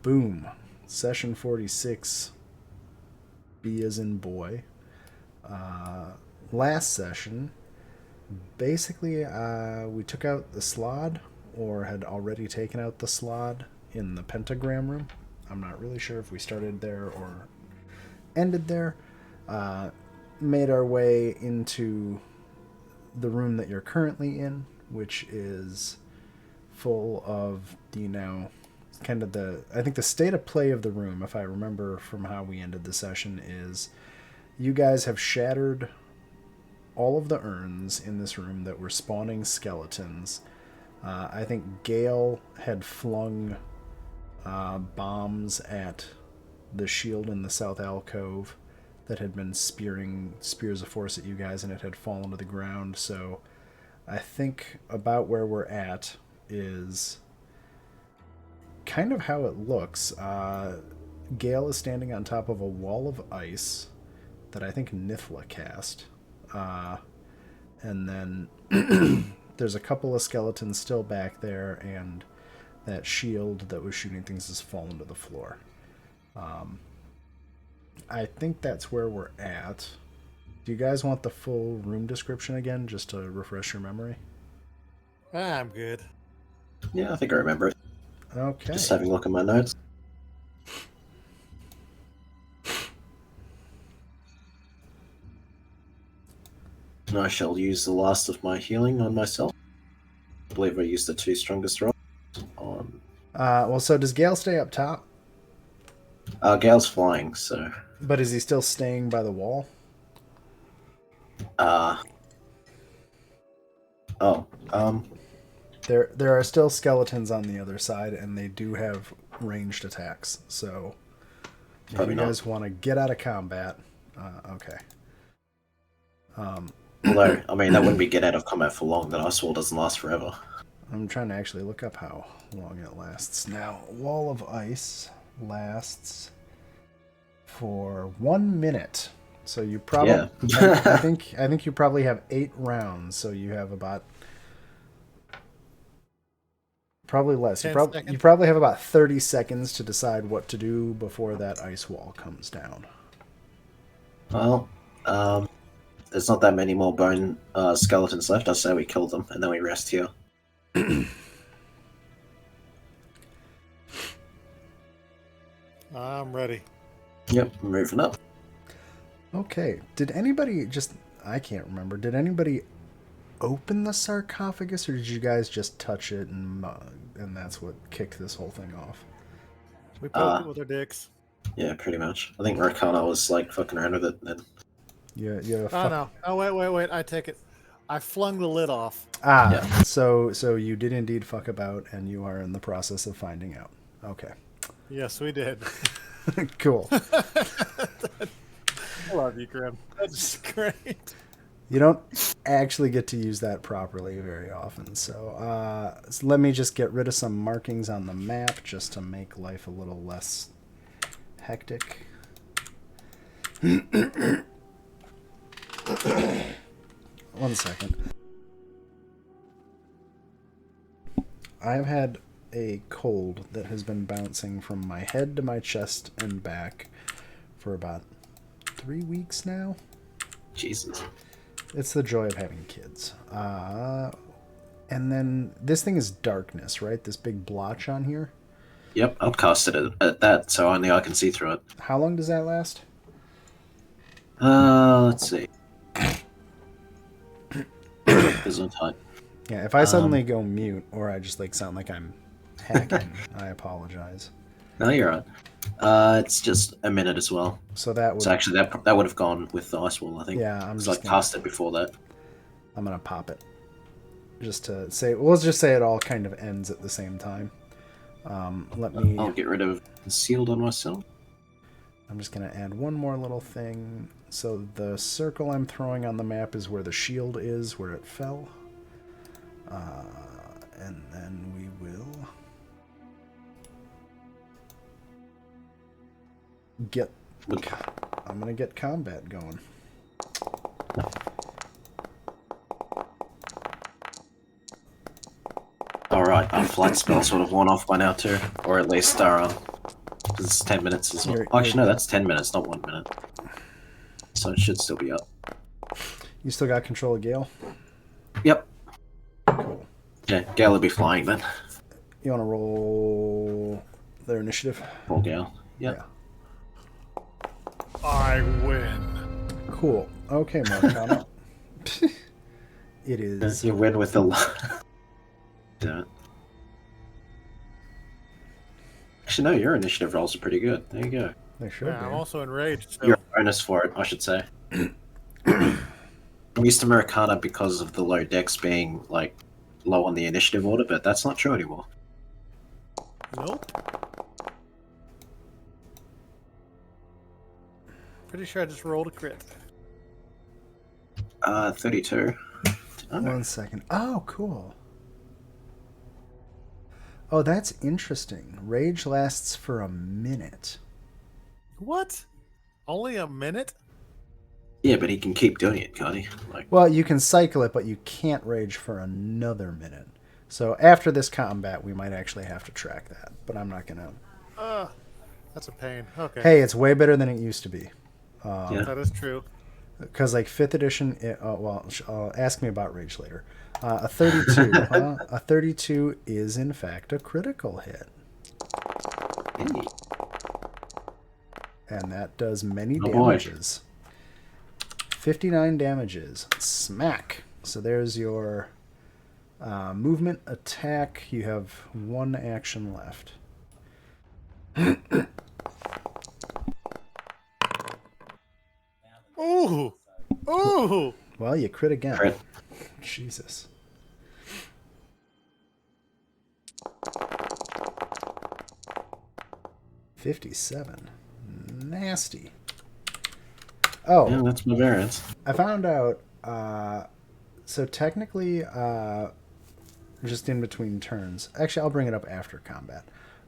Boom. Session 46. B as in boy. Last session, basically, we took out the slod, or had already taken out the slod in the pentagram room. I'm not really sure if we started there or ended there. Made our way into the room that you're currently in, which is full of I think the state of play of the room, if I remember from how we ended the session, is you guys have shattered all of the urns in this room that were spawning skeletons. I think Gale had flung bombs at the shield in the south alcove that had been spearing spears of force at you guys, and it had fallen to the ground. So I think about where we're at is kind of how it looks. Gale is standing on top of a wall of ice that I think Nithla cast. And then there's a couple of skeletons still back there, and that shield that was shooting things has fallen to the floor. I think that's where we're at. Do you guys want the full room description again, just to refresh your memory? I'm good. Yeah, I think I remember it. Okay. Just having a look at my notes. And I shall use the last of my healing on myself. I believe I used the 2 strongest rolls on... Well, so does Gale stay up top? Gale's flying, so... But is he still staying by the wall? There are still skeletons on the other side, and they do have ranged attacks. So if you guys want to get out of combat, okay. Although, I mean, that wouldn't be get out of combat for long. That ice wall doesn't last forever. I'm trying to actually look up how long it lasts. Now, Wall of Ice lasts for 1 minute. So you probably, yeah. I think you probably have 8 rounds. So you have about, probably less. You probably have about 30 seconds to decide what to do before that ice wall comes down. Well, there's not that many more bone skeletons left. I say we kill them and then we rest here. I'm ready. Yep, moving up. Okay. Did anybody I can't remember. Did anybody open the sarcophagus, or did you guys just touch it and that's what kicked this whole thing off? We poked it with our dicks. Yeah, pretty much. I think Rakana was like fucking around with it then. Yeah. No. Oh, wait. I take it. I flung the lid off. Yeah. So you did indeed fuck about, and you are in the process of finding out. Okay. Yes, we did. Cool. I love you, Grim. That's great. You don't actually get to use that properly very often. So let me just get rid of some markings on the map just to make life a little less hectic. 1 second. I've had a cold that has been bouncing from my head to my chest and back for about 3 weeks now. Jesus. It's the joy of having kids. And then this thing is darkness, right? This big blotch on here. Yep, I'll cast it at that, so only I can see through it. How long does that last? Let's see. There's no time. Yeah, if I suddenly go mute or I just sound like I'm hacking, I apologize. No, you're right. It's just a minute as well. So that would... So actually, that would have gone with the ice wall, I think. Yeah, I'm just cast it before that. I'm gonna pop it. Just to say, we'll just say it all kind of ends at the same time. I'll get rid of concealed on myself. I'm just gonna add one more little thing. So the circle I'm throwing on the map is where the shield is, where it fell. And then we will I'm gonna get combat going. Alright, our flight spell sort of worn off by now too. Or at least our 'Cause it's 10 minutes as well. You're- Actually, no, that's 10 minutes, not 1 minute. So it should still be up. You still got control of Gale? Yep. Cool. Yeah, Gale will be flying then. You want to roll their initiative? Poor Gale. Yep. Yeah. I win. Cool. Okay, Marcano. It is. You win with the. Damn it. Actually, no, your initiative rolls are pretty good. There you go. They should Yeah, I'm be. also enraged. So. You're a bonus for it, I should say. I'm used to Americana because of the low dex being like low on the initiative order, but that's not true anymore. Nope. Pretty sure I just rolled a crit. 32. Oh, 1 second. Oh, cool. Oh, that's interesting. Rage lasts for a minute. What? Only a minute? yeah, but he can keep doing it, can't he? Like, Well, you can cycle it, but you can't rage for another minute. So after this combat, we might actually have to track that, but I'm not gonna. That's a pain. Okay. Hey, it's way better than it used to be. yeah. That is true. Because like 5th edition, ask me about rage later. A 32, a 32 is in fact a critical hit, Hey. and that does many Oh, boy. damages. 59 damages. Smack. So there's your movement attack. You have 1 action left. Ooh! Ooh! Well, you crit again. Crit. Jesus. $57. Nasty. Oh, Yeah, that's my variance. I found out. So technically, just in between turns. Actually, I'll bring it up after combat.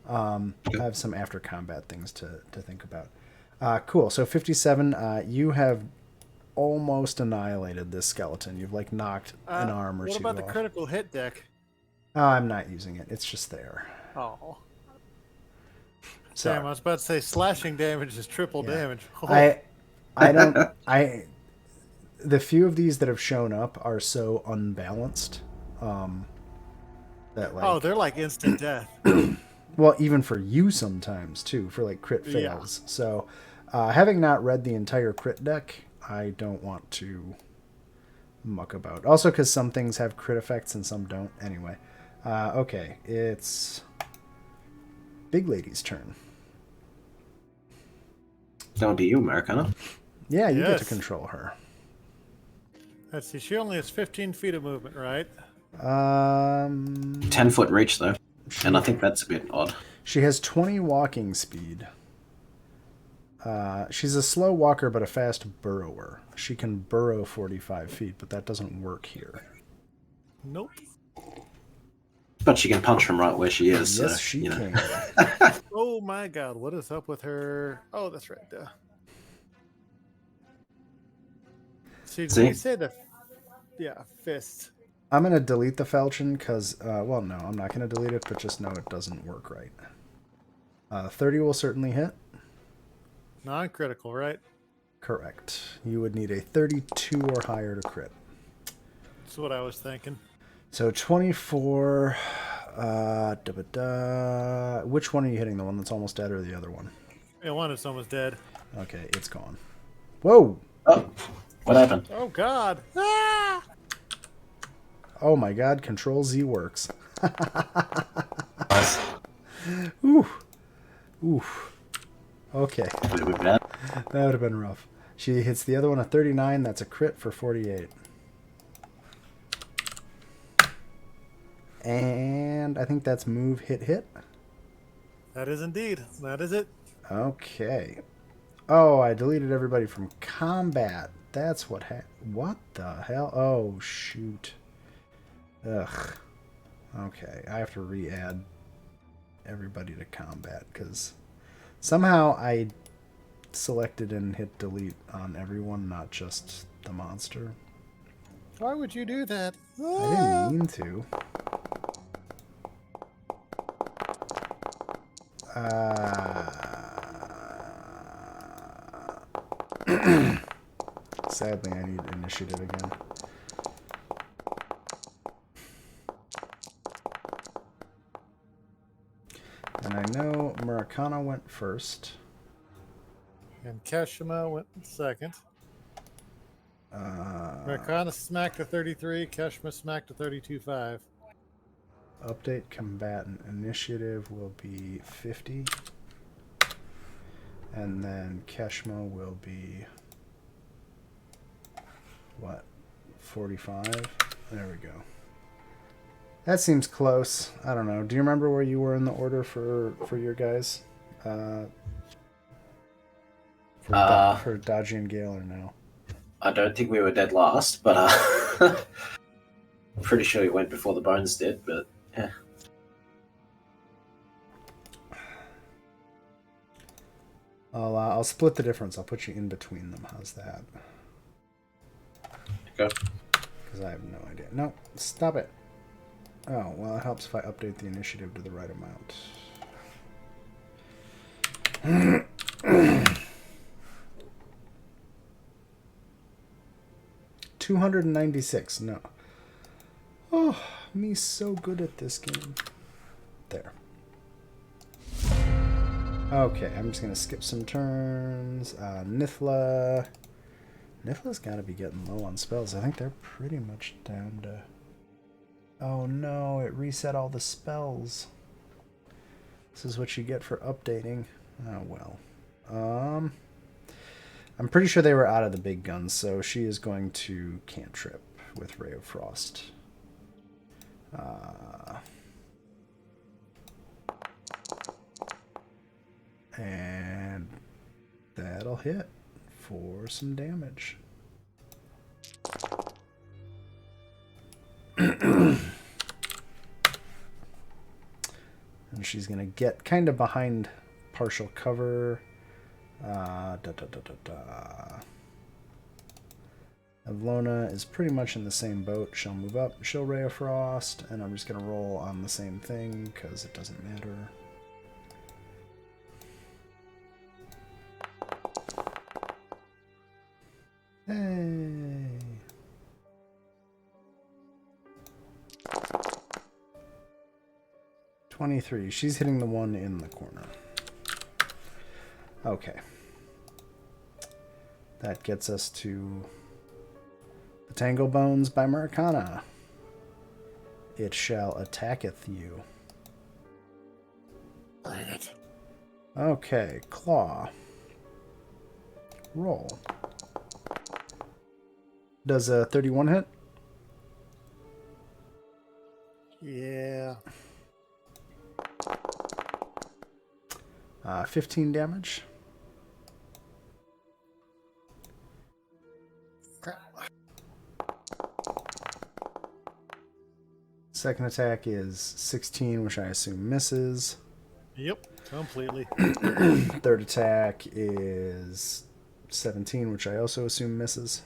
I have some after combat things to think about. Cool. So 57. You have almost annihilated this skeleton. You've like knocked an arm or What two about the off. critical hit deck? I'm not using it. It's just there. Oh. So Damn, I was about to say slashing damage is triple Yeah. damage. Oh. I don't. The few of these that have shown up are so unbalanced. That like. Oh, they're like instant death. Well, even for you sometimes too, for like crit Yeah. fails. So, having not read the entire crit deck, I don't want to muck about. Also, because some things have crit effects and some don't. Anyway, okay, it's Big Lady's turn. That would be you, Americana. Yeah, you get to Yes. control her. Let's see, she only has 15 feet of movement, right? 10-foot reach, though. And I think that's a bit odd. She has 20 walking speed. She's a slow walker, but a fast burrower. She can burrow 45 feet, but that doesn't work here. Nope. But she can punch from right where she is. Yes, so, she you know. can. Oh my god, what is up with her? Oh, that's right. See, See? you said the fist. I'm going to delete the falchion because, well, no, I'm not going to delete it, but just know it doesn't work right. 30 will certainly hit. Non-critical, right? Correct. You would need a 32 or higher to crit. That's what I was thinking. So 24. Which one are you hitting? The one that's almost dead or the other one? Yeah, one is almost dead. Okay, it's gone. Whoa! Oh, what happened? Oh god! Ah! Oh my god, Control Z works. Nice. Ooh. Oof. Okay, A bit bad. that would have been rough. She hits the other one at 39. That's a crit for 48. And I think that's move, hit. That is indeed. That is it. Okay. Oh, I deleted everybody from combat. That's what what the hell? Oh, shoot. Ugh. Okay, I have to re-add everybody to combat because somehow I selected and hit delete on everyone, not just the monster. Why would you do that? I didn't mean to. Sadly, I need initiative again. And I know Murakana went first. And Kashima went second. Murakana smacked to 33. Kashima smacked to 32.5. Update combatant initiative will be 50. And then Keshma will be what? 45? There we go. That seems close. I don't know. Do you remember where you were in the order for your guys? For Dodgy and Gale or no? I don't think we were dead last, but I'm pretty sure he went before the Bones did, but yeah. I'll split the difference. I'll put you in between them. How's that? Okay. Because I have no idea. No, stop it. Oh, well, it helps if I update the initiative to the right amount. 296. No. Oh, me so good at this game. There. Okay, I'm just going to skip some turns. Nithla. Nithla's got to be getting low on spells. I think they're pretty much down to... Oh no, it reset all the spells. This is what you get for updating. Oh well. I'm pretty sure they were out of the big guns, so she is going to cantrip with Ray of Frost. And that'll hit for some damage. And she's going to get kind of behind partial cover. Avlona is pretty much in the same boat. She'll move up, she'll Ray of Frost, and I'm just going to roll on the same thing because it doesn't matter. Hey! $23. She's hitting the one in the corner. Okay. That gets us to the Tangle Bones by Murakana. It shall attacketh you. Okay, Claw. Roll. Does a 31 hit? Yeah. 15 damage. Crap. Second attack is 16, which I assume misses. Yep, completely. Third attack is 17, which I also assume misses.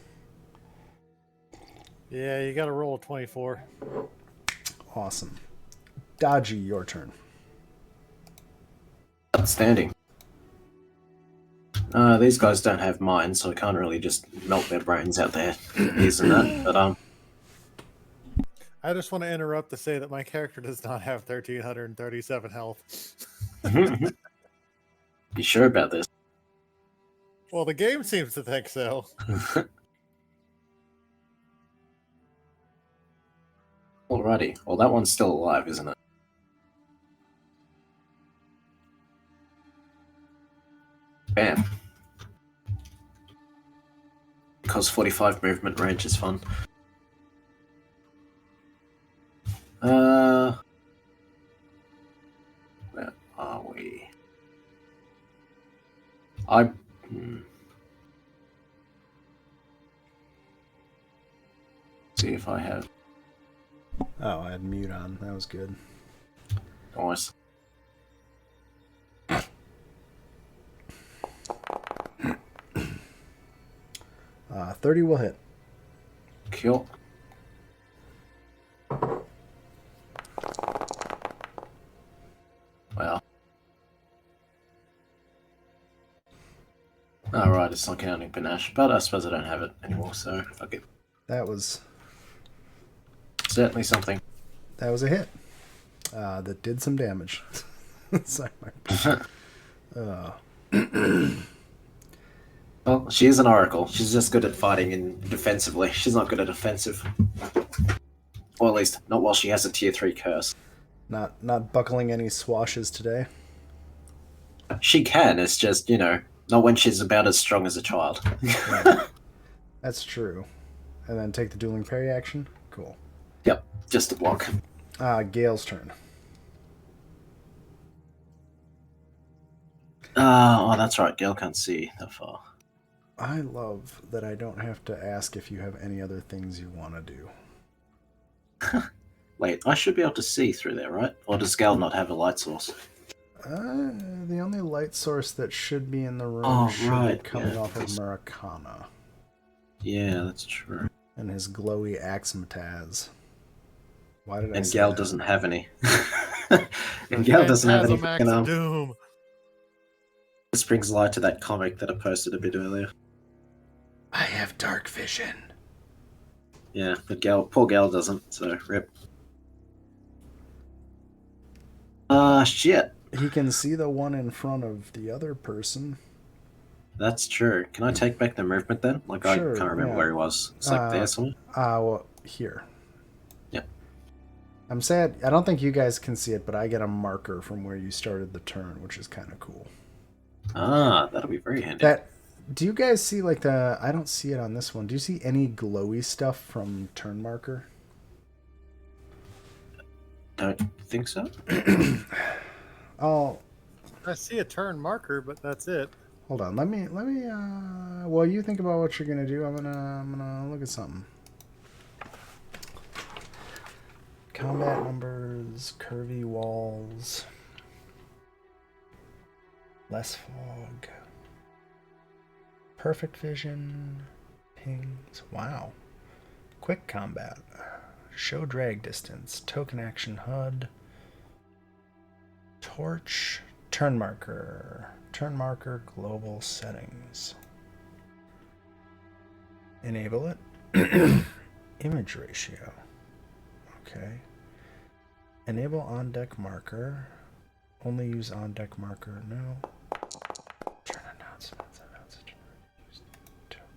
Yeah, you got to roll a 24. Awesome. Dodgy, your turn. Outstanding. These guys don't have minds, so I can't really just melt their brains out there using that. But I just want to interrupt to say that my character does not have 1,337 health. you sure about this? Well, the game seems to think so. Alrighty. Well, that one's still alive, isn't it? Bam. Because 45 movement range is fun. Where are we? See if I have. Oh, I had mute on. That was good. Nice. 30 will hit. Cool. Well. Alrighty. right, it's not counting panache, but I suppose I don't have it anymore, so fuck it. That was Certainly something. a hit. That did some damage. Sorry. Well, she is an oracle. She's just good at fighting and defensively. She's not good at offensive. Or at least, not while she has a tier 3 curse. Not buckling any swashes today. She can, it's just, not when she's about as strong as a child. Right. That's true. And then take the dueling parry action. Cool. Yep, just a block. Gale's turn. Oh, that's right. Gale can't see that far. I love that I don't have to ask if you have any other things you want to do. Wait, I should be able to see through there, right? Or does Gale not have a light source? The only light source that should be in the room be coming off of Murakana. Yeah, that's true. And his glowy axmataz. Why did I And say Gale that? doesn't have any. And Gale doesn't have any. Max of Doom. This brings light to that comic that I posted a bit earlier. I have dark vision. Yeah, but poor Gale doesn't, so rip. Shit. He can see the one in front of the other person. That's true. Can I take back the movement then? Like, Sure, I can't remember where he was. It's like there somewhere? Well, here. Yep. I'm sad. I don't think you guys can see it, but I get a marker from where you started the turn, which is kind of cool. That'll be very handy. Do you guys see, like, I don't see it on this one. Do you see any glowy stuff from turn marker? Don't think so. Oh, I see a turn marker, but that's it. hold on. Let me. While you think about what you're gonna do, I'm gonna look at something. Combat numbers, curvy walls, less fog, perfect vision, pings. Wow. Quick combat, show drag distance, token action HUD, torch, turn marker, global settings. Enable it. Image ratio. Okay. Enable on deck marker. Only use on deck marker. No. Turn announcements. Use token.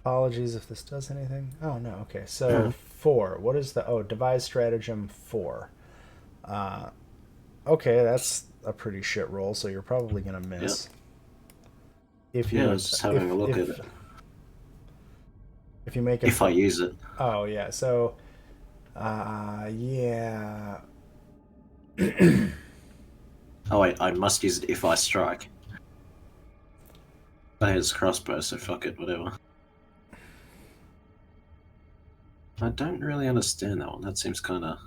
Apologies if this does anything. Oh no, okay. So 4. What is devise stratagem 4. Okay, that's a pretty shit roll, so you're probably gonna miss. If you I was just having a look at it. If you make it, If I use it. oh yeah, so yeah. Oh wait, I must use it if I strike. I his crossbow, so fuck it, whatever. I don't really understand that one. That seems kind of...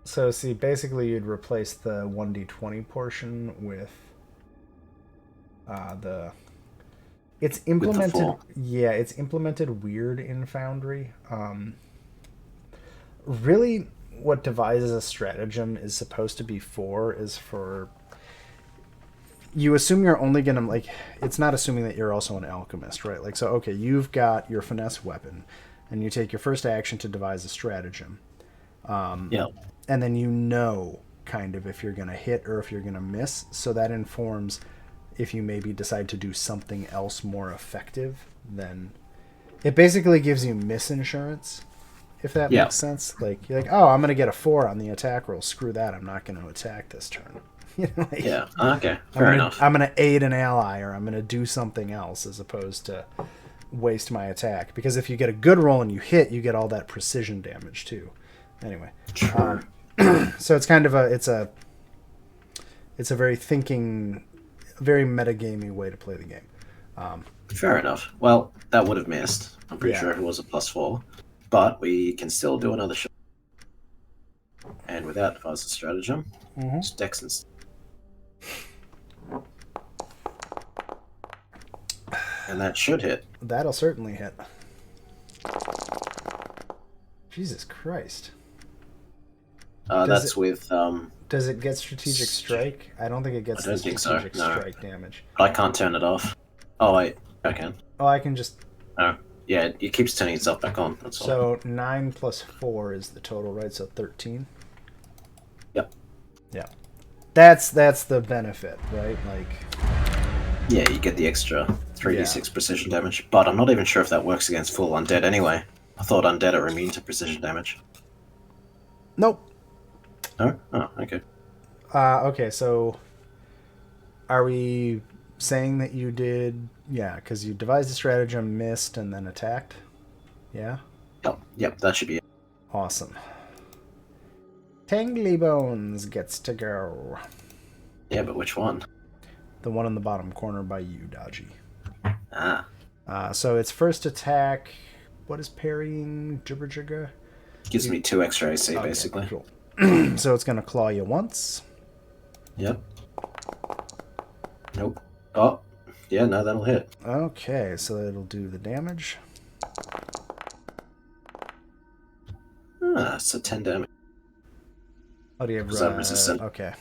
So see, basically you'd replace the 1d20 portion with the... It's implemented... Yeah, it's implemented weird in Foundry. Really, what devises a stratagem is supposed to be for is for... You assume you're only going to, like... It's not assuming that you're also an alchemist, right? Like, so, okay, you've got your finesse weapon, and you take your first action to devise a stratagem. Yeah. And then you know, kind of, if you're going to hit or if you're going to miss. So that informs if you maybe decide to do something else more effective. Then it basically gives you miss insurance, if that makes sense. Like, you're like, oh, I'm going to get a 4 on the attack roll. Screw that. I'm not going to attack this turn. You know, like, yeah, okay. Fair enough. I'm going to aid an ally, or I'm going to do something else as opposed to waste my attack. Because if you get a good roll and you hit, you get all that precision damage too. Anyway, so it's kind of it's a very very metagamey way to play the game. Fair enough. Well, that would have missed. I'm pretty sure it was a +4. but we can still do another shot. And without device of stratagem, it's Dex and... And that should hit. That'll certainly hit. Jesus Christ. That's with... Does it get strategic strike? I don't think it gets I don't the think so, strategic no. strike damage. I can't turn it off. Oh, wait. I can. Oh, I can just... Oh, yeah, it keeps turning itself back on. That's all. So 9 plus 4 is the total, right? So 13? Yep. Yeah. That's the benefit, right? Like... Yeah, you get the extra 3d6 precision damage. But I'm not even sure if that works against full undead anyway. I thought undead are immune to precision damage. Nope. No? Oh, okay. Okay, so... Are we saying that you did... Yeah, because you devised a stratagem, missed, and then attacked? Yeah? Yep, that should be it. Awesome. Tangly Bones gets to go. Yeah, but which one? The one in the bottom corner by you, Dodgy. Ah. So its first attack... What is parrying? Jibber jigger? Gives me 2 extra AC, Okay, basically. Cool. So it's going to claw you once. Yep. Nope. Oh, yeah, no, that'll hit. Okay, so it'll do the damage. Ah, so 10 damage. Oh, do you have... Because I'm resistant. Okay.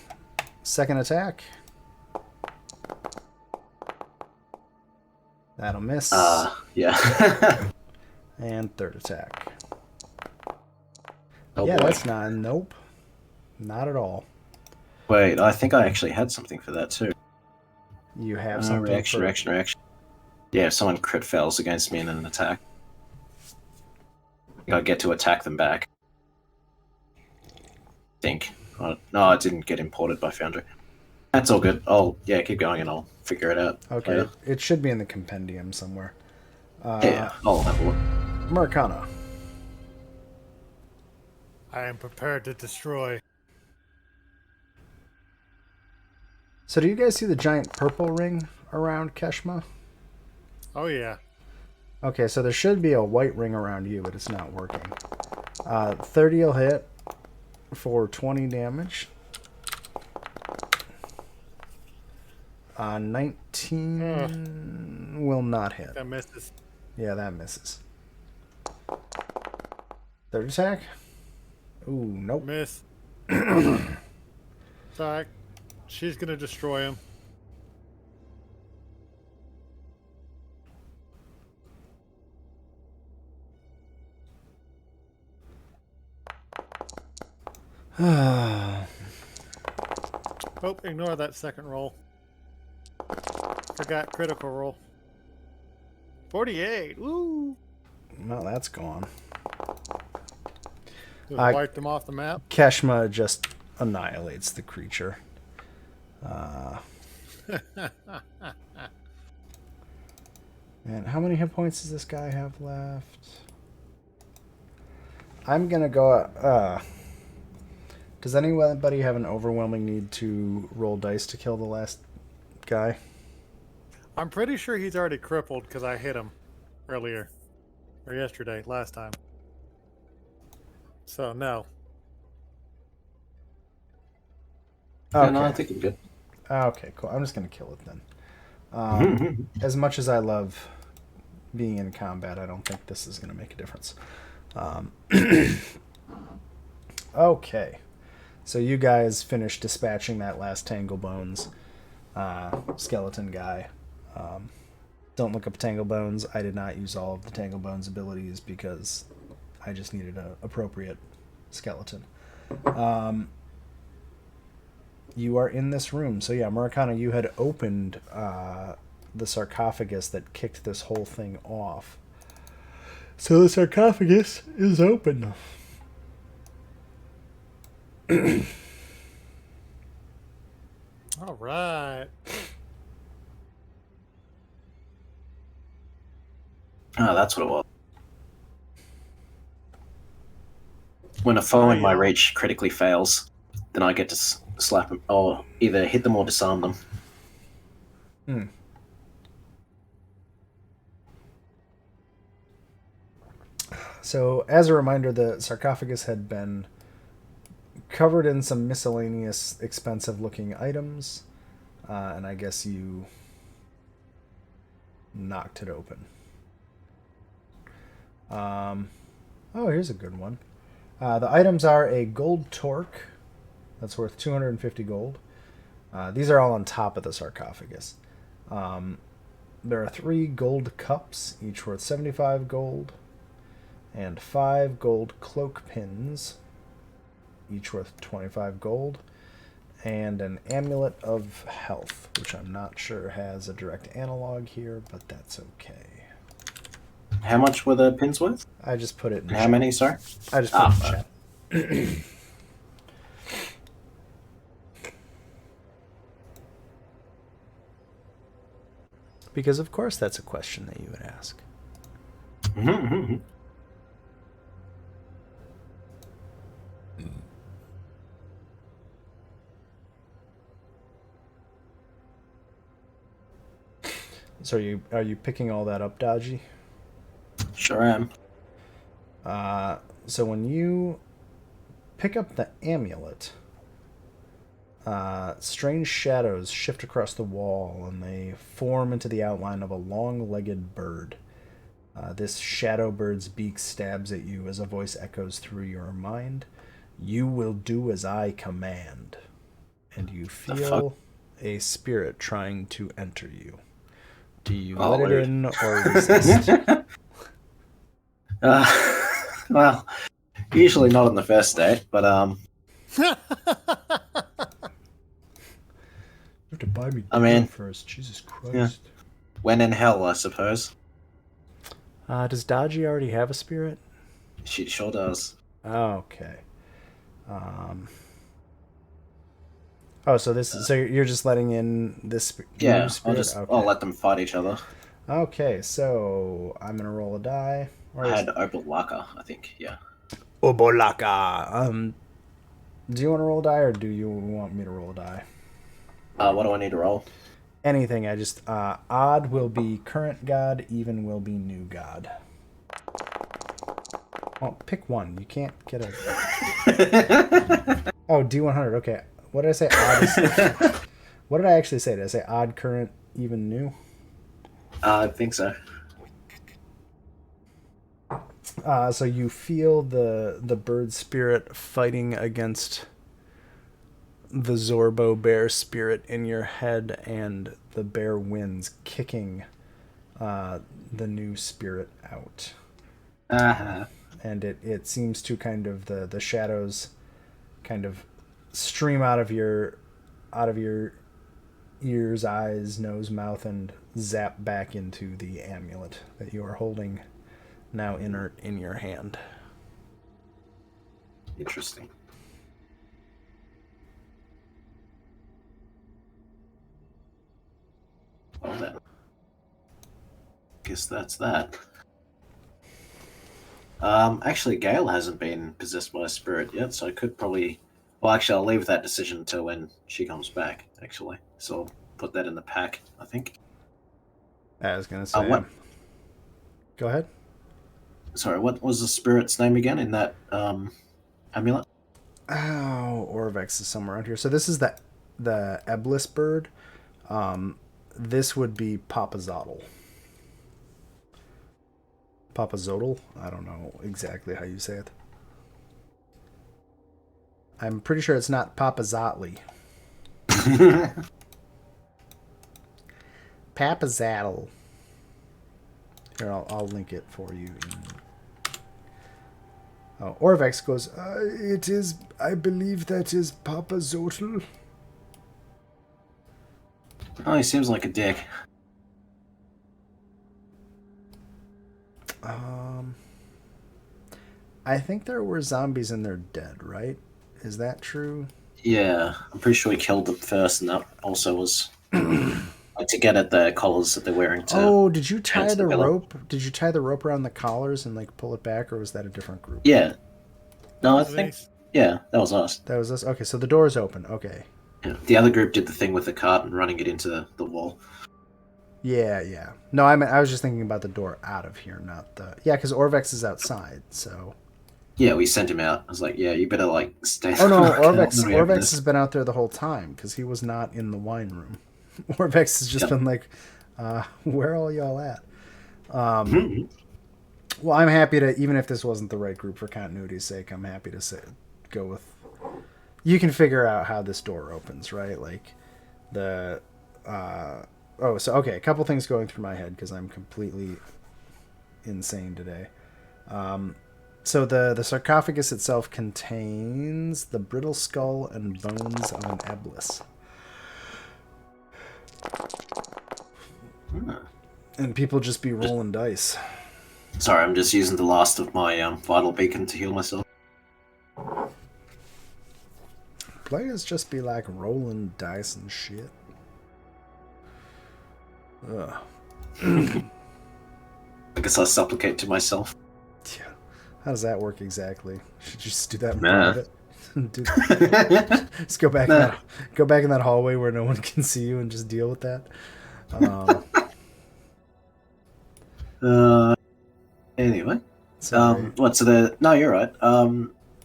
Second attack. That'll miss. Yeah. And third attack. Oh, yeah, boy. that's not... Nope. Not at all. Wait, I think I actually had something for that too. You have something reaction, for... reaction. Yeah, if someone crit fails against me in an attack, I get to attack them back. Think. No, it didn't get imported by Foundry. That's all good. Keep going and I'll figure it out. Okay, later. it should be in the compendium somewhere. Yeah, I'll have a look. Marcana. I am prepared to destroy. So do you guys see the giant purple ring around Keshma? Oh yeah. Okay, so there should be a white ring around you, but it's not working. 30 will hit for 20 damage. 19 will not hit. That misses. Yeah, that misses. Third attack? Ooh, nope. Miss. Sorry. She's gonna destroy him. Oh, ignore that second roll. Forgot critical roll. 48. Woo! Well, that's gone. Just wiped them off the map. Keshma just annihilates the creature. And how many hit points does this guy have left? I'm gonna go... does anybody have an overwhelming need to roll dice to kill the last guy? I'm pretty sure he's already crippled because I hit him earlier. Or yesterday, last time. So, no. Okay. No, I think you're good. Okay, cool. I'm just going to kill it then. As much as I love being in combat, I don't think this is going to make a difference. Okay. So you guys finished dispatching that last Tangle Bones skeleton guy. Don't look up Tangle Bones. I did not use all of the Tangle Bones abilities because I just needed an appropriate skeleton. You are in this room. So yeah, Murakana, you had opened the sarcophagus that kicked this whole thing off. So the sarcophagus is open. All right. Oh, that's what it was. When a foe in my reach critically fails, then I get to slap them, or either hit them or disarm them. So, as a reminder, the sarcophagus had been covered in some miscellaneous expensive looking items, and I guess you knocked it open. Oh, here's a good one. The items are a gold torque that's worth 250 gold. These are all on top of the sarcophagus. There are 3 gold cups, each worth 75 gold, and 5 gold cloak pins, each worth 25 gold, and an amulet of health, which I'm not sure has a direct analog here, but that's okay. How much were the pins worth? I just put it in And how chat. many, sorry? I just put it in chat. Because of course that's a question that you would ask. Mm-hmm. So are you picking all that up, Dodgy? Sure am. So when you pick up the amulet, strange shadows shift across the wall and they form into the outline of a long-legged bird. This shadow bird's beak stabs at you as a voice echoes through your mind. You will do as I command. And you feel a spirit trying to enter you. Do you let it in or resist? Well, usually not on the first date, but You have to buy me dinner first. Jesus Christ. Yeah. When in hell, I suppose. Does Dodgy already have a spirit? She sure does. Okay. So you're just letting in this Yeah, new spirit? I'll let them fight each other. Okay, so I'm gonna roll a die. I had Obolaka, I think. Yeah. Obolaka. Do you want to roll a die, or do you want me to roll a die? What do I need to roll? Anything. I just odd will be current god, even will be new god. Well, pick one. You can't get a. Oh, D100. Okay. What did I say? Odd is... What did I actually say? Did I say odd, current, even, new? I think so. So you feel the bird spirit fighting against the Zorbo bear spirit in your head, and the bear wins, kicking the new spirit out. And it seems to kind of the shadows kind of stream out of your ears, eyes, nose, mouth, and zap back into the amulet that you are holding, now inert in your hand. Interesting. Well then, guess that's that. Actually, Gale hasn't been possessed by a spirit yet, so I could probably. Well, actually, I'll leave that decision until when she comes back. Actually, so I'll put that in the pack. I think. I was gonna say. What? Go ahead. Sorry, what was the spirit's name again in that amulet? Oh, Orvex is somewhere around here. So this is the Eblis bird. This would be Papazotl. Papazotl? I don't know exactly how you say it. I'm pretty sure it's not Papazotli. Papazatl. Here, I'll link it for you. Oh, Orvex goes, it is, I believe that is Papazotl. Oh, he seems like a dick. I think there were zombies and they're dead, right? Is that true? Yeah, I'm pretty sure he killed them first, and that also was to get at the collars that they're wearing. Did you tie the rope? Did you tie the rope around the collars and like pull it back, or was that a different group? Yeah. No, I think. Yeah, that was us. That was us. Okay, so the door's open. Okay. Yeah. The other group did the thing with the cart and running it into the wall. Yeah. No, I was just thinking about the door out of here, not the... Yeah, because Orvex is outside, so... Yeah, we sent him out. I was like, yeah, you better like stay. Oh no, out Orvex when we open Orvex this. has been out there the whole time, because he was not in the wine room. Orvex has just Yep. been like, where are all y'all at? Mhm. Well, I'm happy to, even if this wasn't the right group for continuity's sake, I'm happy to go with... You can figure out how this door opens, right? Like, the... okay, a couple things going through my head, because I'm completely insane today. So the sarcophagus itself contains the brittle skull and bones of an eblis. And people just be rolling dice. Sorry, I'm just using the last of my vital beacon to heal myself. Players just be like rolling dice and shit. Ugh. I guess I supplicate to myself. Yeah. How does that work exactly? Should you just do that in Nah. private? Just go back in that hallway where no one can see you and just deal with that. Anyway. Sorry. What? So the no, you're right.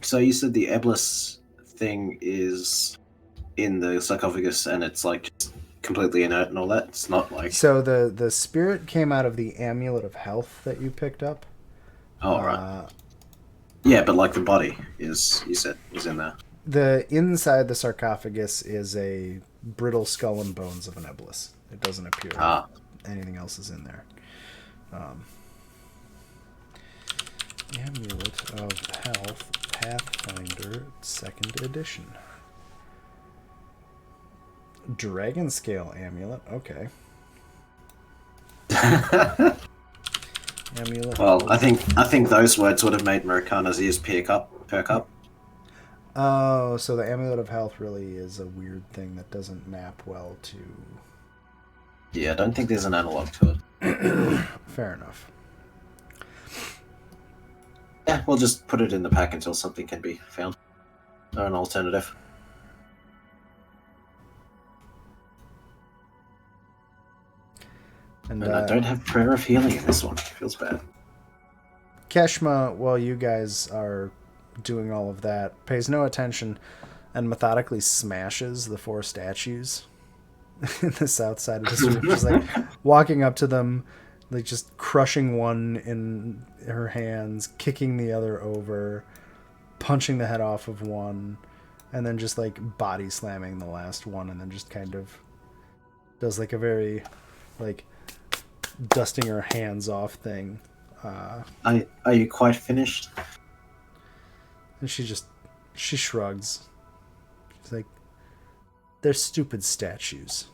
So you said the Eblis thing is in the sarcophagus, and it's like just completely inert and all that. It's not like So the spirit came out of the amulet of health that you picked up. oh right. Yeah, but like the body is, you said, is in there. The inside the sarcophagus is a brittle skull and bones of an eblis. It doesn't appear anything else is in there. Amulet of Health, Pathfinder, 2nd edition. Dragon Scale Amulet, okay. Amulet. Well, I think those words would have made Marikana's ears perk up. Oh, so the Amulet of Health really is a weird thing that doesn't map well to... Yeah, I don't think there's an analog to it. Fair enough. Yeah, we'll just put it in the pack until something can be found. Or an alternative. And I don't have Prayer of Healing in this one. Feels bad. Keshma, while you guys are doing all of that, pays no attention and methodically smashes the 4 statues in the south side of the street. Just like walking up to them, like just crushing one in her hands, kicking the other over, punching the head off of one, and then just like body slamming the last one, and then just kind of does like a very like dusting her hands off thing. Are you quite finished? And she shrugs. She's like, they're stupid statues.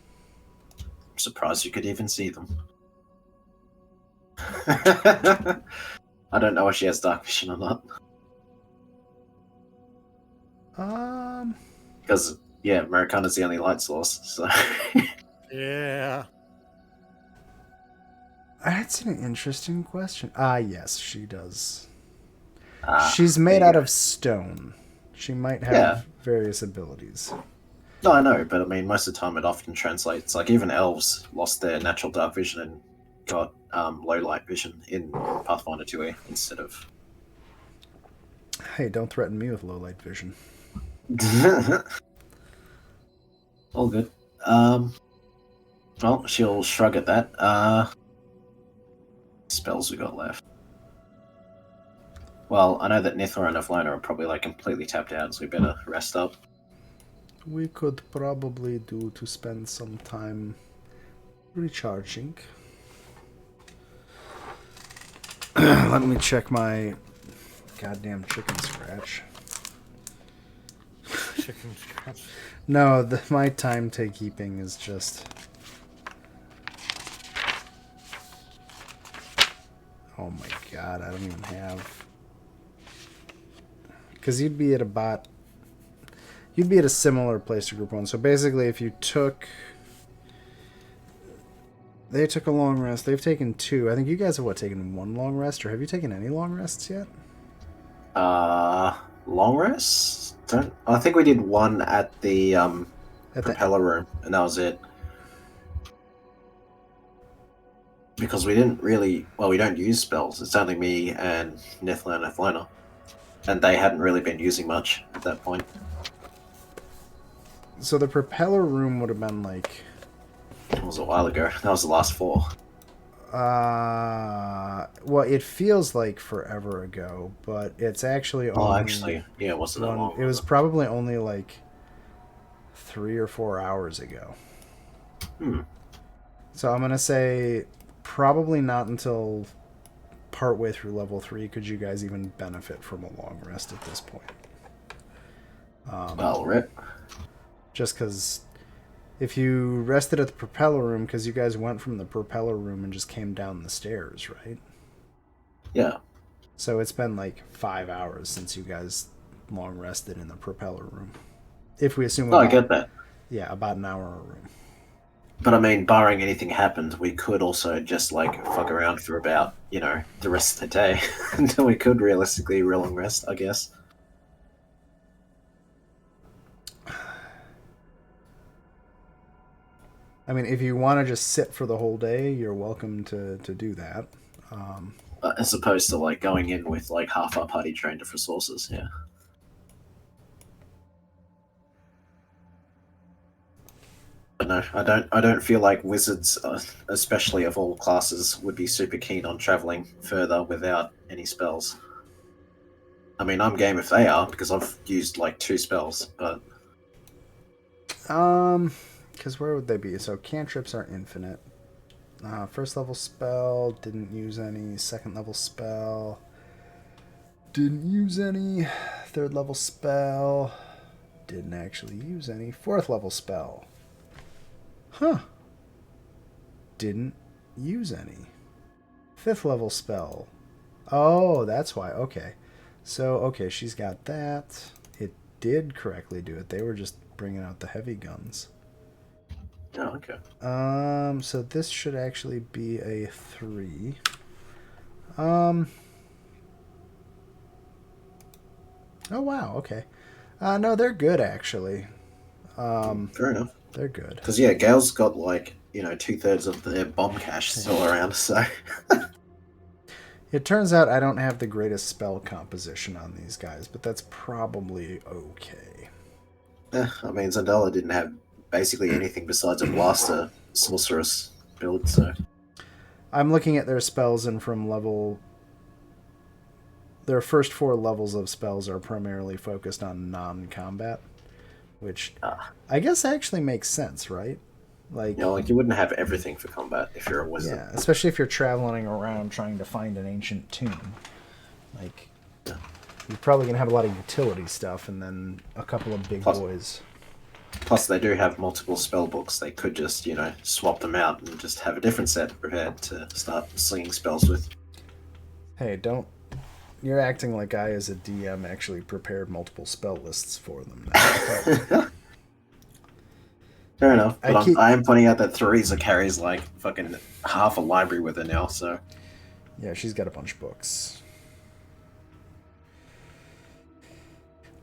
I'm surprised you could even see them. I don't know if she has dark vision or not. Because, yeah, Marikana's the only light source, so... Yeah. That's an interesting question. Yes, she does. Ah, She's made there you out go. of stone. She might have Yeah. various abilities. No, I know, but I mean, most of the time it often translates. Like, even elves lost their natural dark vision and got low light vision in Pathfinder 2e instead of... Hey, don't threaten me with low light vision. All good. Well, she'll shrug at that. Spells we got left. Well, I know that Nithra and Avlona are probably like completely tapped out, so we better rest up. We could probably do to spend some time recharging. Let me check my goddamn chicken scratch. Chicken scratch. No, my time keeping is just... Oh my god, I don't even have... Because you'd be at You'd be at a similar place to Group 1. So basically, if you took... They took a long rest. They've taken 2. I think you guys have, taken 1 long rest? Or have you taken any long rests yet? Long rest? I think we did 1 at the At propeller room, and that was it. because we didn't really. Well, we don't use spells. It's only me and Nithla and Athlona, and they hadn't really been using much at that point. So the propeller room would have been like... It was a while ago. That was the last 4. Well, it feels like forever ago, but it's actually Oh, only actually, yeah, it wasn't that one. long. It was probably only like 3 or 4 hours ago. Hmm. So I'm gonna say probably not until partway through level 3 could you guys even benefit from a long rest at this point. Well, rip. Just because if you rested at the propeller room, because you guys went from the propeller room and just came down the stairs, right? Yeah. So it's been like 5 hours since you guys long rested in the propeller room. If we assume No, I about, get that. yeah, about an hour a room. But I mean, barring anything happened, we could also just like fuck around for about, the rest of the day until we could realistically real long rest, I guess. I mean, if you want to just sit for the whole day, you're welcome to do that. As opposed to like going in with like half our party trained of resources, yeah. But no, I don't feel like wizards, especially of all classes, would be super keen on traveling further without any spells. I mean, I'm game if they are because I've used like 2 spells, but Because where would they be? So cantrips are infinite. First level spell, didn't use any. Second level spell, didn't use any. Third level spell, didn't actually use any. Fourth level spell, huh, didn't use any. Fifth level spell, oh, that's why. Okay. So, okay, she's got that. It did correctly do it. They were just bringing out the heavy guns. oh, okay. So this should actually be a 3. Oh wow, okay. No, they're good actually. Fair enough. They're good. Because yeah, Gale's got like 2/3 of their bomb cache still around, so It turns out I don't have the greatest spell composition on these guys, but that's probably okay. I mean Zandala didn't have basically anything besides a blaster sorceress build, so I'm looking at their spells, and from level... Their first 4 levels of spells are primarily focused on non-combat, which I guess actually makes sense, right? Like, like you wouldn't have everything for combat if you're a wizard. yeah, especially if you're traveling around trying to find an ancient tomb. Like, you're probably going to have a lot of utility stuff and then a couple of big boys. Plus, they do have multiple spell books. They could just, swap them out and just have a different set prepared to start slinging spells with. Hey, don't... You're acting like I, as a DM, actually prepared multiple spell lists for them now. Fair enough. But I am pointing out that Theresa carries like fucking half a library with her now, so. Yeah, she's got a bunch of books.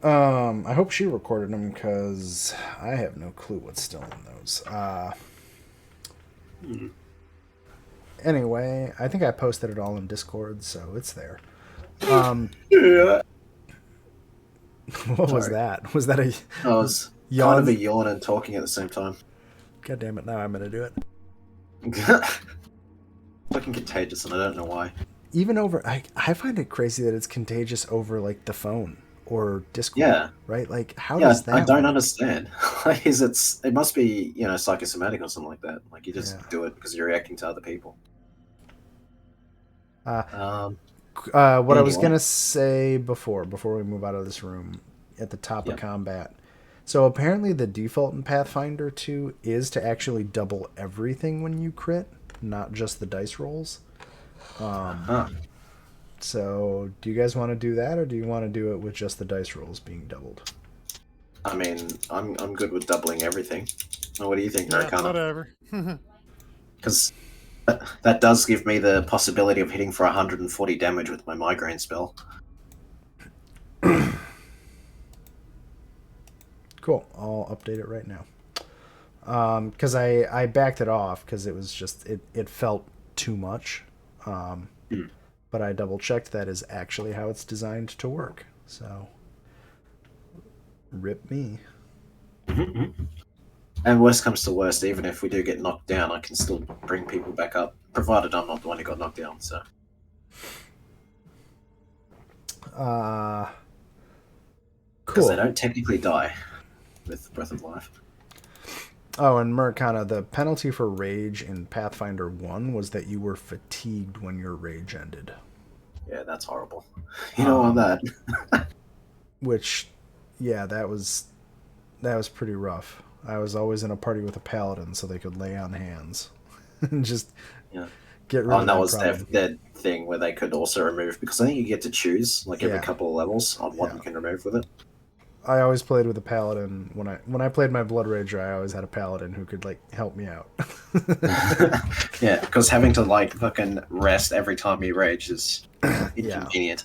I hope she recorded them because I have no clue what's still in those. Anyway, I think I posted it all in Discord, so it's there. Yeah. What was that? Was that a I was yawn? kind of a yawn and talking at the same time. God damn it! Now I'm gonna do it. Fucking contagious, and I don't know why. Even over, I find it crazy that it's contagious over like the phone or Discord. Yeah. Right? Like, how does that? I don't understand. Like, it must be psychosomatic or something like that. Like you just do it because you're reacting to other people. What I was gonna say before we move out of this room, at the top of combat. So apparently the default in Pathfinder 2 is to actually double everything when you crit, not just the dice rolls. So do you guys want to do that, or do you want to do it with just the dice rolls being doubled? I mean, I'm good with doubling everything. What do you think, Arcana? Whatever. Because that does give me the possibility of hitting for 140 damage with my migraine spell. Cool. I'll update it right now. Because I backed it off because it was just it felt too much. Hmm. But I double checked that is actually how it's designed to work. So, rip me. And worst comes to worst, even if we do get knocked down, I can still bring people back up, provided I'm not the one who got knocked down. So Uh, because they cool. don't technically die with Breath of Life. Oh, and Murkana, the penalty for rage in Pathfinder 1 was that you were fatigued when your rage ended. Yeah, that's horrible. You don't want that. Which, yeah, that was pretty rough. I was always in a party with a paladin so they could lay on hands and just Yeah. get rid Oh, of and that that was problem. their thing where they could also remove, because I think you get to choose like every Yeah. couple of levels on what Yeah. you can remove with it. I always played with a paladin. When I played my Blood Rager, I always had a paladin who could like help me out. Yeah, because having to like fucking rest every time you rage is inconvenient.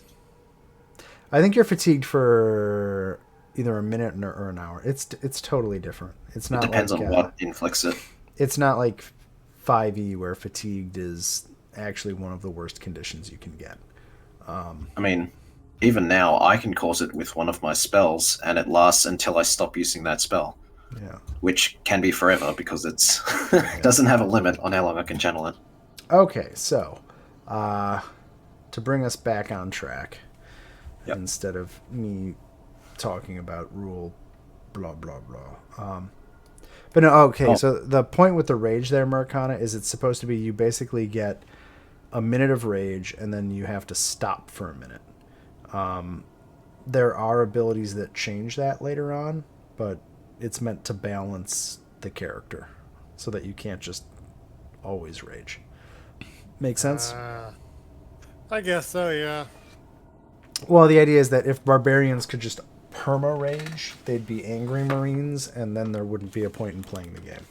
I think you're fatigued for either a minute or an hour. It's totally different. It's It not depends like on what inflicts it. it's not like 5e where fatigued is actually one of the worst conditions you can get. I mean, even now, I can cause it with one of my spells, and it lasts until I stop using that spell, Yeah. which can be forever because it's doesn't have a limit on how long I can channel it. Okay, so to bring us back on track, Yep. instead of me talking about rule blah blah blah. But no, okay, Oh. so the point with the rage there, Murkana, is it's supposed to be you basically get a minute of rage and then you have to stop for a minute. There are abilities that change that later on, but it's meant to balance the character so that you can't just always rage. Make sense? I guess so, yeah. Well, the idea is that if barbarians could just perma rage, they'd be angry marines, and then there wouldn't be a point in playing the game.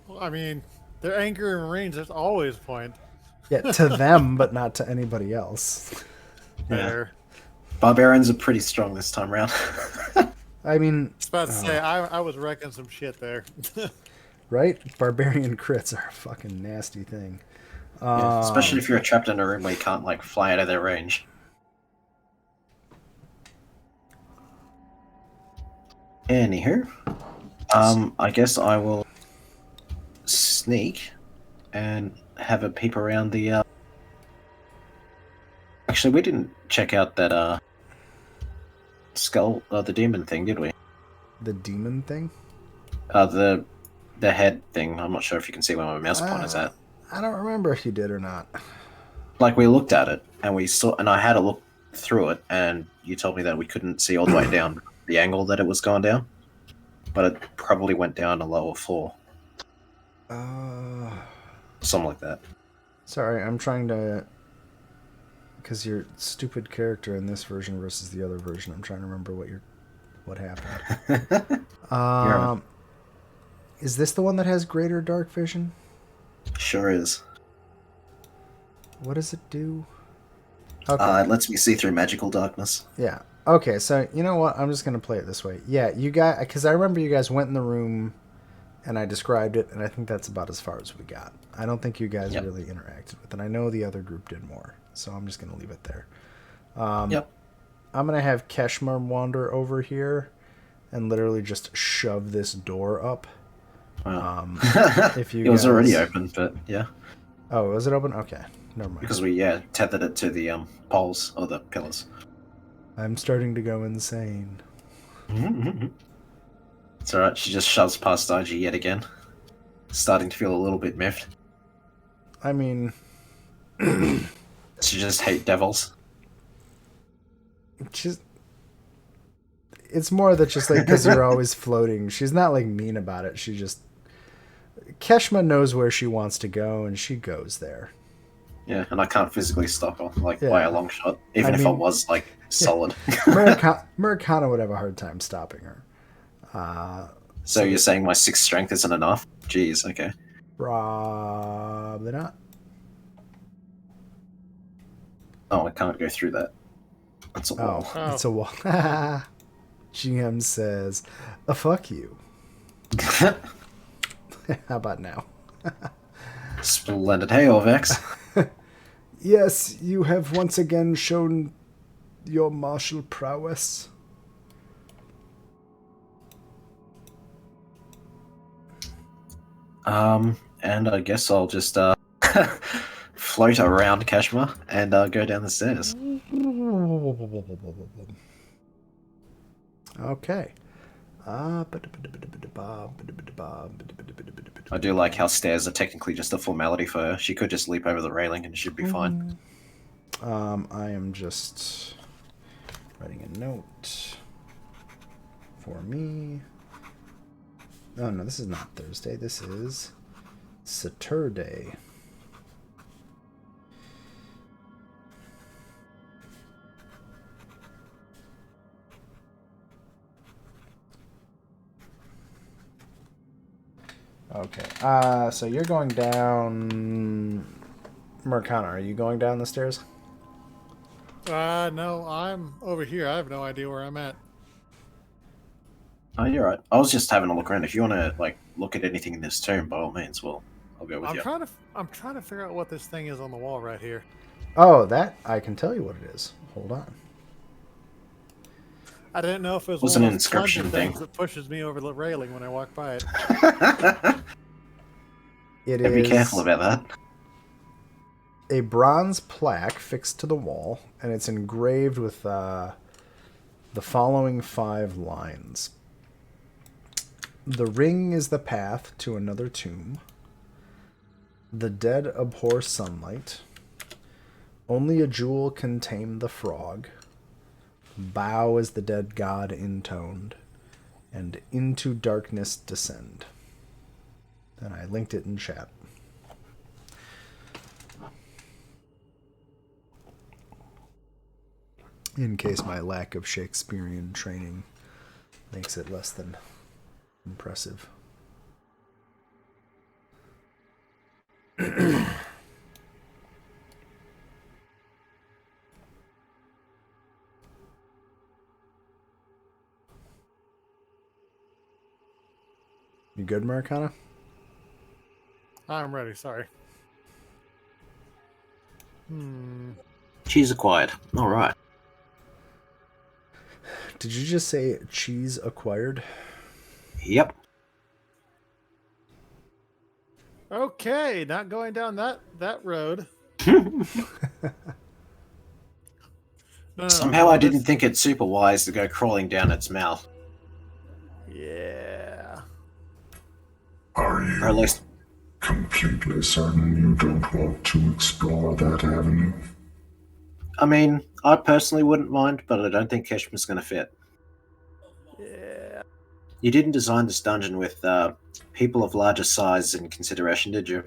Well, I mean, they're angry Marines, there's always a point. Yeah, to them, but not to anybody else. There. Barbarians are pretty strong this time around. I mean, I was about to say, I was wrecking some shit there. right? Barbarian crits are a fucking nasty thing. Yeah, especially if you're trapped in a room where you can't like fly out of their range. Anywho, I guess I will sneak and have a peep around the. Actually, we didn't check out that skull, the demon thing, did we? The demon thing? The head thing. I'm not sure if you can see where my mouse pointer's at. I don't remember if you did or not. Like we looked at it and we saw, and I had a look through it, and you told me that we couldn't see all the way down the angle that it was going down, but it probably went down a lower floor, something like that. Sorry, I'm trying to... Because your stupid character in this version versus the other version, I'm trying to remember what happened. Right. Is this the one that has greater dark vision? Sure is. What does it do? Okay. It lets me see through magical darkness. Yeah. Okay, so you know what? I'm just going to play it this way. Yeah, you guys... Because I remember you guys went in the room and I described it, and I think that's about as far as we got. I don't think you guys really interacted with it. I know the other group did more, so I'm just going to leave it there. Yep. I'm going to have Keshmar wander over here and literally just shove this door up. Wow. If you It was guys... already open, but yeah. Oh, was it open? Okay, never mind. Because we tethered it to the poles or the pillars. I'm starting to go insane. It's alright, she just shoves past IG yet again. Starting to feel a little bit miffed. I mean... She just hate devils. It's more that just like because you're always floating. She's not like mean about it. She just... Keshma knows where she wants to go, and she goes there. Yeah, and I can't physically stop her, like, by a long shot. Even if I was, like, solid. Murkana would have a hard time stopping her. So you're saying my 6 strength isn't enough? Jeez, okay. Probably not. Oh, I can't go through that. That's a wall. Oh, it's a wall. GM says, fuck you. How about now? Splendid. Hey, Orvex. Yes, you have once again shown your martial prowess. And I guess I'll just float around Kashmir and go down the stairs. Okay. I do like how stairs are technically just a formality for her. She could just leap over the railing and it should be fine. I am just writing a note for me. Oh no, this is not Thursday. This is Saturday. Okay. So you're going down. Mercana, are you going down the stairs? No, I'm over here. I have no idea where I'm at. Oh, you're right. I was just having a look around. If you want to like look at anything in this tomb, by all means, well, I'll go with you. I'm trying to figure out what this thing is on the wall right here. Oh, that I can tell you what it is. Hold on. I didn't know if it was one an of those inscription plunger thing. things that pushes me over the railing when I walk by it. It Yeah, is be careful about that. a bronze plaque fixed to the wall, and it's engraved with the following 5 lines. The ring is the path to another tomb. The dead abhor sunlight. Only a jewel can tame the frog. Bow as the dead god intoned, and into darkness descend. And I linked it in chat. In case my lack of Shakespearean training makes it less than impressive. You good, Maricana? I'm ready. Sorry. Cheese acquired. All right. Did you just say cheese acquired? Yep. Okay, not going down that road. No, Somehow I didn't think it super wise to go crawling down its mouth. Yeah. Are Or at you least, completely certain you don't want to explore that avenue? I mean, I personally wouldn't mind, but I don't think Keshma's going to fit. Yeah. You didn't design this dungeon with people of larger size in consideration, did you?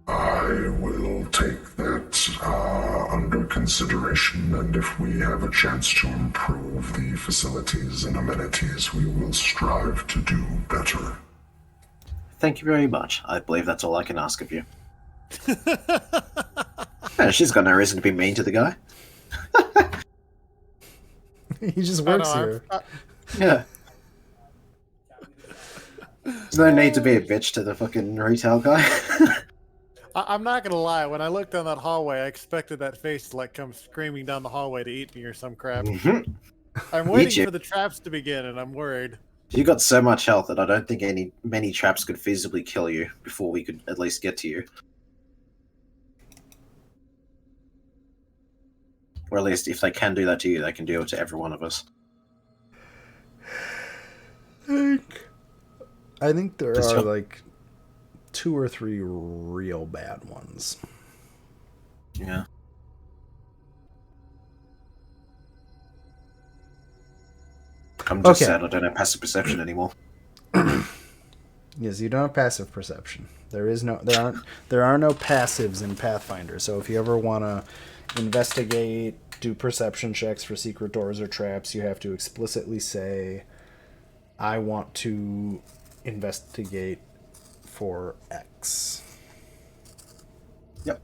I will take that under consideration, and if we have a chance to improve the facilities and amenities, we will strive to do better. Thank you very much. I believe that's all I can ask of you. Yeah, she's got no reason to be mean to the guy. He just works here. Yeah. There's no need to be a bitch to the fucking retail guy. I'm not gonna lie. When I looked down that hallway, I expected that face to like come screaming down the hallway to eat me or some crap. Mhm. I'm Eat waiting you. for the traps to begin, and I'm worried. You got so much health that I don't think many traps could feasibly kill you before we could at least get to you. Or at least if they can do that to you, they can do it to every one of us. I think there Does are your- like 2 or 3 real bad ones. Yeah. I'm just Okay. sad I don't have passive perception anymore. Yes, you don't have passive perception. There are no passives in Pathfinder. So if you ever want to investigate, do perception checks for secret doors or traps, you have to explicitly say, I want to investigate for X. Yep.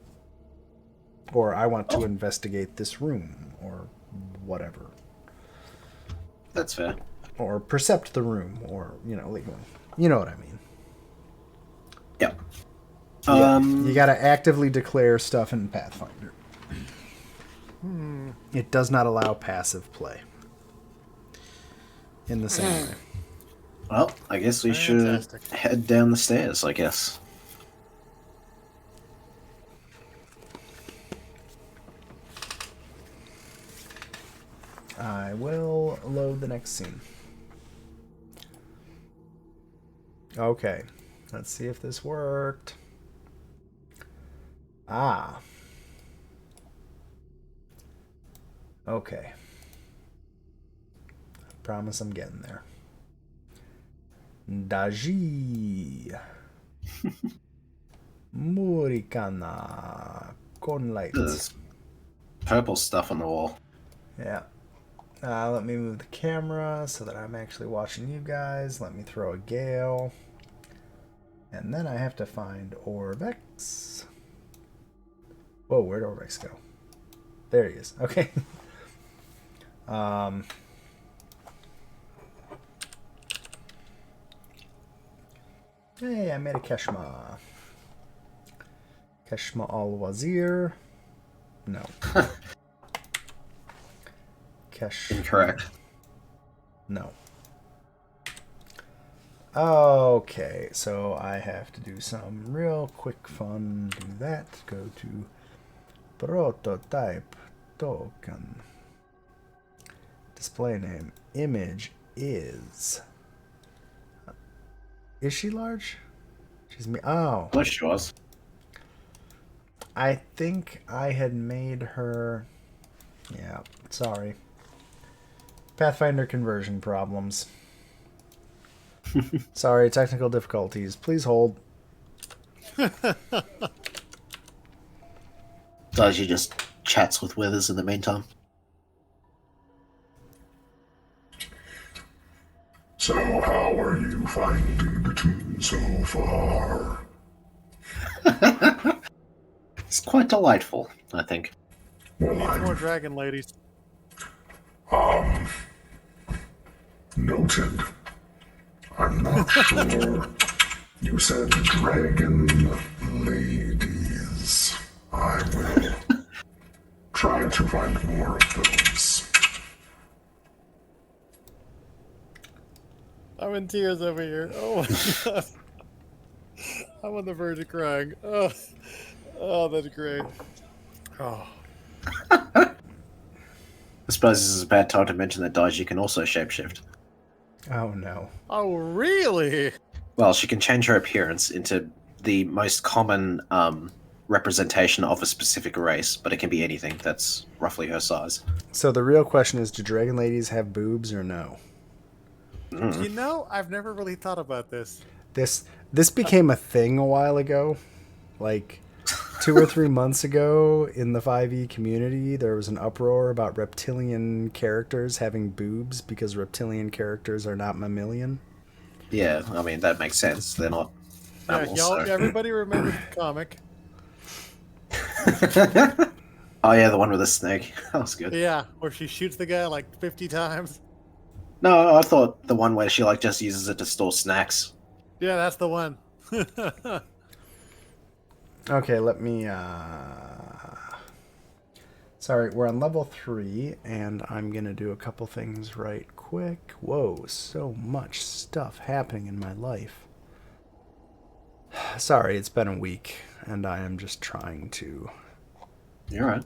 Or I want to investigate this room, or whatever. That's fair. Or percept the room, or, like, you know what I mean. Yep. You gotta actively declare stuff in Pathfinder. It does not allow passive play. In the same way. Well, I guess we Fantastic. should head down the stairs, I guess. I will load the next scene. Okay. Let's see if this worked. Ah. Okay. I promise I'm getting there. Daji. Murikana. Con lights. There's purple stuff on the wall. Yeah. Let me move the camera so that I'm actually watching you guys. Let me throw a gale. And then I have to find Orbex. Whoa, where'd Orbex go? There he is. Okay. Hey, I made a Keshma. Keshma al-Wazir. No. Kesh. Incorrect. No. Okay, so I have to do some real quick fun. Do that. Go to prototype token. Display name. Image is. Is she large? She's me. Oh. Well, she was. I think I had made her. Yeah, sorry. Pathfinder conversion problems. Sorry, technical difficulties. Please hold. Daiji just chats with Withers in the meantime. So how are you finding the tune so far? It's quite delightful, I think. Well, Need more I'm dragon ladies. noted. I'm not sure. You said dragon ladies. I will try to find more of those. I'm in tears over here. Oh my god. I'm on the verge of crying. Oh, that's great. Oh. I suppose this is a bad time to mention that Daiji can also shapeshift. Oh no. Oh, really? Well, she can change her appearance into the most common representation of a specific race, but it can be anything that's roughly her size. So the real question is, do dragon ladies have boobs or no? You know, I've never really thought about this. This became a thing a while ago. Like 2 or 3 months ago in the 5e community, there was an uproar about reptilian characters having boobs because reptilian characters are not mammalian. Yeah, I mean, that makes sense. They're not Yeah, mammals. y'all, So. everybody remembers the comic. Oh, yeah, the one with the snake. That was good. Yeah, where she shoots the guy like 50 times. No, I thought the one where she like just uses it to store snacks. Yeah, that's the one. Okay, let me sorry, we're on level 3 and I'm going to do a couple things right quick. Whoa, so much stuff happening in my life. Sorry, it's been a week and I am just trying to. You're right.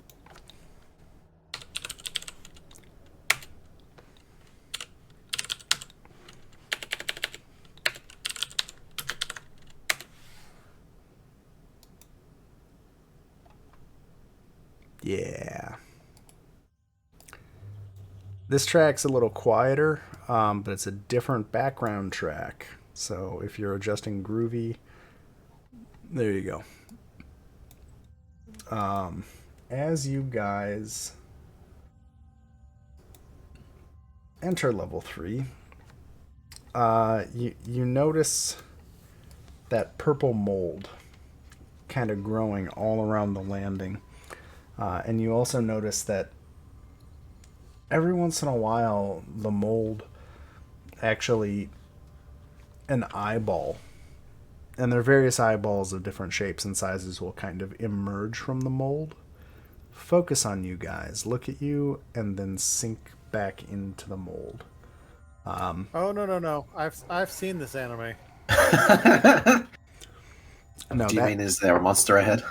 Yeah. This track's a little quieter, but it's a different background track. So if you're adjusting groovy, there you go. As you guys enter level 3, you notice that purple mold kind of growing all around the landing. And you also notice that every once in a while, the mold actually, an eyeball and their various eyeballs of different shapes and sizes will kind of emerge from the mold, focus on you guys, look at you, and then sink back into the mold. Oh no! I've seen this anime. No, Do you mean is there a monster ahead?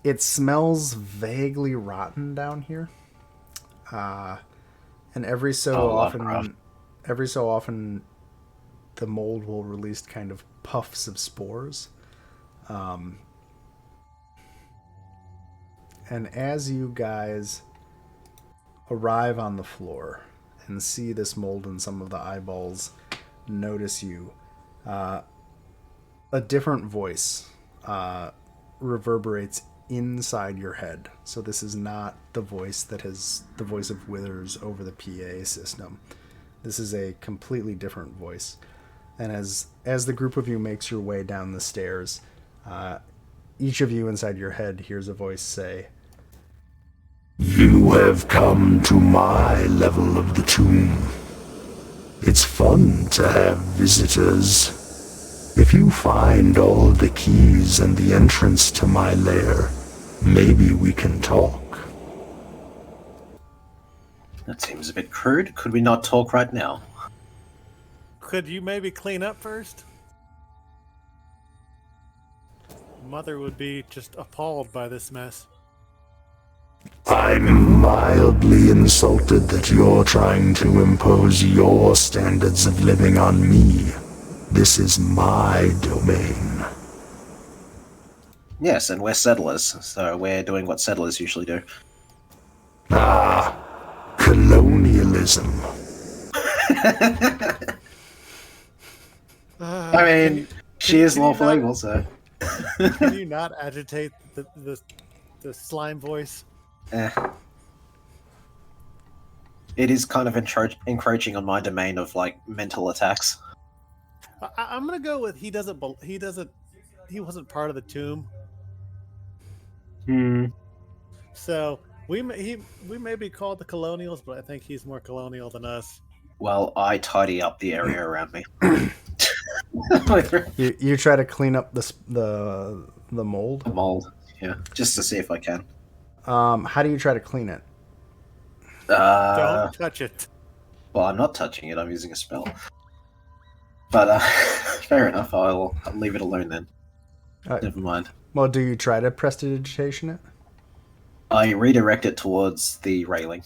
it smells vaguely rotten down here, and every so Oh, often, Lovecraft. the mold will release kind of puffs of spores. And as you guys arrive on the floor and see this mold and some of the eyeballs notice you, a different voice reverberates inside your head. So this is not the voice of Withers over the PA system. This is a completely different voice. And as the group of you makes your way down the stairs, each of you inside your head hears a voice say, You have come to my level of the tomb. It's fun to have visitors. If you find all the keys and the entrance to my lair, maybe we can talk. That seems a bit crude. Could we not talk right now? Could you maybe clean up first? Mother would be just appalled by this mess. I'm mildly insulted that you're trying to impose your standards of living on me. This is my domain. Yes, and we're settlers, so we're doing what settlers usually do. Colonialism. I mean, she is lawful evil, so. Can you not agitate the slime voice? It is kind of encroaching on my domain of like mental attacks. I'm gonna go with he wasn't part of the tomb. So we may be called the colonials, but I think he's more colonial than us. Well, I tidy up the area around me. you try to clean up the mold. Mold, yeah, just to see if I can. How do you try to clean it? Don't touch it. Well, I'm not touching it. I'm using a spell. But fair enough. I'll leave it alone then. Never mind. Well, do you try to prestidigitation it? I redirect it towards the railing.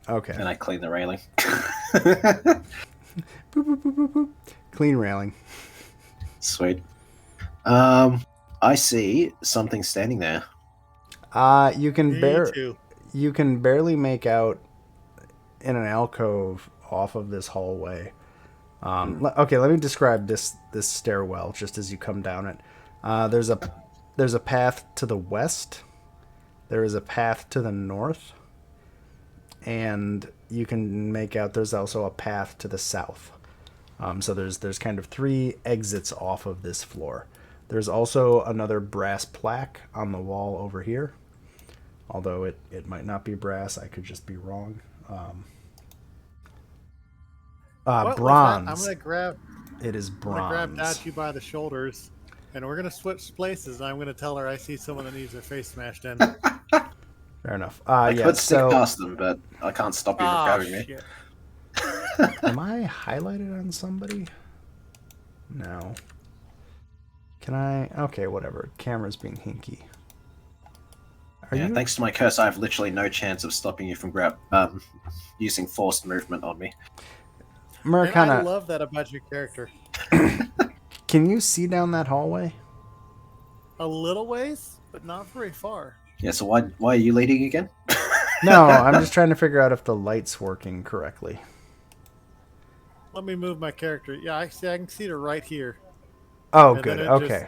Okay. And I clean the railing. Boop, boop, boop, boop, boop. Clean railing. Sweet. I see something standing there. You can barely make out in an alcove off of this hallway. Okay, let me describe this stairwell just as you come down it. There's a path to the west. There is a path to the north. And you can make out there's also a path to the south. So there's kind of 3 exits off of this floor. There's also another brass plaque on the wall over here. Although it might not be brass, I could just be wrong. Bronze. I'm gonna grab. It is I'm gonna grab bronze. Dachi by the shoulders, and we're gonna switch places. And I'm gonna tell her I see someone that needs their face smashed in. Fair enough. I Yeah, could stick so past them, but I can't stop you from grabbing me. Shit. am I highlighted on somebody? No. Can I? Okay, whatever. Camera's being hinky. Are Yeah, you? thanks to my curse, I have literally no chance of stopping you from using forced movement on me. And I Murkana, love that about your character. can you see down that hallway? A little ways, but not very far. Yeah, so why are you leading again? No, I'm just trying to figure out if the light's working correctly. Let me move my character. Yeah, I can see her right here. Oh, And good. then Okay.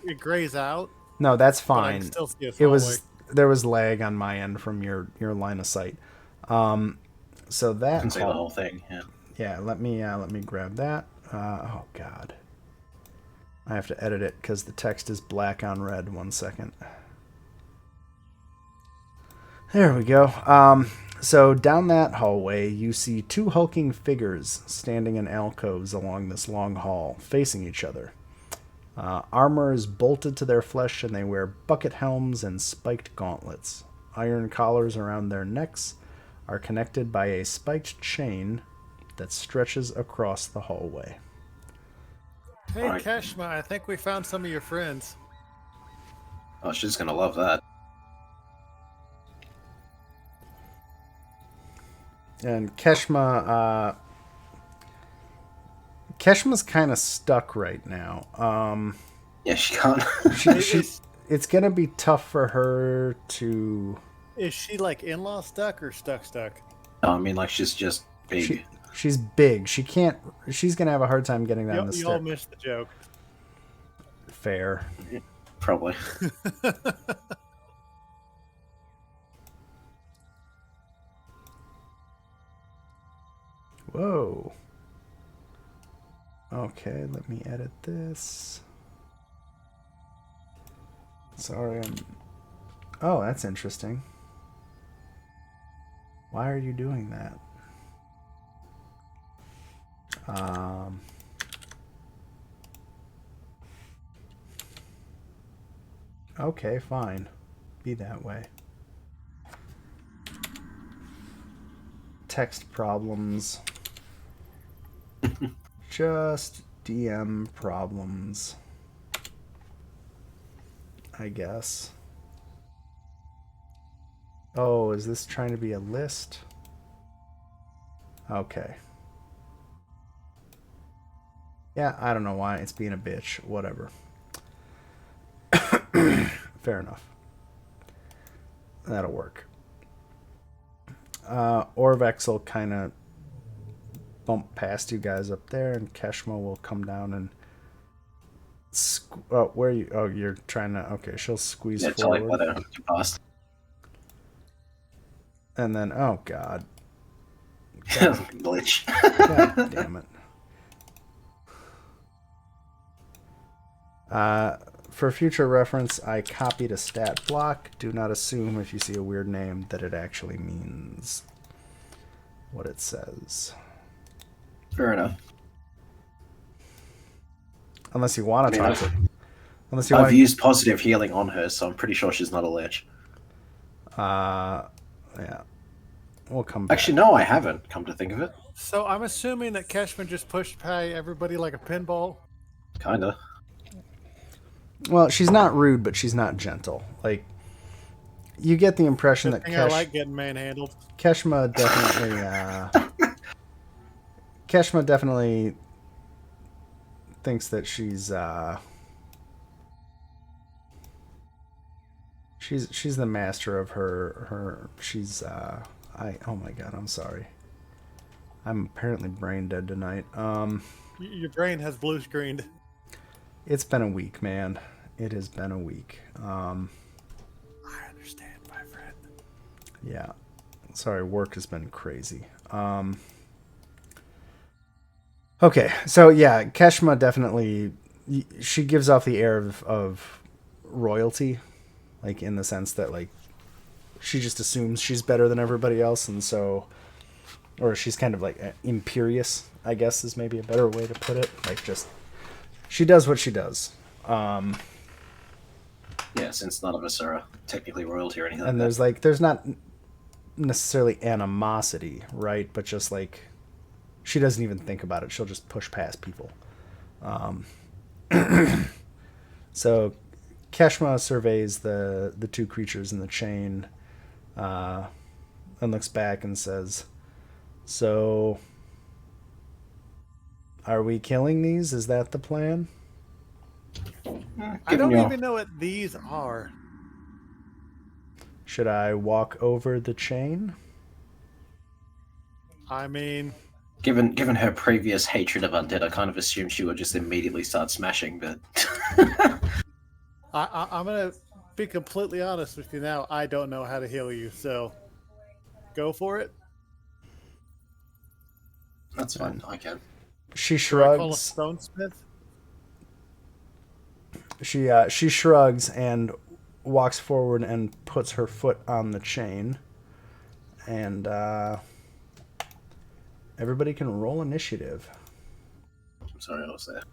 It grays out. No, that's But I fine. can still see There was lag on my end from your line of sight. So I that can see the whole thing. Yeah. Yeah, let me grab that. Oh God, I have to edit it because the text is black on red. 1 second. There we go. So down that hallway, you see two hulking figures standing in alcoves along this long hall, facing each other. Armor is bolted to their flesh, and they wear bucket helms and spiked gauntlets. Iron collars around their necks are connected by a spiked chain that stretches across the hallway. Hey, Right. Keshma, I think we found some of your friends. Oh, she's gonna love that. And Keshma's kind of stuck right now. Yeah, she can't. It's gonna be tough for her to. Is she like in-law stuck or stuck? No, I mean, like, she's just big. She's big. She can't. She's gonna have a hard time getting down the You all stairs. missed the joke. Fair. Probably. Whoa. Okay, let me edit this. Sorry, Oh, that's interesting. Why are you doing that? Okay, fine. Be that way. Text problems. Just DM problems. I guess. Oh, is this trying to be a list? Okay. Yeah, I don't know why. It's being a bitch. Whatever. Fair enough. That'll work. Orvex will kind of bump past you guys up there, and Keshma will come down and... Oh, where are you? Oh, you're trying to... Okay, she'll squeeze forward. Totally let her pass. And then, oh god. Glitch. God damn it. For future reference, I copied a stat block. Do not assume if you see a weird name that it actually means what it says. Fair enough. Unless you want to talk to... Unless you I've want used positive healing on her, so I'm pretty sure she's not a lich. yeah. We'll come back. Actually, no, I haven't, come to think of it. So I'm assuming that Keshma just pushed by everybody like a pinball. Kinda. Well, she's not rude, but she's not gentle. Like, you get the impression that I like getting manhandled. Keshma definitely, Keshma definitely thinks that she's the master of her. She's oh my god, I'm sorry. I'm apparently brain dead tonight. Your brain has blue screened. It's been a week, man. It has been a week. I understand, my friend. Yeah. Sorry, work has been crazy. Okay, so yeah, Keshma definitely... She gives off the air of royalty. Like, in the sense that, like, she just assumes she's better than everybody else, and so... Or she's kind of, like, imperious, I guess is maybe a better way to put it. Like, just... She does what she does. Yeah, since none of us are technically royalty or anything. And there's not necessarily animosity, right? But just like, she doesn't even think about it. She'll just push past people. So Keshma surveys the two creatures in the chain, and looks back and says, "So, are we killing these? Is that the plan?" I don't even know what these are. Should I walk over the chain? I mean... Given her previous hatred of undead, I kind of assumed she would just immediately start smashing, but... I'm going to be completely honest with you now. I don't know how to heal you, so... Go for it. That's fine, I can. She Do I call a shrugs. stonesmith? She shrugs and walks forward and puts her foot on the chain, and everybody can roll initiative. I'm sorry, I was there.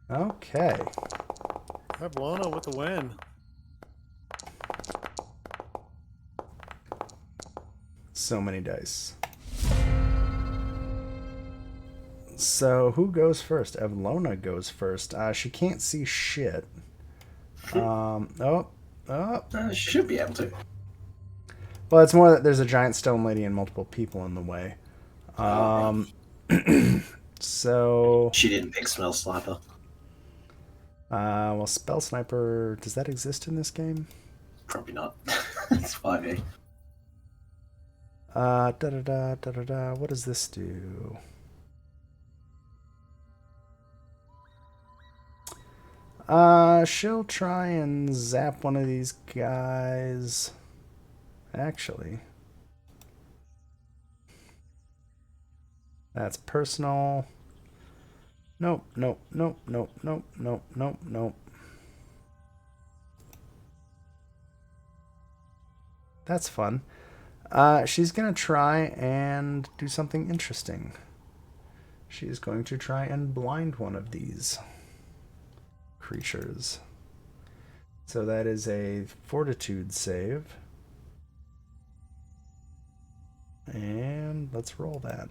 Okay. Have Lana with the win. So many dice. So who goes first? Evlona goes first. She can't see shit. Oh. She should be able to. Well, it's more that there's a giant stone lady and multiple people in the way. So, She didn't pick Smell Sniper. well, Spell Sniper, does that exist in this game? Probably not. It's 5e. What does this do? She'll try and zap one of these guys. Actually, that's personal. Nope. That's fun. She's gonna try and do something interesting. She's going to try and blind one of these creatures. So that is a fortitude save. And let's roll that.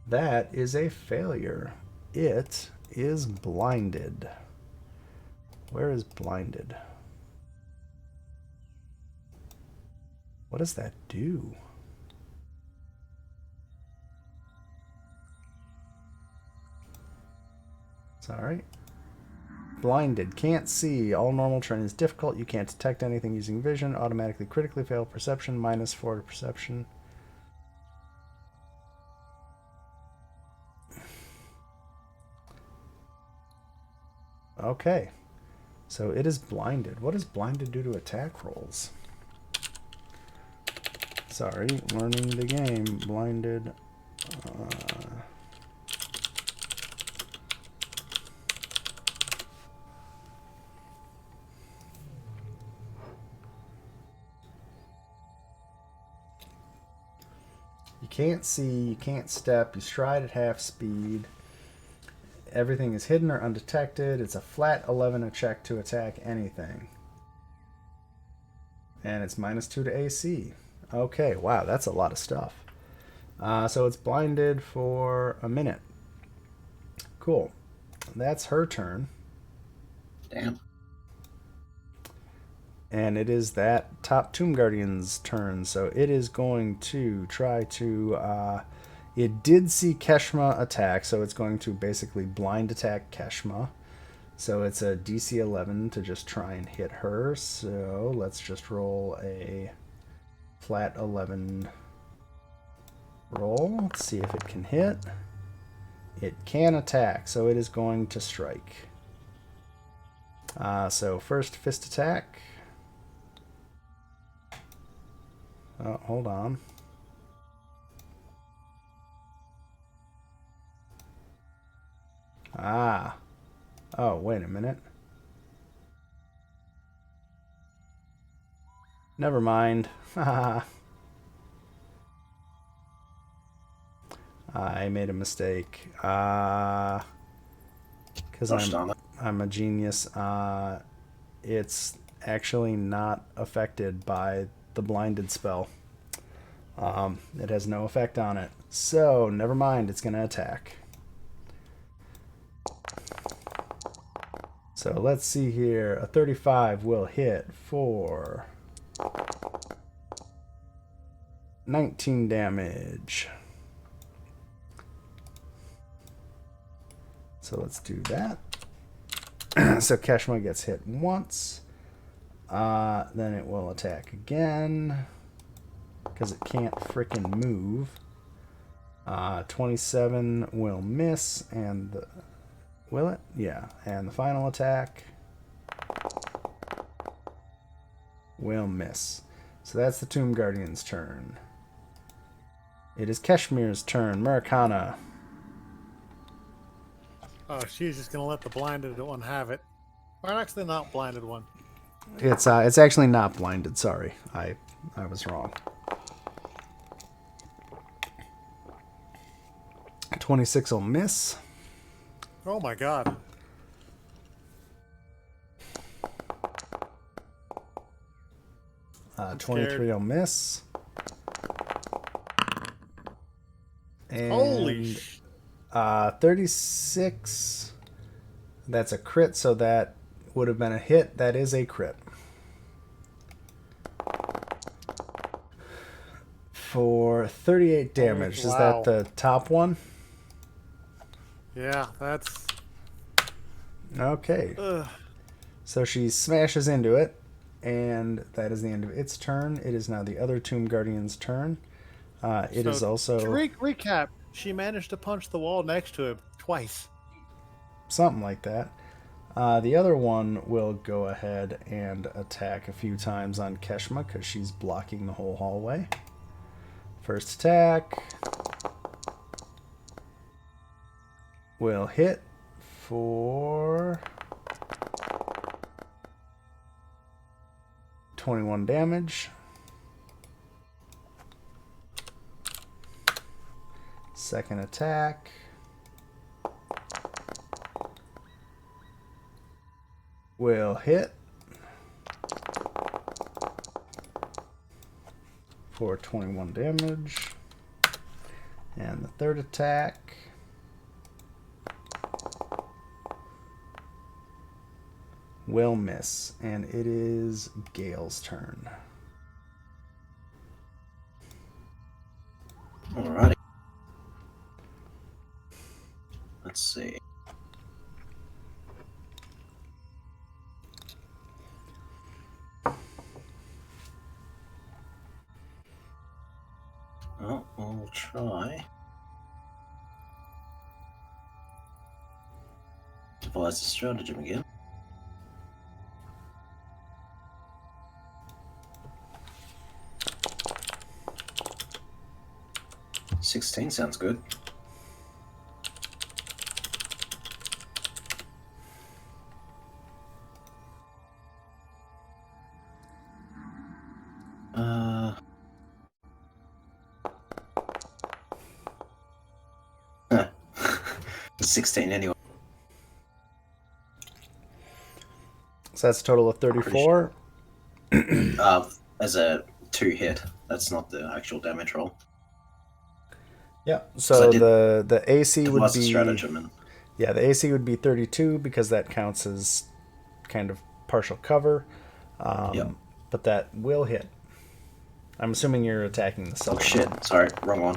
That is a failure. It is blinded. Where is blinded? What does that do? Sorry. Blinded. Can't see. All normal terrain is difficult. You can't detect anything using vision. Automatically critically fail perception. -4 to perception. Okay. So it is blinded. What does blinded do to attack rolls? Sorry, learning the game. Blinded. You can't see, you can't step, you stride at half speed. Everything is hidden or undetected. It's a flat 11 a check to attack anything. And it's -2 to AC. Okay, wow, that's a lot of stuff. So it's blinded for a minute. Cool. That's her turn. Damn. And it is that top Tomb Guardian's turn. So it is going to try to... it did see Keshma attack, so it's going to basically blind attack Keshma. So it's a DC 11 to just try and hit her. So let's just roll a flat 11 roll. Let's see if it can hit. It can attack, so it is going to strike. So first fist attack. Oh, hold on. Oh, wait a minute. Never mind. I made a mistake. Because I'm a genius. It's actually not affected by the blinded spell. It has no effect on it. So, never mind. It's going to attack. So let's see here. A 35 will hit for 19 damage. So let's do that. So Keshma gets hit once. Then it will attack again. Because it can't frickin' move. 27 will miss. And the... Will it? Yeah. And the final attack will miss. So that's the Tomb Guardian's turn. It is Keshmir's turn. Americana. Oh, she's just gonna let the blinded one have it. Or actually, not blinded one. It's actually not blinded. Sorry, I was wrong. 26 will miss. Oh my god. 23 will miss. Holy And 36. That's a crit, so that would have been a hit. That is a crit. For 38 damage. Is wow. that the top one? Yeah, that's... Okay. Ugh. So she smashes into it, and that is the end of its turn. It is now the other Tomb Guardian's turn. It is also... To recap, she managed to punch the wall next to him twice. something like that. The other one will go ahead and attack a few times on Keshma because she's blocking the whole hallway. First attack will hit for 21 damage. Second attack will hit for 21 damage. And the third attack will miss. And it is Gale's turn. Alrighty. Let's see. Well, we'll try. Devise the stratagem again. $16 sounds good. Uh, 16 anyway. So that's a total of 34. As a 2 hit. That's not the actual damage roll. Yeah. So So I did the AC would Devise the be stratagem and yeah, the AC would be 32 because that counts as kind of partial cover. Yep. But that will hit. I'm assuming you're attacking the Oh cell. shit, sorry, wrong one.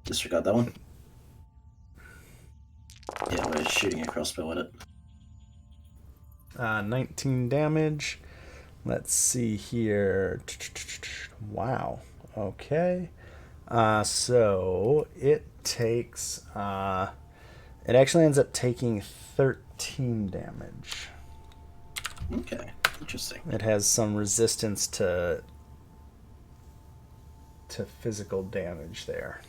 Disregard that one. Yeah, we're shooting a crossbow at it. 19 damage. Let's see here. Wow. Okay. So it takes. It actually ends up taking 13 damage. Okay, interesting. It has some resistance to physical damage there.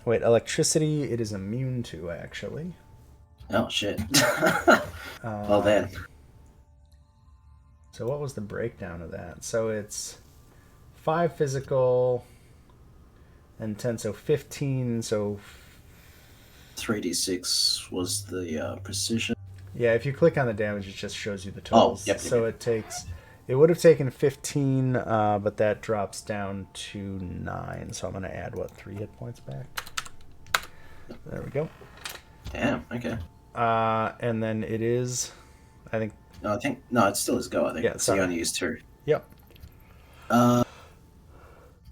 Wait, electricity it is immune to, actually. Oh shit. Well then. So what was the breakdown of that? So it's 5 physical and 10, so 15, so... 3d6 was the precision. Yeah, if you click on the damage, it just shows you the totals. Yep. So it takes... It would have taken 15, but that drops down to 9. So I'm going to add, 3 hit points back? There we go. Damn, okay. And then it is... I think... No, it still is go, I think. Yeah, so sorry. you only use 2. Yep. And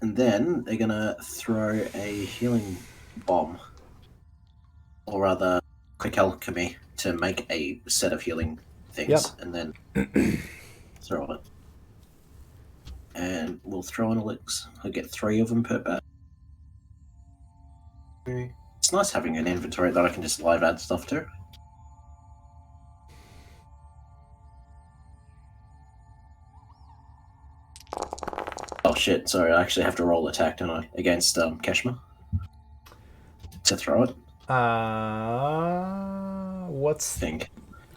then they're gonna throw a healing bomb. Or rather, quick alchemy to make a set of healing things. Yep. And then throw it. And we'll throw an elixir. I'll get 3 of them per batch. It's nice having an inventory that I can just live add stuff to. Oh shit. Sorry, I actually have to roll attack, don't I? Against Keshma. To throw it, What's I think.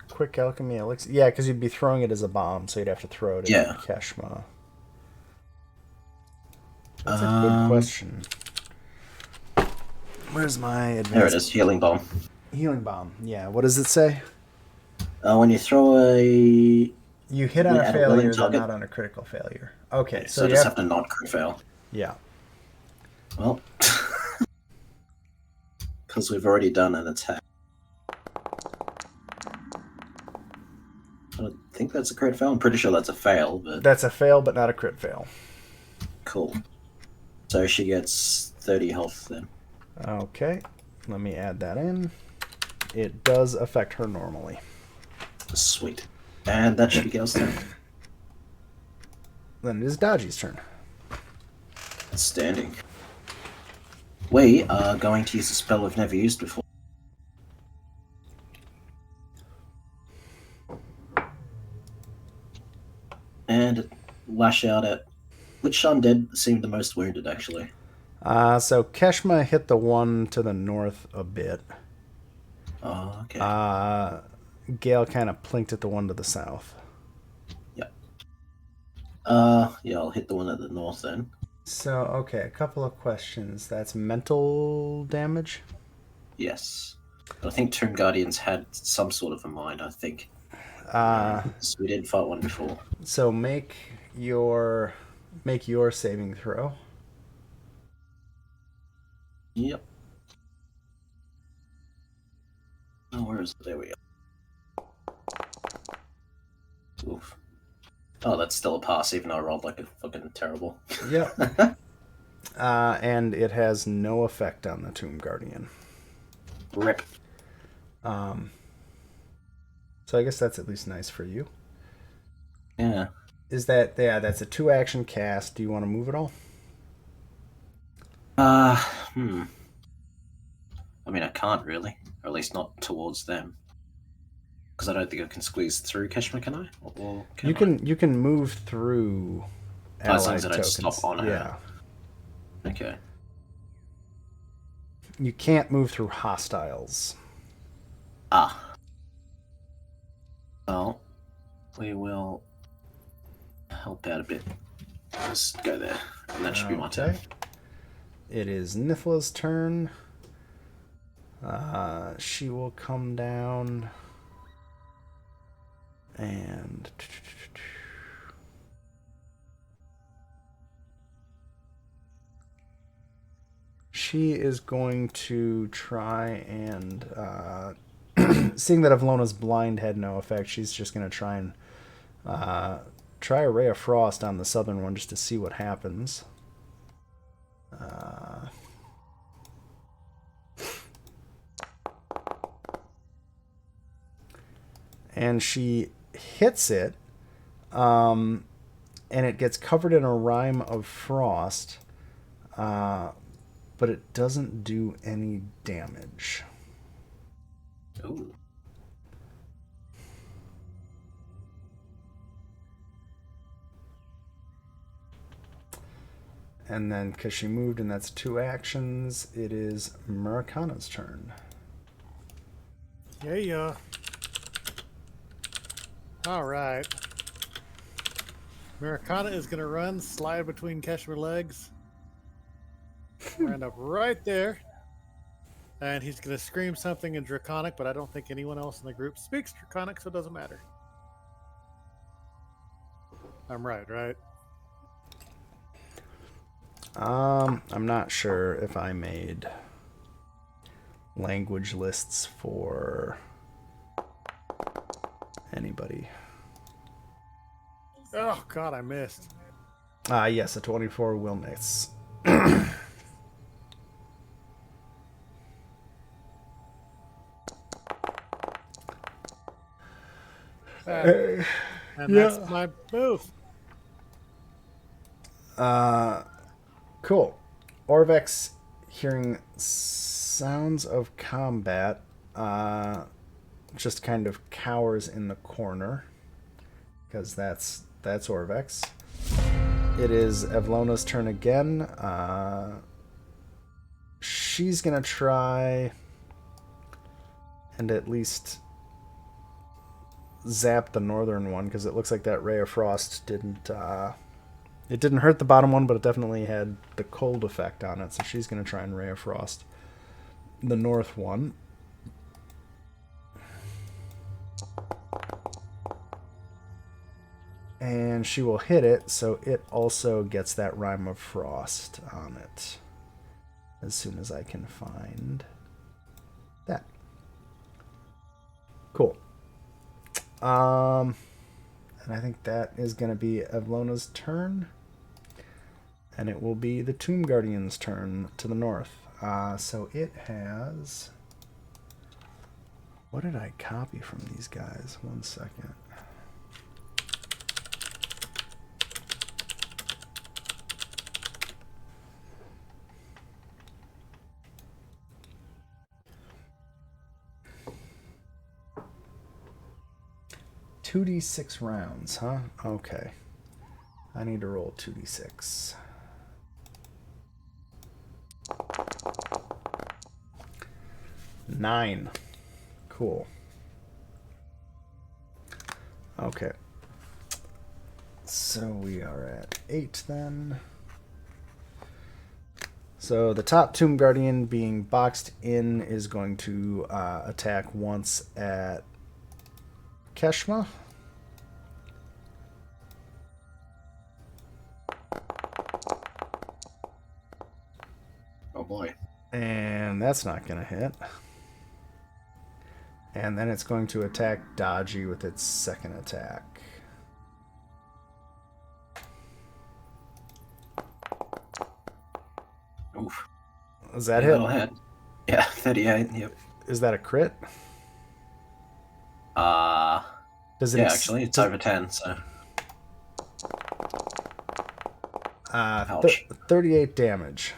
quick alchemy elixir? Yeah, because you'd be throwing it as a bomb, so you'd have to throw it Yeah. at Keshma. That's a good question. Where's my advanced? There it is, healing bomb. Healing bomb. Yeah. What does it say? When you throw You hit on a at a willing failure, but target. not on a critical failure. Okay, So so I you just have to not crit fail. Yeah. Well, because we've already done an attack. I don't think that's a crit fail. I'm pretty sure that's a fail, but That's a fail, but not a crit fail. cool. So she gets 30 health then. Okay. Let me add that in. It does affect her normally. Sweet. And that should be Gail's turn. Then it is Dodgy's turn. Outstanding. We are going to use a spell we've never used before. And lash out at... Which undead seemed the most wounded, actually? So Keshma hit the one to the north a bit. Oh, okay. Gale kind of plinked at the one to the south. Yep. Yeah, I'll hit the one at the north then. So, okay, a couple of questions. That's mental damage? Yes. But I think Tomb Guardians had some sort of a mind, I think. So we did fight one before. So make your saving throw. Yep. Oh, where is it? There we go. Oof. Oh, that's still a pass, even though I rolled like a fucking terrible. Yep. And it has no effect on the Tomb Guardian. Rip. So I guess that's at least nice for you. Yeah. That's a 2-action cast. Do you want to move at all? I mean, I can't really. Or at least not towards them. Because I don't think I can squeeze through Keshma, can I? Or You can move through as long allied as I don't tokens. stop on her. Yeah. Okay. You can't move through hostiles. Ah. Well, we will help out a bit. Just go there. And that should be my turn. It is Nithla's turn. She will come down and she is going to try and seeing that Avlona's blind had no effect, she's just going to try and try a Ray of Frost on the southern one just to see what happens. And she hits it, and it gets covered in a rime of frost, but it doesn't do any damage. Ooh. And then, because she moved and that's 2 actions, it is Murakana's turn. Yeah. All right. Murakana is going to run, slide between Keshma legs. End up right there. And he's going to scream something in Draconic, but I don't think anyone else in the group speaks Draconic, so it doesn't matter. I'm right? I'm not sure if I made language lists for anybody. Oh, God, I missed. Yes, a 24 will miss. And that's my move. Cool. Orvex, hearing sounds of combat, just kind of cowers in the corner, because that's Orvex. It is Evlona's turn again. She's going to try and at least zap the northern one, because it looks like that Ray of Frost didn't... it didn't hurt the bottom one, but it definitely had the cold effect on it, so she's going to try and Ray of Frost the north one. And she will hit it, so it also gets that Rime of Frost on it. As soon as I can find that. Cool. And I think that is going to be Evlona's turn. And it will be the Tomb Guardian's turn to the north. So it has... What did I copy from these guys? 1 second. $2d6 rounds, huh? Okay. I need to roll 2d6. Nine. Cool. Okay. So we are at 8 then. So the top Tomb Guardian being boxed in is going to attack once at Keshma. Oh boy. And that's not going to hit. And then it's going to attack Dodgy with its second attack. Oof. Is that Yeah, hit? that'll hit. Yeah, 38. Yep. Is that a crit? Does it Yeah, actually, it's over 10, so. Ouch. 38 damage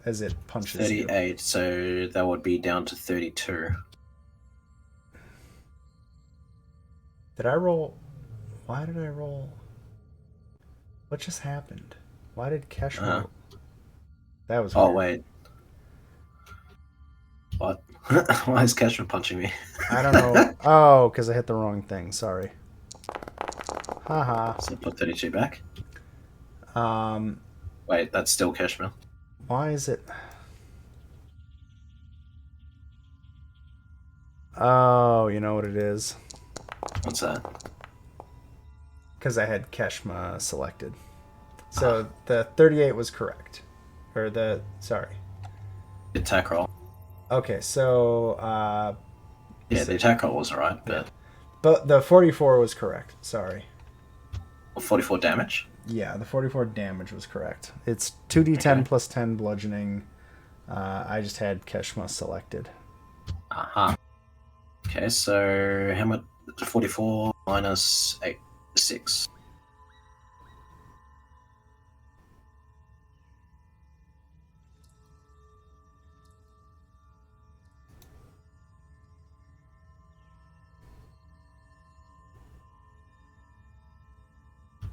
as it punches you. 38, so that would be down to 32. Did I roll? Why did I roll? What just happened? Why did Keshma... That was Oh, weird. wait. What? Why is Keshma punching me? I don't know. Oh, because I hit the wrong thing. Sorry. Haha. So put 32 back? Um, Wait, that's still Keshma. why is it... Oh, you know what it is? What's that? Because I had Keshma selected. So the 38 was correct. Or the... Sorry. Attack roll. Okay, so... Yeah, the attack roll was alright, but... But the 44 was correct. Sorry. 44 damage? Yeah, the 44 damage was correct. It's 2d10 Okay. plus 10 bludgeoning. I just had Keshma selected. Aha. Okay, so how much? 44 minus 8, 6.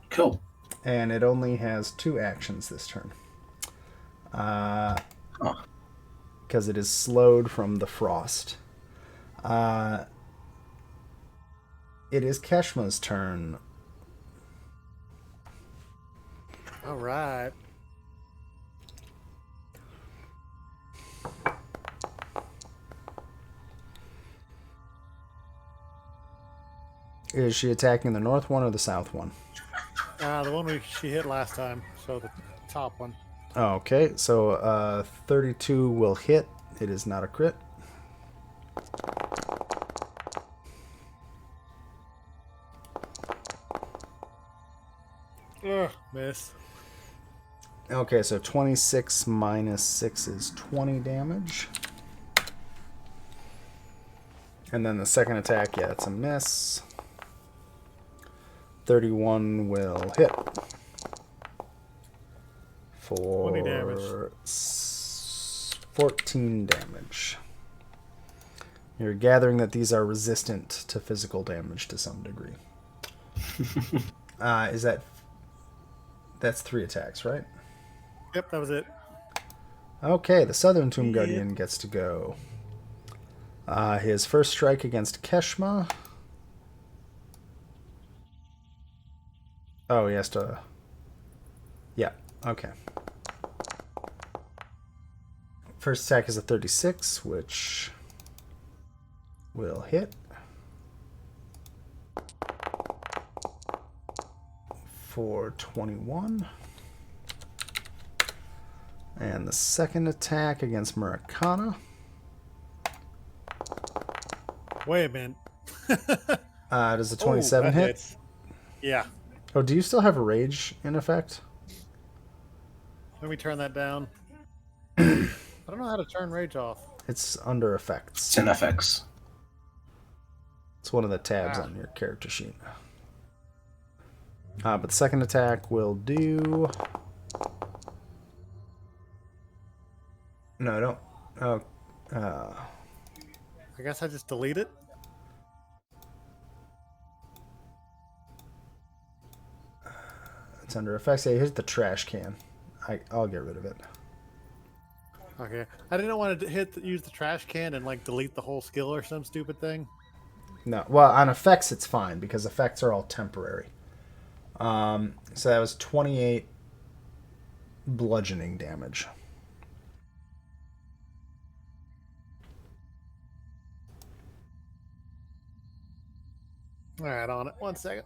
Cool. And it only has 2 actions this turn. Because it is slowed from the frost. It is Keshma's turn. All right. Is she attacking the north one or the south one? The one she hit last time, so the top one. Okay, so 32 will hit. It is not a crit. Ugh, miss. Okay, so 26 minus 6 is 20 damage. And then the second attack, yeah, it's a miss. 31 will hit. For 20 damage. 14 damage. You're gathering that these are resistant to physical damage to some degree. Is that That's 3 attacks, right? Yep, that was it. Okay, the Southern Tomb Yeah. Guardian gets to go. His first strike against Keshma. Oh, he has to... Yeah, okay. First attack is a 36, which will hit. For 21. And the second attack against Murakana. Wait a minute. Does a 27 that hit? hits. Yeah. Oh, do you still have rage in effect? Let me turn that down. I don't know how to turn rage off. It's under effects. It's in FX. It's one of the tabs on your character sheet. But the second attack will do... No, don't... Oh, I guess I just delete it. it's under effects. Hey, here's the trash can. I'll get rid of it. Okay. I didn't want to use the trash can and like delete the whole skill or some stupid thing. No, well, on effects it's fine because effects are all temporary. So that was 28 bludgeoning damage. All right, on it. 1 second.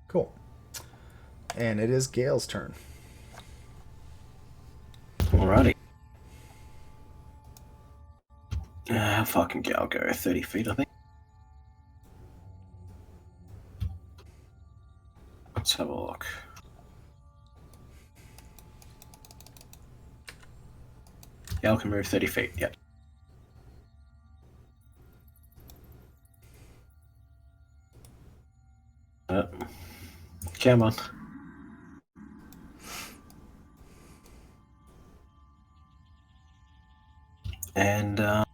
Cool. And it is Gale's turn. Alrighty. Fucking I'll go 30 feet, I think. Let's have a look. Gale can move 30 feet, yep. Come on. And gonna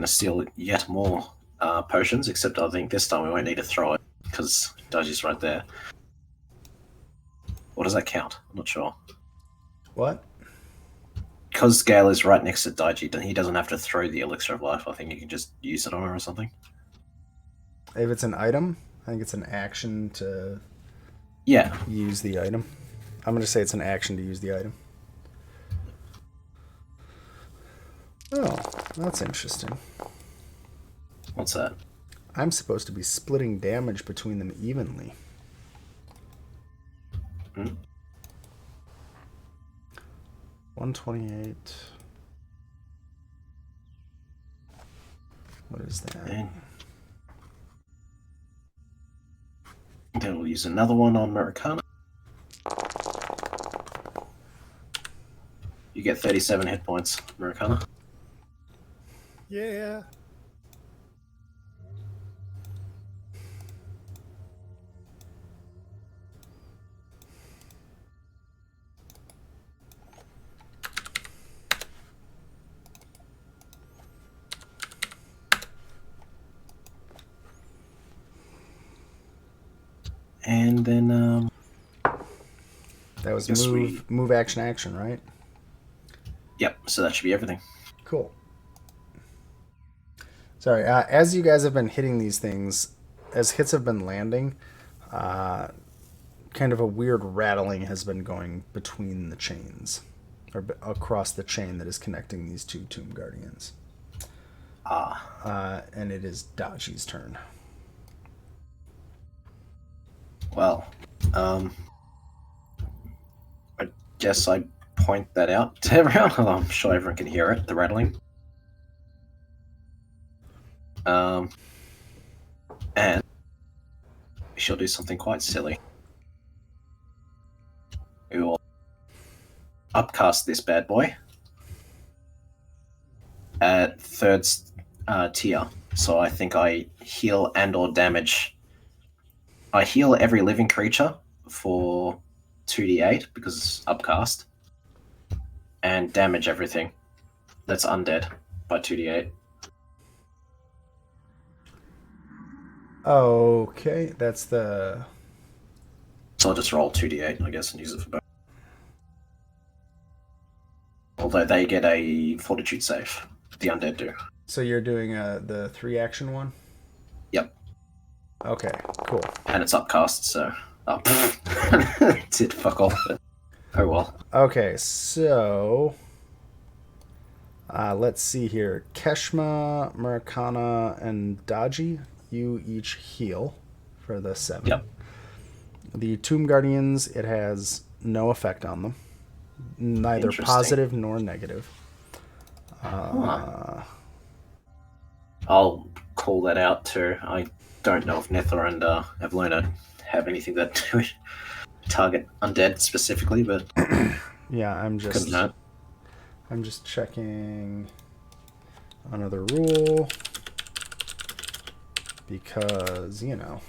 steal yet more potions, except I think this time we won't need to throw it because Daji's right there. What does that count? I'm not sure. What? Because Gale is right next to Daiji, he doesn't have to throw the elixir of life. I think you can just use it on her or something. If it's an item, I think it's an action to use the item. I'm going to say it's an action to use the item. Oh, that's interesting. What's that? I'm supposed to be splitting damage between them evenly. Hmm? 128. What is that? And then we'll use another one on Murakana. You get 37 hit points, Murakana. Yeah. And then That was Yes, move, action, right? yep, so that should be everything. Cool. Sorry, as you guys have been hitting these things, as hits have been landing, kind of a weird rattling has been going between the chains, or across the chain that is connecting these two Tomb Guardians. And it is Daji's turn. Well, I guess I point that out to everyone. I'm sure everyone can hear it, the rattling. And she'll do something quite silly. We will upcast this bad boy at third tier. So I think I heal and or damage. I heal every living creature for 2d8 because it's upcast, and damage everything that's undead by 2d8. Okay, that's the... So I'll just roll 2d8, I guess, and use it for both. Although they get a fortitude save, the undead do. So you're doing the 3-action one? Yep. Okay, cool. And it's upcast, so... Oh, did fuck off. Oh well. Okay, so... let's see here. Keshma, Murakana, and Daji, you each heal for the 7. Yep. The Tomb Guardians, it has no effect on them. Neither Interesting. positive nor negative. I'll call that out too. I don't know if Nethra and Evlona have anything that target undead specifically, but Yeah, I'm couldn't hurt. just checking another rule because, you know.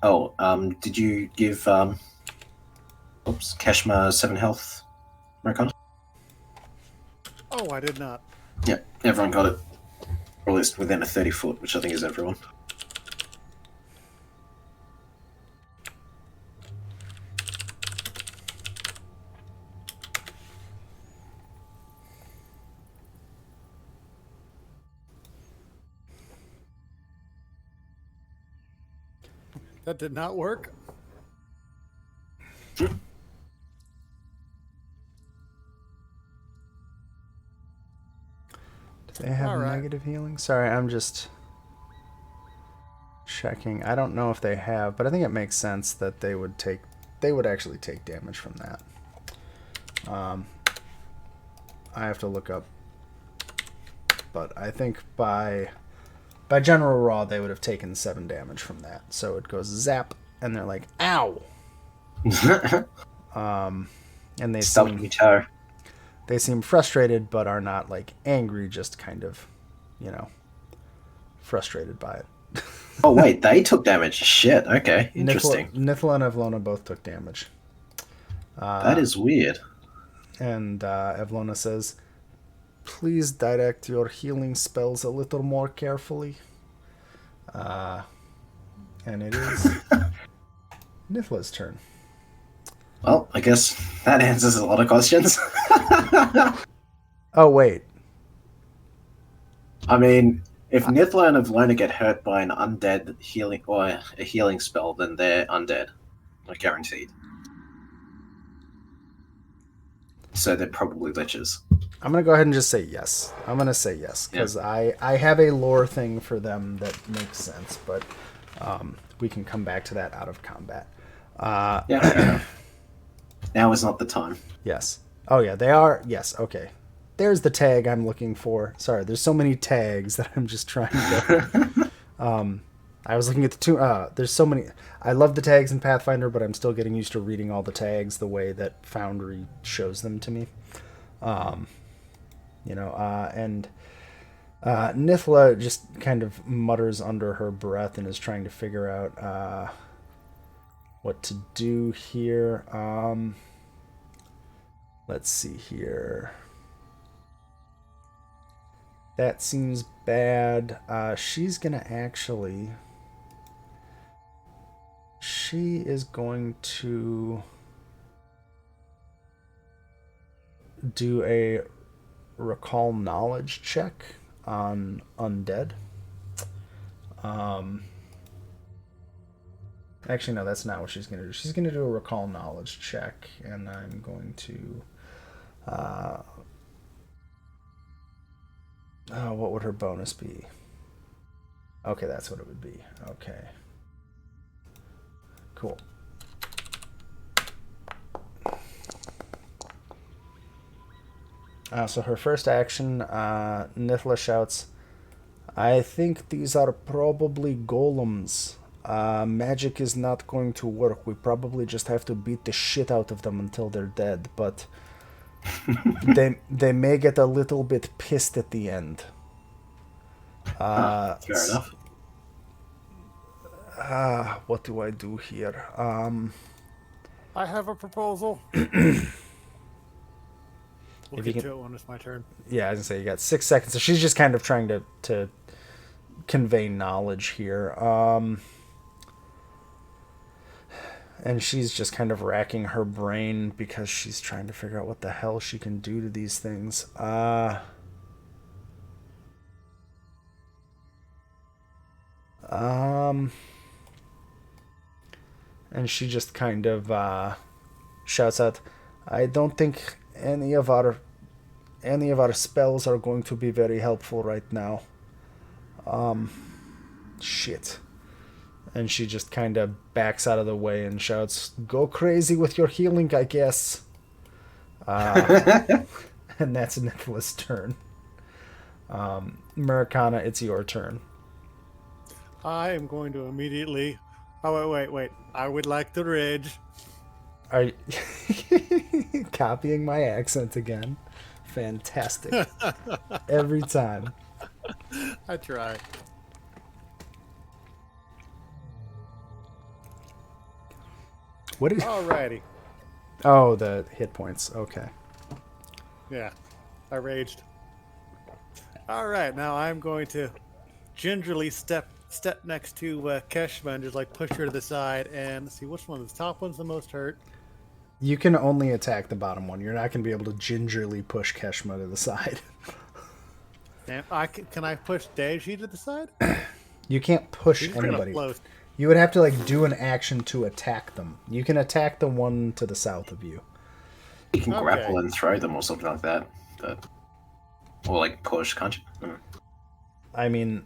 Oh, did you give Keshma 7 health, Maricon? Oh, I did not. Yeah, everyone got it. Or at least within a 30-foot, which I think is everyone. That did not work. Do they have All right. negative healing? Sorry, I'm just checking. I don't know if they have, but I think it makes sense that they would actually take damage from that. I have to look up, but I think by general raw they would have taken 7 damage from that. So it goes zap, and they're like, "Ow!" And Stubbed me toe. they seem frustrated, but are not like angry, just kind of, frustrated by it. Oh wait, they took damage. Shit. Okay, interesting. Nithla and Evlona both took damage. That is weird. And Evlona says, "Please direct your healing spells a little more carefully." And it is Nithla's turn. Well, I guess that answers a lot of questions. Oh, wait. I mean, if Nithla and Evlona get hurt by an undead healing or a healing spell, then they're undead, like guaranteed. So they're probably liches. I'm going to go ahead and just say yes. I'm going to say yes, because I have a lore thing for them that makes sense, but we can come back to that out of combat. Yeah. Now is not the time. Yes. Oh, yeah, they are. Yes, okay. There's the tag I'm looking for. Sorry, there's so many tags that I'm just trying to... I was looking at the two... there's so many... I love the tags in Pathfinder, but I'm still getting used to reading all the tags the way that Foundry shows them to me. And Nithla just kind of mutters under her breath and is trying to figure out what to do here. Let's see here. That seems bad. She's gonna actually... She is going to do a recall knowledge check on undead. Actually, no, that's not what she's going to do. She's going to do a recall knowledge check, and I'm going to... what would her bonus be? Okay, that's what it would be. Okay. Cool. So her first action, Nithla shouts, "I think these are probably golems. Magic is not going to work. We probably just have to beat the shit out of them until they're dead, but they may get a little bit pissed at the end. Fair enough. What do I do here? I have a proposal. We'll If you get can- to it when it's my turn. Yeah, I was gonna say you got 6 seconds. So she's just kind of trying to convey knowledge here. And she's just kind of racking her brain because she's trying to figure out what the hell she can do to these things. And she just kind of shouts out, "I don't think any of our spells are going to be very helpful right now. Shit." And she just kind of backs out of the way and shouts, "Go crazy with your healing, I guess." And that's Nicholas' turn. Murakana, it's your turn. I am going to immediately. Oh, wait. I would like the ridge. Are you copying my accent again? Fantastic. Every time. I try. What is? Alrighty. Oh, the hit points. Okay. Yeah, I raged. All right, now I'm going to gingerly step next to Keshma and just like push her to the side and see which one of the top one's the most hurt. You can only attack the bottom one. You're not going to be able to gingerly push Keshma to the side. And can I push Deji to the side? You can't push She's gonna anybody. float. You would have to like do an action to attack them. You can attack the one to the south of you. You can Okay. grapple and throw them or something like that. Or like push, can't you? I mean,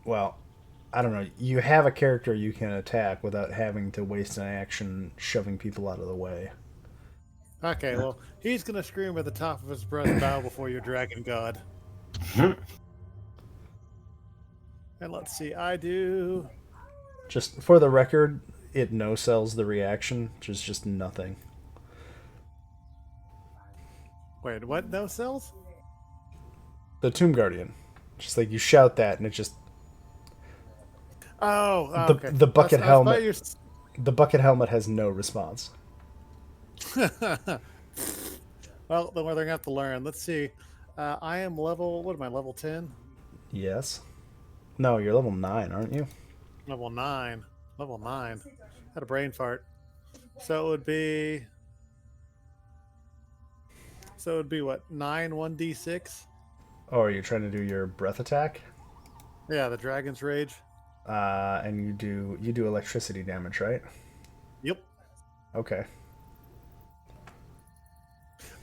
well, I don't know. You have a character you can attack without having to waste an action shoving people out of the way. Okay, well, he's gonna scream at the top of his breath, "Bow before your dragon god." And let's see, I do. Just for the record, it no-sells the reaction, which is just nothing. Wait, what? No cells? The Tomb Guardian. Just like you shout that and it just... Oh, okay. The bucket I thought helmet. The bucket helmet has no response. Well, then we're gonna have to learn. Let's see. I am level. What am I? Level 10? Yes. No, you're level 9, aren't you? Level 9. Level 9. Had a brain fart. So it would be. So it would be what? 9 1d6? Oh, are you trying to do your breath attack? Yeah, the dragon's rage. And you do electricity damage, right? Yep. Okay.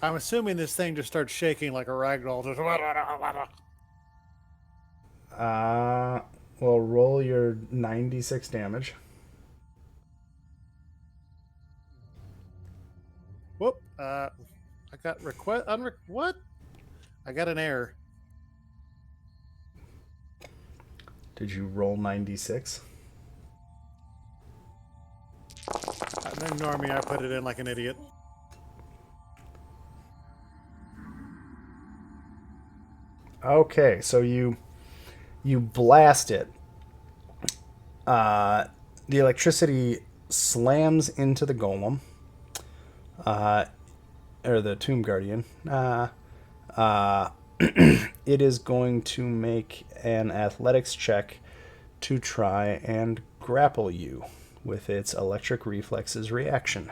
I'm assuming this thing just starts shaking like a ragdoll. Just. Well, roll your 96 damage. Whoop. I got request. What? I got an error. Did you roll 96? Ignore me. I put it in like an idiot. Okay, so you blast it. The electricity slams into the golem, or the Tomb Guardian. It is going to make an athletics check to try and grapple you with its electric reflexes reaction.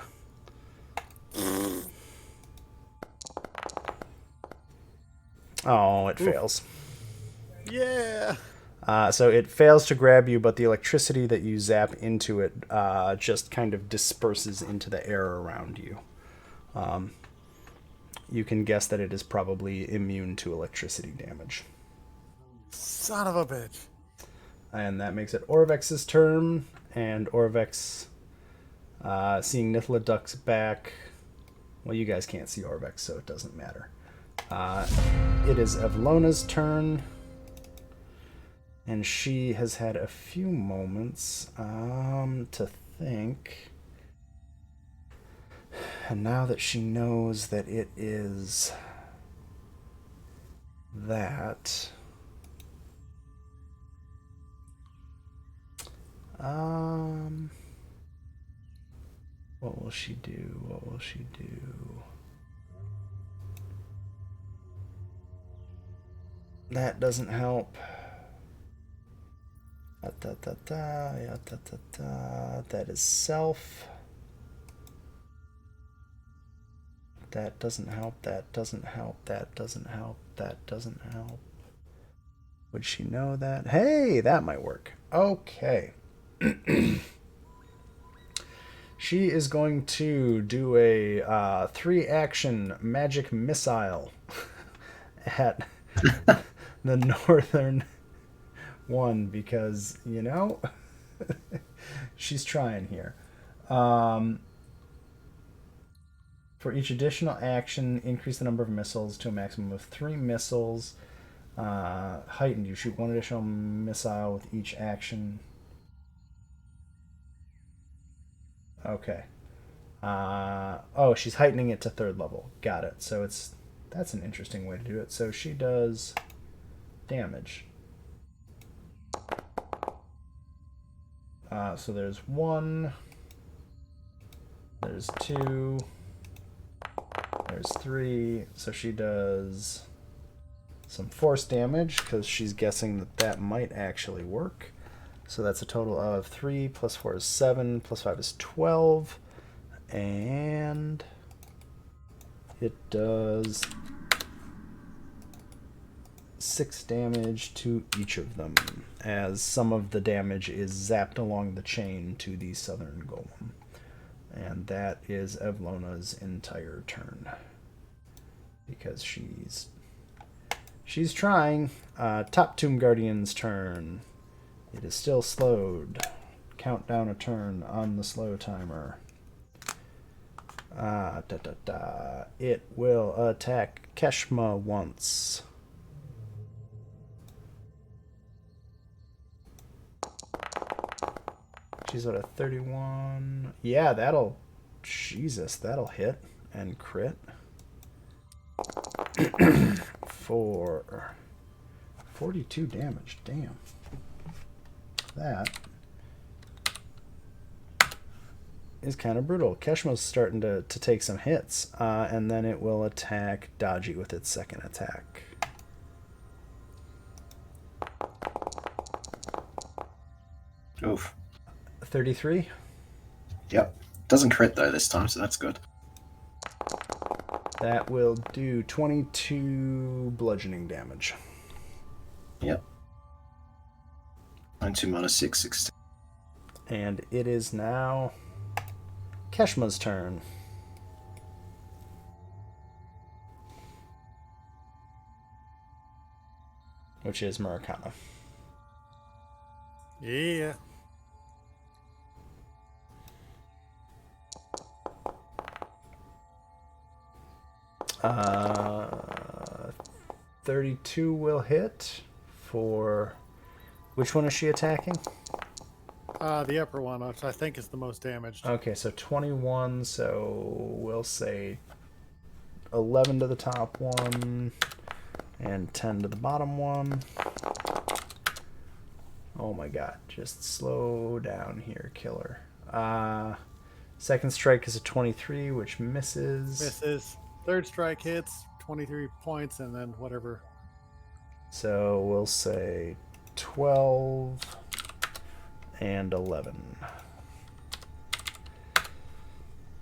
Oh, it fails. Yeah. So it fails to grab you, but the electricity that you zap into it just kind of disperses into the air around you. You can guess that it is probably immune to electricity damage. Son of a bitch. And that makes it Orvex's turn, and Orvex, seeing Nithla ducks back... Well, you guys can't see Orvex, so it doesn't matter. It is Evlona's turn, and she has had a few moments to think. And now that she knows that it is that... What will she do? What will she do? That doesn't help. That is self. That doesn't help. That doesn't help. That doesn't help. That doesn't help. Would she know that? Hey, that might work. Okay. She is going to do a 3-action magic missile at the northern one because, you know, she's trying here. For each additional action, increase the number of missiles to a maximum of 3 missiles. Heightened, you shoot 1 additional missile with each action. Okay. Oh, she's heightening it to 3rd level. Got it. So that's an interesting way to do it. So she does damage. So there's 1. There's 2. There's 3. So she does some force damage because she's guessing that might actually work. So that's a total of 3 plus 4 is 7 plus 5 is 12. And it does 6 damage to each of them, as some of the damage is zapped along the chain to the southern golem. And that is Evlona's entire turn. Because she's trying. Top Tomb Guardian's turn. It is still slowed. Count down a turn on the slow timer. It will attack Keshma once. She's at a 31. Yeah, Jesus, that'll hit and crit. For 42 damage. Damn. That is kind of brutal. Keshma's starting to take some hits, and then it will attack Dodgy with its second attack. Oof. 33? Yep. Doesn't crit though this time, so that's good. That will do 22 bludgeoning damage. Yep. 9 2 minus 6, 16. And it is now Keshma's turn. Which is Murakami. Yeah. Uh, 32 will hit for... Which one is she attacking? The upper one, which I think is the most damaged. Okay, so 21, so we'll say 11 to the top one and 10 to the bottom one. Oh my god, just slow down here, killer. Second strike is a 23, which misses. Misses. Third strike hits, 23 points, and then whatever. So we'll say 12 and 11.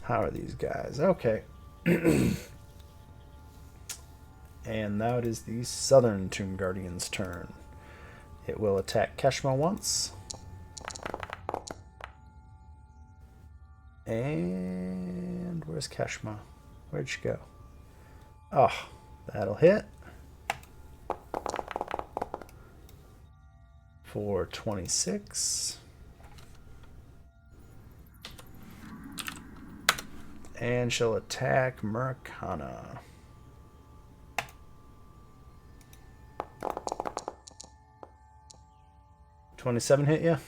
How are these guys? Okay. And now it is the Southern Tomb Guardian's turn. It will attack Keshma once. And where's Keshma? Where'd she go? Oh, that'll hit. For 26. And she'll attack Murakana. $27 hit you?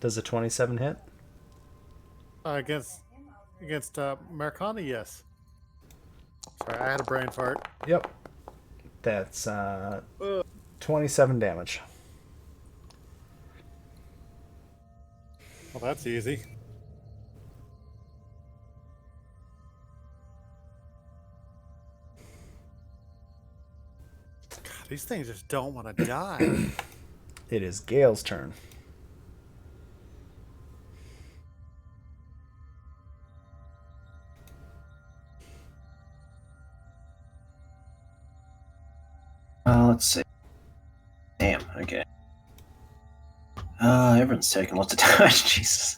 Does a 27 hit? Against Marcana, yes. Sorry, I had a brain fart. Yep. That's 27 damage. Well, that's easy. God, these things just don't want to die. It is Gale's turn. Let's see. Damn, okay. Everyone's taking lots of damage, Jesus.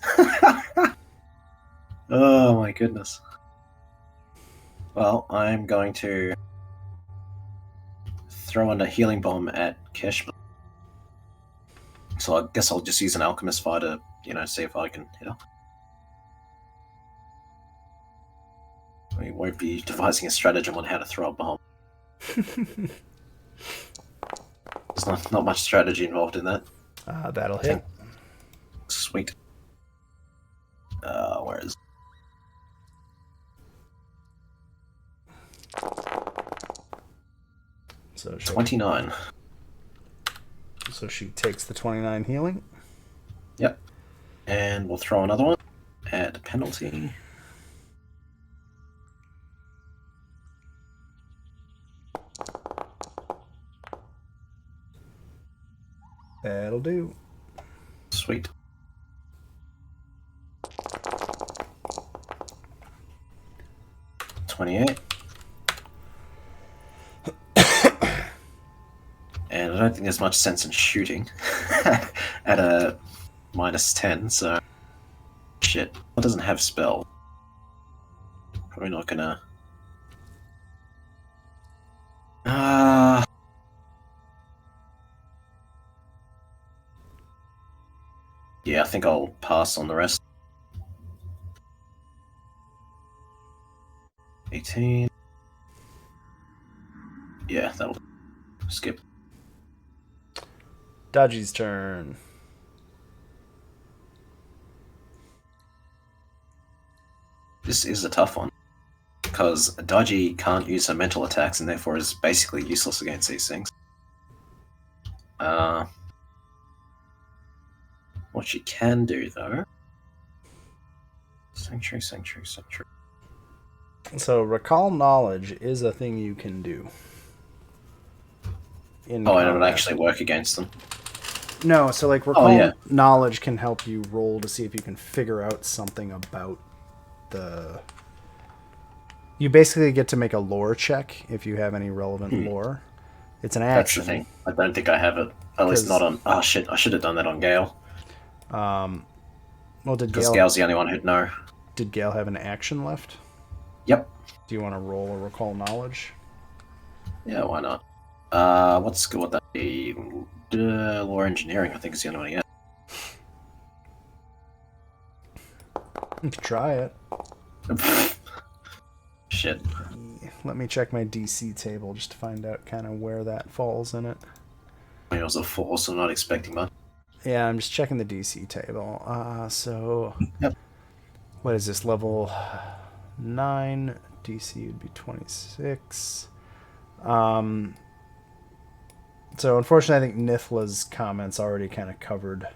Oh my goodness. Well, I'm going to throw in a healing bomb at Keshma. So I guess I'll just use an alchemist fire to, see if I can hit her. We won't be devising a stratagem on how to throw a bomb. There's not much strategy involved in that. That'll hit. Sweet. Where is... So 29. So she takes the 29 healing. Yep. And we'll throw another one. Add penalty. That'll do. Sweet. $28. And I don't think there's much sense in shooting at a -10, so shit. It doesn't have spell. Probably not gonna. Yeah, I think I'll pass on the rest. 18. Yeah, that'll skip. Dodgy's turn. This is a tough one, because Dodgy can't use her mental attacks and therefore is basically useless against these things. What she can do, though... Sanctuary. So recall knowledge is a thing you can do. And it would actually work against them. No, so like recall knowledge can help you roll to see if you can figure out something about the... You basically get to make a lore check if you have any relevant lore. It's an action. That's the thing. I don't think I have it. At least not on... Oh shit, I should have done that on Gale. Well, because Gale's the only one who'd know. Did Gale have an action left? Yep. Do you want to roll a recall knowledge? Yeah, why not? What skill would that be? Lore engineering, I think, is the only one yet. You could try it. Shit. Let me check my DC table just to find out kind of where that falls in it. It was a 4, so I'm not expecting much. Yeah, I'm just checking the DC table. So, yep. What is this, level 9? DC would be 26. So, unfortunately, I think Nithla's comments already kind of covered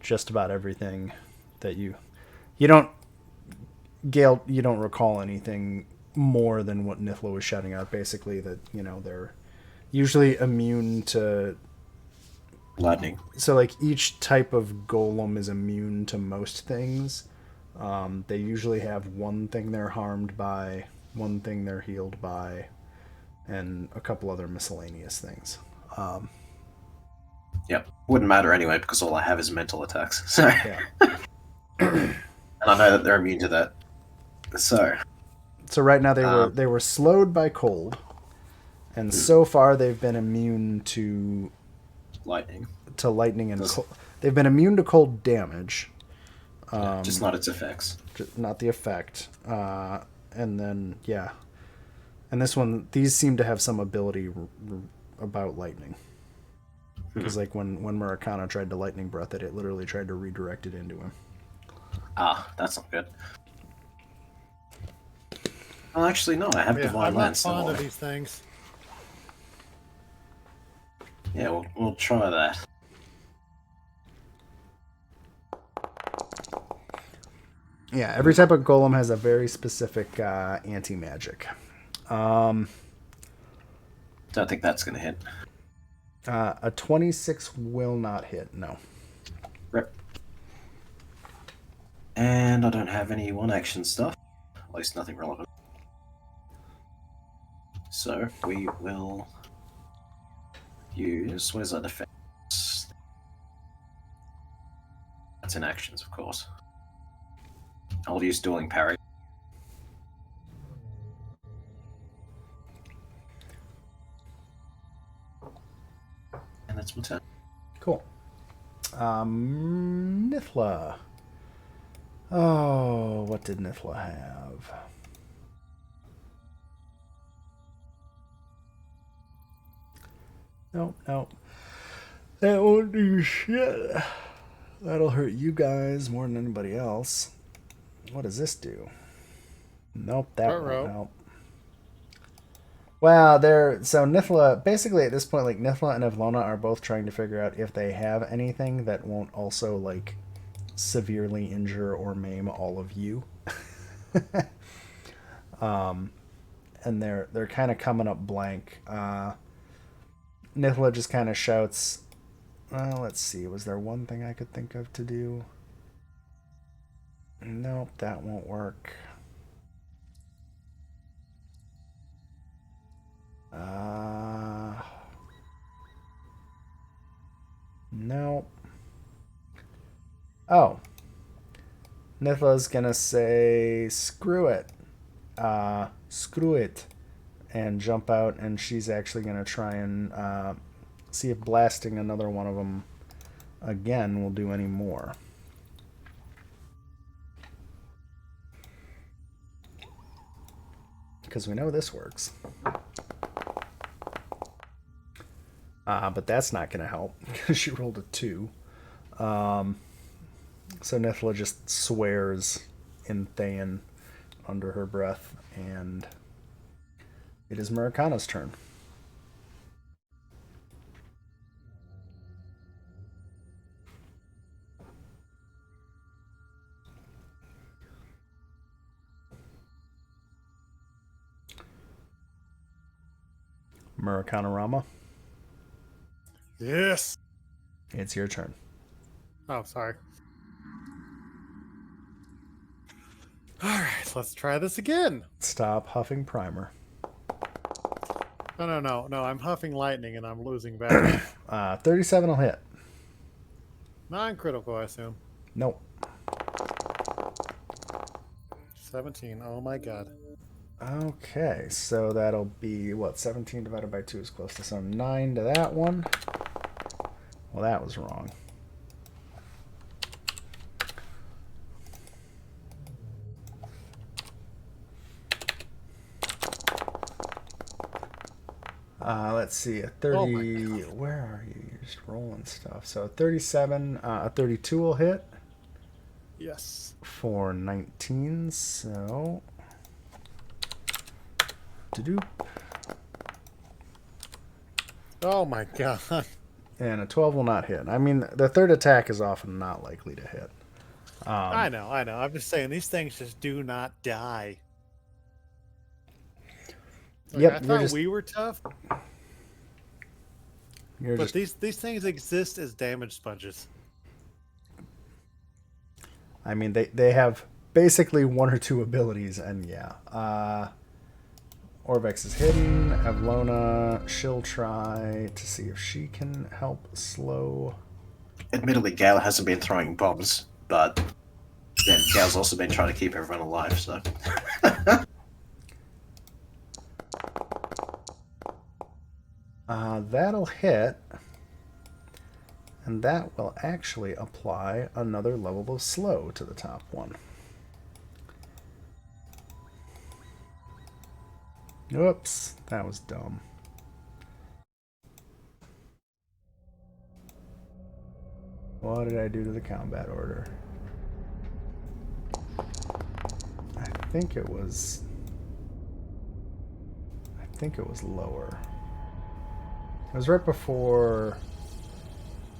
just about everything that you don't, Gale, you don't recall anything more than what Nithla was shouting out, basically, that, they're usually immune to lightning. So, like, each type of golem is immune to most things. They usually have one thing they're harmed by, one thing they're healed by, and a couple other miscellaneous things. Yep. Wouldn't matter anyway, because all I have is mental attacks. So. Yeah. And I know that they're immune to that. So right now they were slowed by cold, and so far they've been immune to lightning. And cold. They've been immune to cold damage. Just not its effects. Not the effect. And then and these seem to have some ability about lightning. Because like when Murakana tried to lightning breath it literally tried to redirect it into him. That's not good. Well, actually, no. I have divine I'm not lance. fond of these things. Yeah, we'll try that. Yeah, every type of golem has a very specific anti-magic. Don't think that's going to hit. A 26 will not hit, no. Rep. And I don't have any one-action stuff. At least nothing relevant. So we will use... Where's our defense? That's in actions, of course. I'll use dueling parry. And that's my turn. Cool. Nithla. Oh, what did Nithla have? Nope, nope. That won't do shit. That'll hurt you guys more than anybody else. What does this do? Nope, that won't help. Well, so Nithla, basically at this point, like Nithla and Evlona are both trying to figure out if they have anything that won't also like severely injure or maim all of you. And they're kind of coming up blank. Nithla just kind of shouts, let's see, was there one thing I could think of to do? Nope, that won't work. Nope. Oh. Nithla's gonna say, screw it. Screw it. And jump out, and she's actually gonna try and see if blasting another one of them again will do any more. Because we know this works. But that's not going to help because she rolled a 2. So Nithla just swears in Thayan under her breath, and it is Murakana's turn. Murakana Rama. Yes. It's your turn. Oh, sorry. All right, let's try this again. Stop huffing primer. No. I'm huffing lightning and I'm losing battle. 37 will hit. Non-critical, I assume. Nope. 17. Oh my god. Okay, so that'll be, what, 17 divided by 2 is close to some 9 to that one. Well, that was wrong. Let's see, a 30, oh where are you? You're just rolling stuff. So a 37, a 32 will hit. Yes. For 19, so... Doop. Oh my god. And a 12 will not hit. I mean, the third attack is often not likely to hit. I know. I'm just saying, these things just do not die. Like, yep, I thought we were tough. But these things exist as damage sponges. I mean, they have basically 1 or 2 abilities, and yeah. Orvex is hidden. Evlona, she'll try to see if she can help slow. Admittedly, Gale hasn't been throwing bombs, but then Gale's also been trying to keep everyone alive, so... That'll hit, and that will actually apply another level of slow to the top one. Oops, that was dumb. What did I do to the combat order? I think it was lower. It was right before.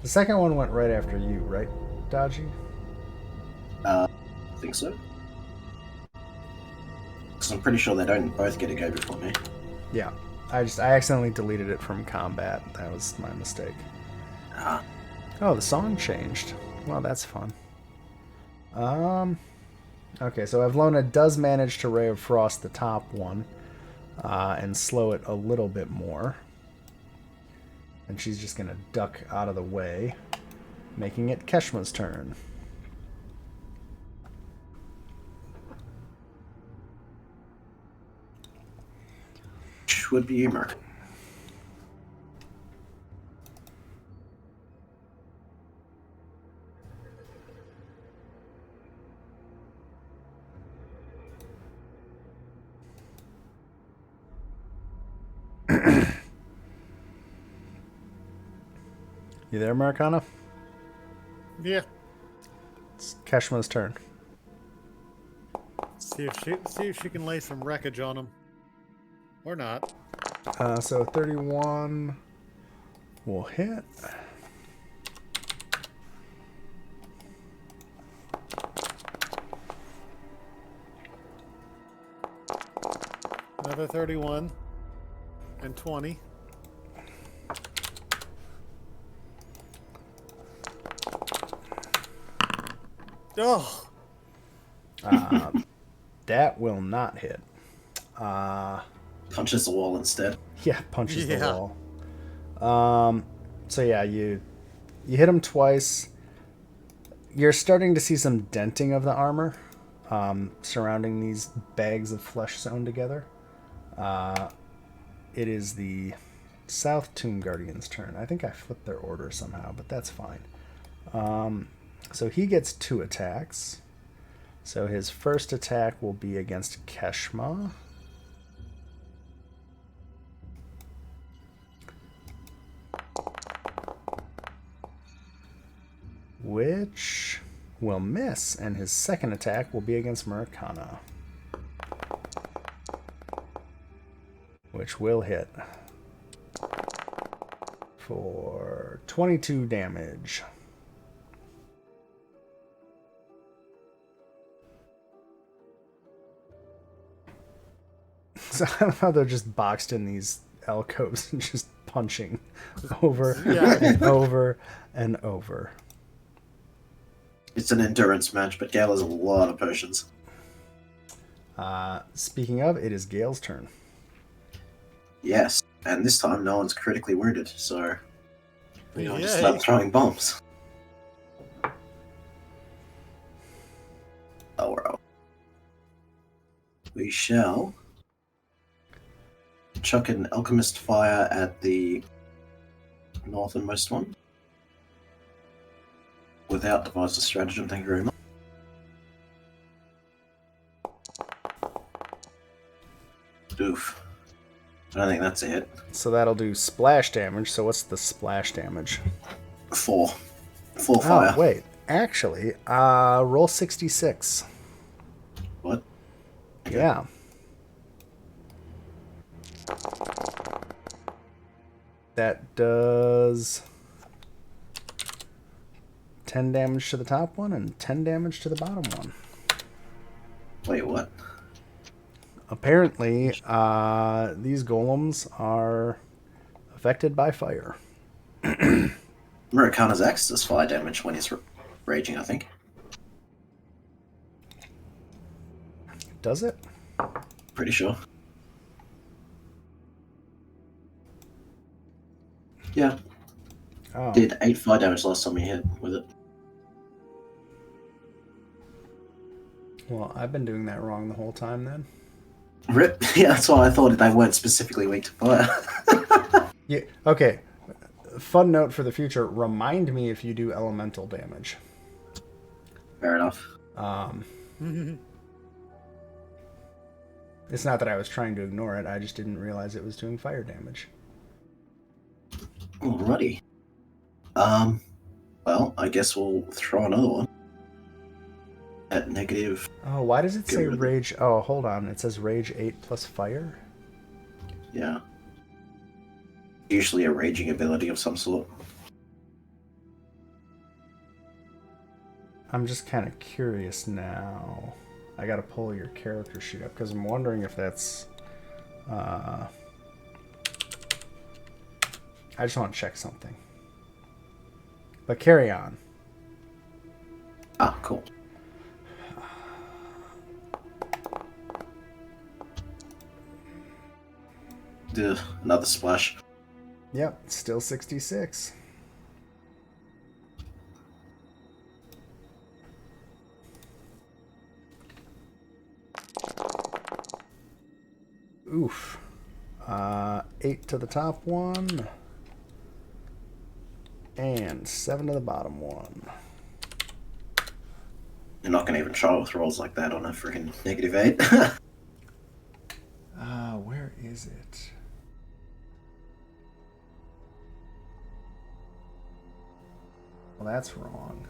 The second one went right after you, right, Dodgy? I think so. Because I'm pretty sure they don't both get a go before me. Yeah. I accidentally deleted it from combat. That was my mistake. Ah, Oh, the song changed. Well, that's fun. Okay, so Avlona does manage to Ray of Frost the top one and slow it a little bit more. And she's just going to duck out of the way, making it Keshma's turn. which would be you, Mark. You there, Maricana? Yeah. It's Keshma's turn. See if she can lay some wreckage on him, or not. So 31 will hit. Another 31 and 20. Oh, That will not hit. Punches the wall instead. Yeah, punches the Yeah. wall. So yeah, you hit him twice. You're starting to see some denting of the armor surrounding these bags of flesh sewn together. It is the South Tomb Guardian's turn. I think I flipped their order somehow, but that's fine. So he gets 2 attacks. So his first attack will be against Keshma. Which will miss, and his second attack will be against Murakana. Which will hit for 22 damage. So I don't know how they're just boxed in these alcoves and just punching over Yeah. and over and over. It's an endurance match, but Gale has a lot of potions. Speaking of, it is Gale's turn. Yes, and this time no one's critically wounded, so we don't just Yay. start throwing bombs. Oh, well. We shall chuck an alchemist fire at the northernmost one. Without device of stratagem, thank you very much. Oof. I don't think that's a hit. So that'll do splash damage. So what's the splash damage? 4. 4 fire. Oh, wait. Actually, roll 66. What? Yeah. That does 10 damage to the top one and 10 damage to the bottom one. Wait, what? Apparently, these golems are affected by fire. Murakana's axe does fire damage when he's raging, I think. Does it? Pretty sure. Yeah, Oh. did 8 fire damage last time he hit with it. Well, I've been doing that wrong the whole time then. Rip. Yeah, that's why I thought they weren't specifically weak to fire. Yeah. Okay. Fun note for the future. Remind me if you do elemental damage. Fair enough. It's not that I was trying to ignore it. I just didn't realize it was doing fire damage. Alrighty. Well, I guess we'll throw another one. At negative. Oh, why does it Get say rid of it. rage? Oh, hold on. It says rage 8 plus fire. Yeah. Usually a raging ability of some sort. I'm just kind of curious now. I gotta pull your character sheet up because I'm wondering if that's. I just want to check something. But carry on. Ah, cool. Ugh, another splash. Yep, still 66. Oof. 8 to the top one. And 7 to the bottom one. You're not gonna even try with rolls like that on a freaking -8. Where is it? Well, that's wrong.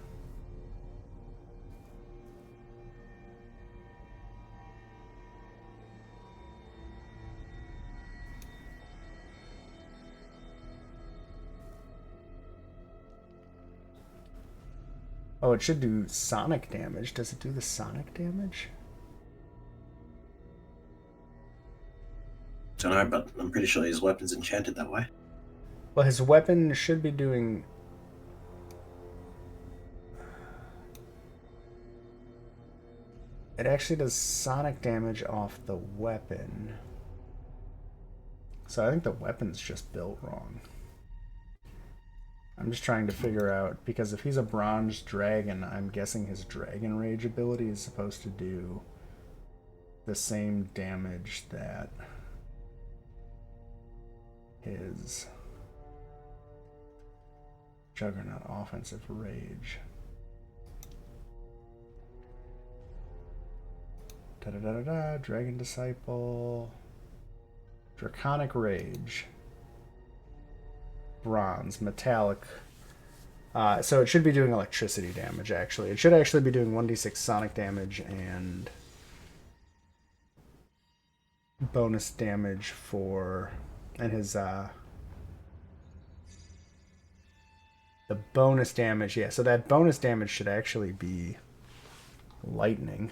Oh, it should do sonic damage. Does it do the sonic damage? Don't know, but I'm pretty sure his weapon's enchanted that way. Well, his weapon should be doing... It actually does sonic damage off the weapon. So I think the weapon's just built wrong. I'm just trying to figure out, because if he's a bronze dragon, I'm guessing his dragon rage ability is supposed to do the same damage that his Juggernaut offensive rage. Da-da-da-da-da, Dragon Disciple. Draconic Rage. Bronze, metallic. So it should be doing electricity damage, actually. It should actually be doing 1d6 sonic damage and bonus damage for... And his, the bonus damage, yeah. So that bonus damage should actually be lightning.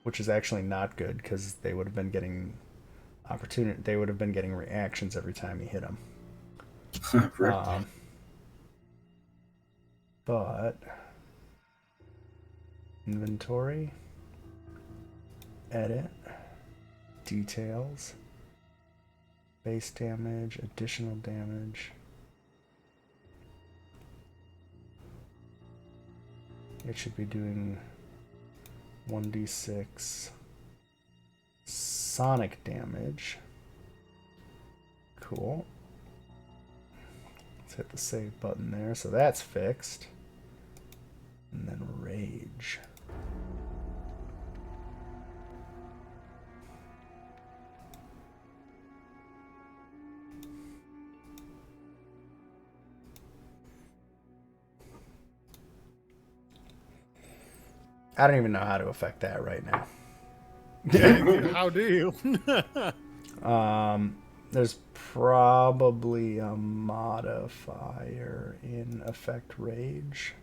Which is actually not good, because they would have been getting opportunity. They would have been getting reactions every time he hit them. But inventory, edit, details, base damage, additional damage. It should be doing 1d6 sonic damage. Cool. Let's hit the save button there. So that's fixed. And then rage. I don't even know how to affect that right now. How do you? There's probably a modifier in affect rage.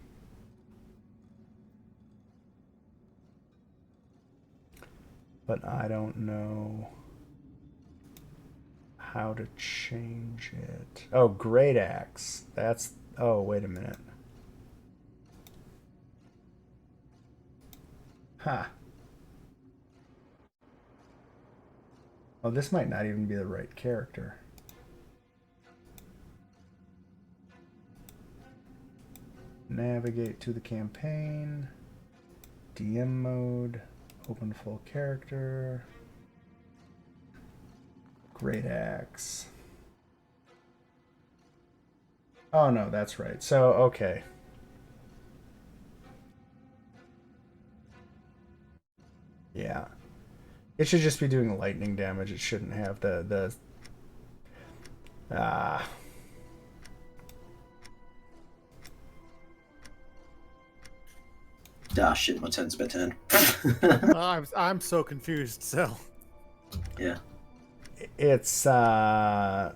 But I don't know how to change it. Oh, Great Axe. That's... Oh, wait a minute. Huh. Oh, this might not even be the right character. Navigate to the campaign. DM mode. Open full character. Great Axe. Oh no, that's right. So, okay. Yeah. It should just be doing lightning damage. It shouldn't have the Ah, shit, my turn's about 10. I'm so confused. So Yeah. It's doesn't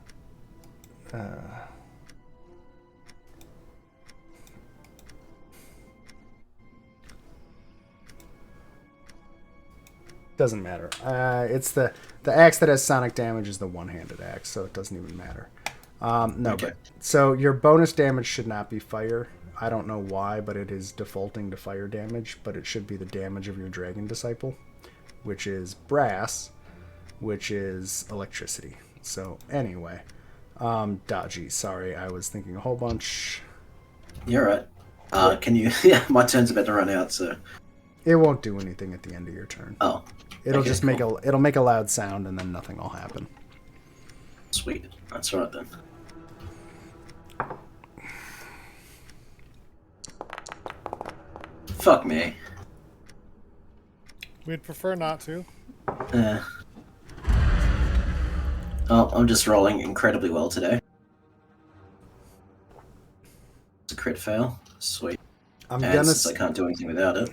matter. It's the axe that has sonic damage is the one-handed axe, so it doesn't even matter. No, Okay. but so your bonus damage should not be fire. I don't know why, but it is defaulting to fire damage, but it should be the damage of your dragon disciple, which is brass, which is electricity. So anyway, dodgy. Sorry, I was thinking a whole bunch. You're right. Can you? Yeah, my turn's about to run out, so. It won't do anything at the end of your turn. Oh. It'll okay, just cool. it'll make a loud sound and then nothing will happen. Sweet. That's right then. Fuck me. We'd prefer not to. Oh, I'm just rolling incredibly well today. It's a crit fail. Sweet. I'm And gonna since I can't do anything without it,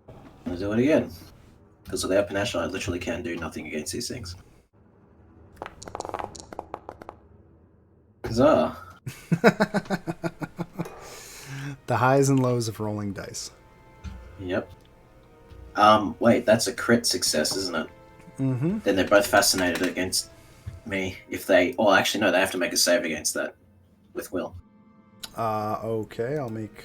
I'm gonna do it again. Because without panache, I literally can do nothing against these things. Huzzah. the highs and lows of rolling dice. Yep. Wait, that's a crit success, isn't it? Mm-hmm. Then they're both fascinated against me if they... Oh, actually, no, they have to make a save against that with will. Okay, I'll make...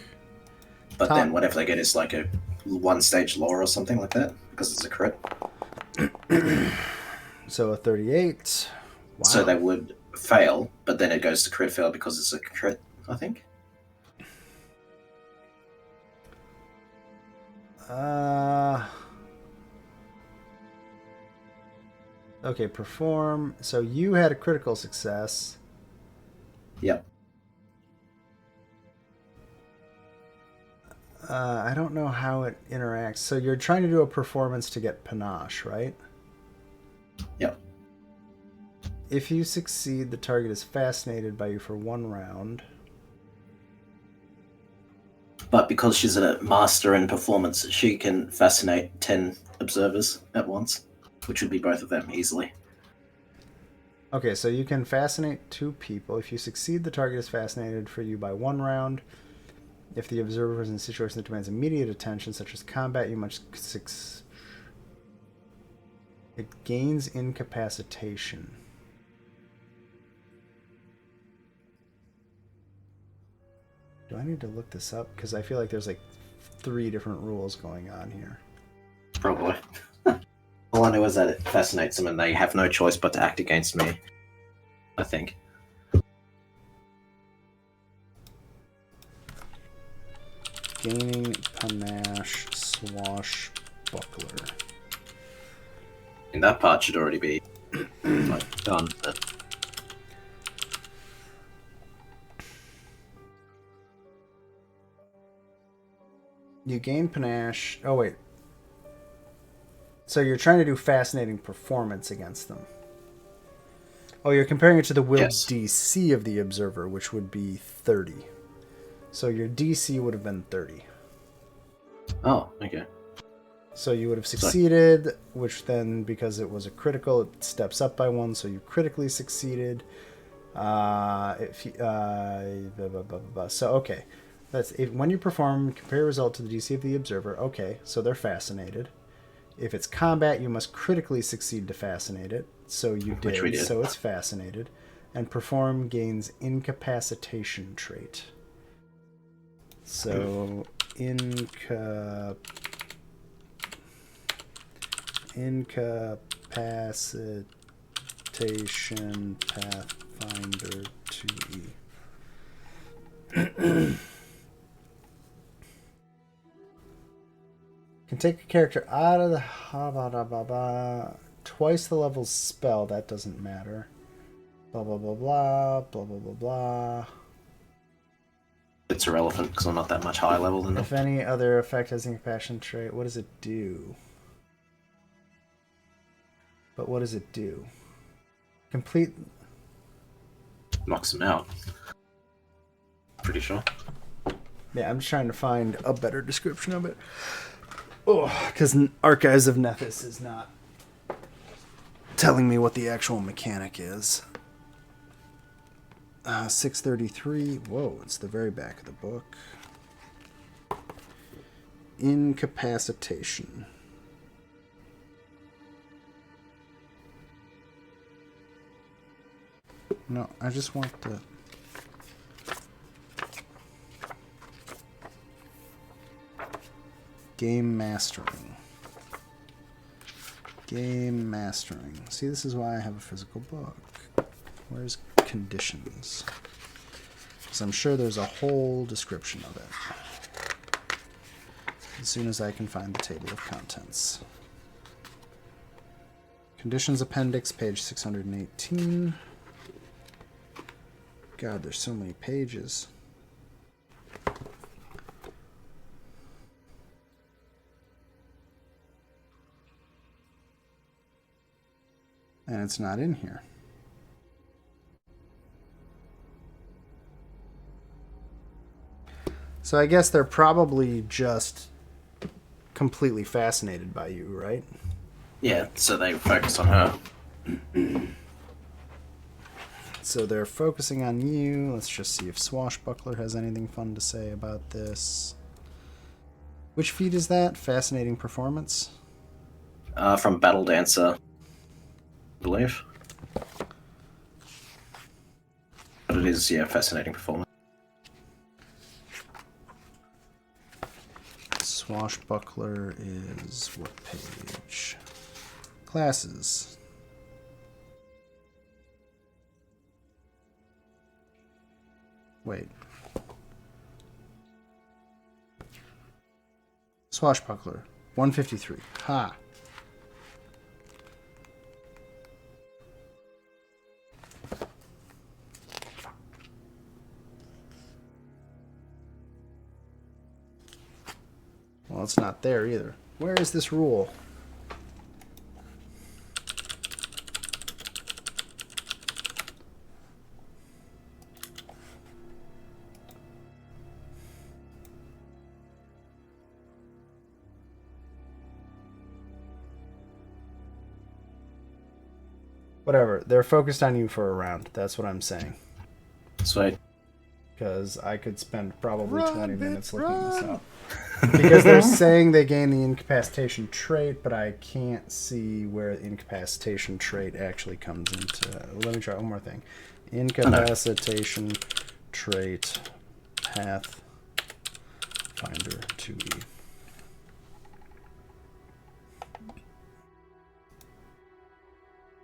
But Top. then whatever they get is like a one-stage lore or something like that, because it's a crit. So a 38. Wow. So they would fail, but then it goes to crit fail because it's a crit, I think. Okay, perform. So you had a critical success. Yep. I don't know how it interacts. So you're trying to do a performance to get panache, right? Yep. If you succeed, the target is fascinated by you for 1 round. But because she's a master in performance, she can fascinate 10 observers at once, which would be both of them easily. Okay, so you can fascinate 2 people. If you succeed, the target is fascinated for you by 1 round. If the observer is in a situation that demands immediate attention, such as combat, you must it gains incapacitation. Do I need to look this up? Because I feel like there's like 3 different rules going on here. Probably. All I know is that it fascinates them and they have no choice but to act against me, I think. Gaining panache swashbuckler. And that part should already be like, done. But... You gain panache. Oh, wait. So you're trying to do fascinating performance against them. Oh, you're comparing it to the will Yes. DC of the observer, which would be 30. So your DC would have been 30. Oh, okay. So you would have succeeded, which then, because it was a critical, it steps up by 1, so you critically succeeded. If you, so, okay. When you perform, compare result to the DC of the observer. Okay, so they're fascinated. If it's combat, you must critically succeed to fascinate it. So you did, Which we did. so it's fascinated. And perform gains incapacitation trait. So incapacitation Pathfinder 2E. Can take a character out of the twice the level's spell. That doesn't matter. Blah blah blah blah blah blah blah blah. It's irrelevant because I'm not that much higher level than them. If any other effect has incapacitating trait, what does it do? But what does it do? Complete. Knocks him out. Pretty sure. Yeah, I'm just trying to find a better description of it. Oh, because Archives of Nethys is not telling me what the actual mechanic is. 633. Whoa, it's the very back of the book. Incapacitation. No, I just want the... Game mastering. Game mastering. See, this is why I have a physical book. Where's conditions? Because I'm sure there's a whole description of it. As soon as I can find the table of contents. Conditions appendix, page 618. God, there's so many pages. And it's not in here. So I guess they're probably just completely fascinated by you, right? Yeah, so they focus on her. So they're focusing on you. Let's just see if Swashbuckler has anything fun to say about this. Which feat is that? Fascinating performance? From Battle Dancer, I believe. But it is, yeah, fascinating performance. Swashbuckler is what page? Classes. Wait. Swashbuckler. 153. Ha. Well, it's not there either. Where is this rule? Whatever. They're focused on you for a round. That's what I'm saying. Sweet. Because I could spend probably Run, 20 minutes bitch, looking this run! up. Because they're saying they gain the incapacitation trait, but I can't see where the incapacitation trait actually comes into. Let me try one more thing. Incapacitation trait path finder 2E.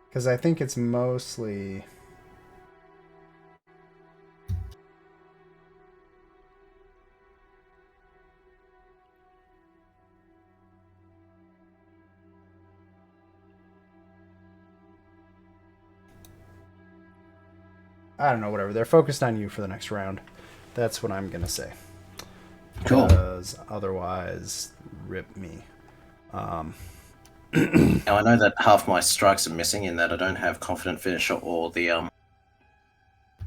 Because I think it's mostly... I don't know, whatever. They're focused on you for the next round. That's what I'm going to say. Cool. Because otherwise, rip me. Now I know that half my strikes are missing in that I don't have Confident Finisher or the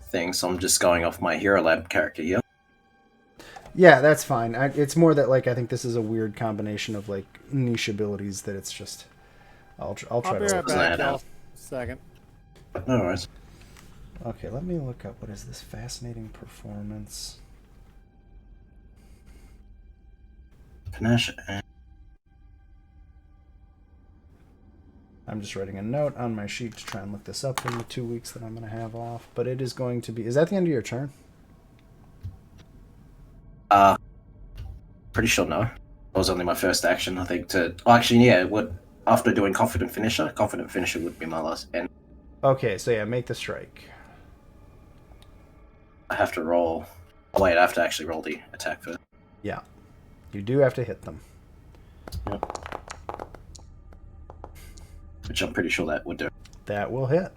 thing, so I'm just going off my Hero Lab character here. Yeah, that's fine. It's more that, like, I think this is a weird combination of, like, niche abilities that it's just... I'll try I'll be to... right back, y'all. Second. No worries. Okay, let me look up. What is this? Fascinating performance. Panache and... I'm just writing a note on my sheet to try and look this up in the 2 weeks that I'm going to have off. But it is going to be... Is that the end of your turn? Pretty sure no. That was only my first action, I think, to... Oh, actually, yeah, after doing Confident Finisher would be my last end. Okay, so yeah, make the strike. I have to roll... Oh, wait, I have to actually roll the attack first. Yeah. You do have to hit them. Yep. Which I'm pretty sure that would do. That will hit.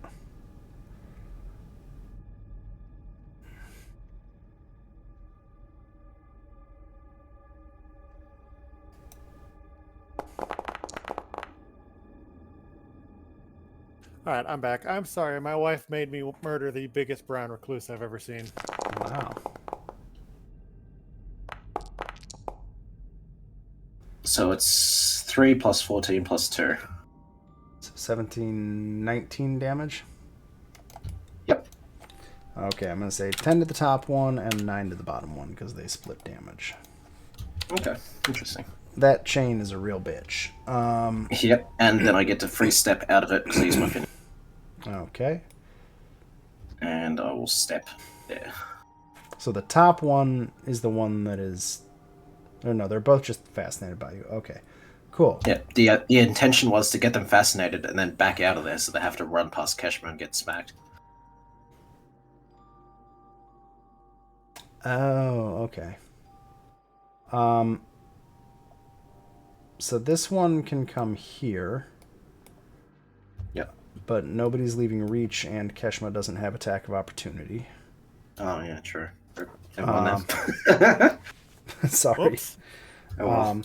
All right, I'm back. I'm sorry. My wife made me murder the biggest brown recluse I've ever seen. Wow. So it's 3 plus 14 plus 2. So 17, 19 damage. Yep. Okay, I'm going to say 10 to the top one and 9 to the bottom one because they split damage. Okay, interesting. That chain is a real bitch. Yep, and then I get to free step out of it because I use my finish. Okay. And I will step there. So the top one is the one that is... Or no, they're both just fascinated by you. Okay, cool. Yeah, the intention was to get them fascinated and then back out of there so they have to run past Keshma and get smacked. Oh, okay. So this one can come here. Yep. But nobody's leaving reach, and Keshma doesn't have attack of opportunity. Oh, yeah, true. Never mind then. Sorry. Whoops. Oh, well.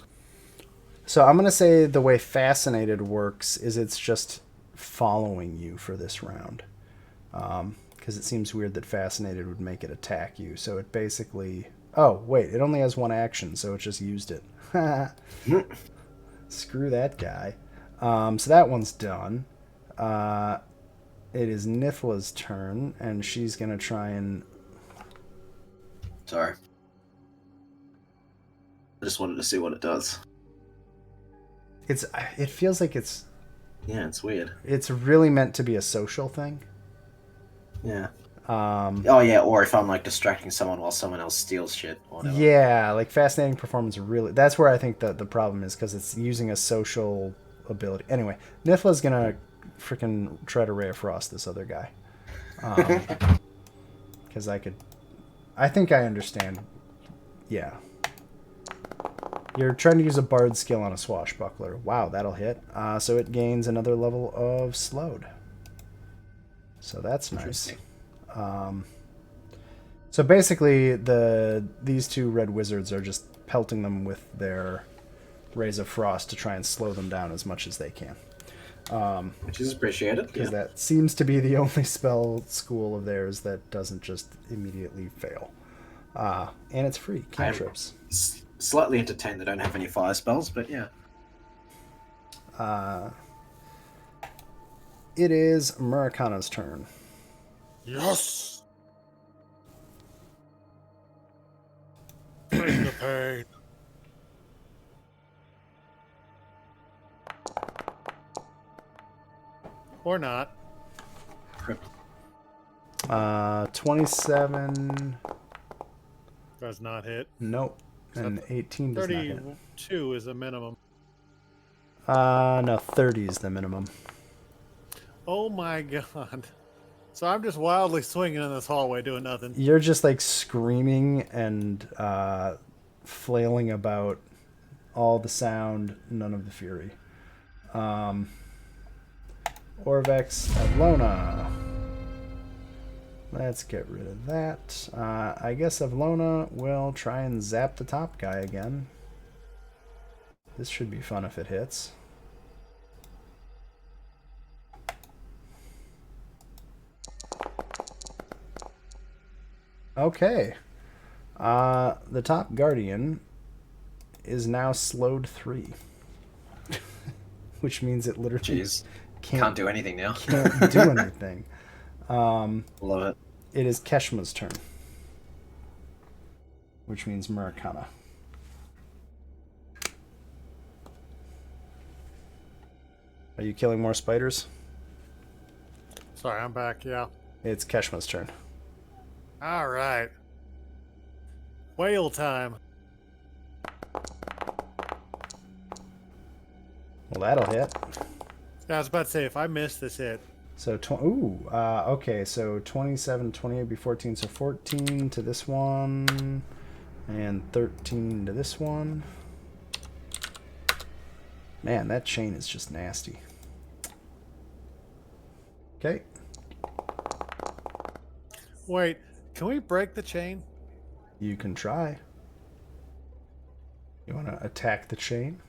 So I'm going to say the way Fascinated works is it's just following you for this round. Because it seems weird that Fascinated would make it attack you. So it basically... Oh, wait, it only has one action, so it just used it. Screw that guy. So that one's done. It is Nifla's turn, and she's going to try and... Sorry. I just wanted to see what it does. It feels like it's Yeah, it's weird. It's really meant to be a social thing. Yeah. Oh yeah, or if I'm like distracting someone while someone else steals shit or whatever. Yeah, like Fascinating Performance really... That's where I think that the problem is, because it's using a social ability. Anyway, Nifla's gonna freaking try to Ray of Frost this other guy. Because I think I understand. Yeah. You're trying to use a bard skill on a swashbuckler. Wow, that'll hit. So it gains another level of slowed. So that's nice. So basically, these two red wizards are just pelting them with their Rays of Frost to try and slow them down as much as they can. Which is appreciated. Because that seems to be the only spell school of theirs that doesn't just immediately fail. And it's free. Cantrips. Slightly entertained they don't have any fire spells, but yeah. It is Murakana's turn. Yes. Bring the pain. Or not. 27. Does not hit. Nope. And 18 does not hit. 32 is the minimum. No, 30 is the minimum. Oh my god. So I'm just wildly swinging in this hallway doing nothing. You're just like screaming and flailing about, all the sound, none of the fury. Orvex Avlona. Let's get rid of that. I guess Avlona will try and zap the top guy again. This should be fun if it hits. Okay. The top guardian is now slowed 3. Which means it literally can't do anything now. Can't do anything. Love it. It is Keshma's turn. Which means Murakana. Are you killing more spiders? Sorry, I'm back, yeah. It's Keshma's turn. Alright. Whale time. Well, that'll hit. Yeah, I was about to say, if I miss this hit. So, okay, so 27, 28 be 14, so 14 to this one, and 13 to this one. Man, that chain is just nasty. Okay. Wait, can we break the chain? You can try. You want to attack the chain?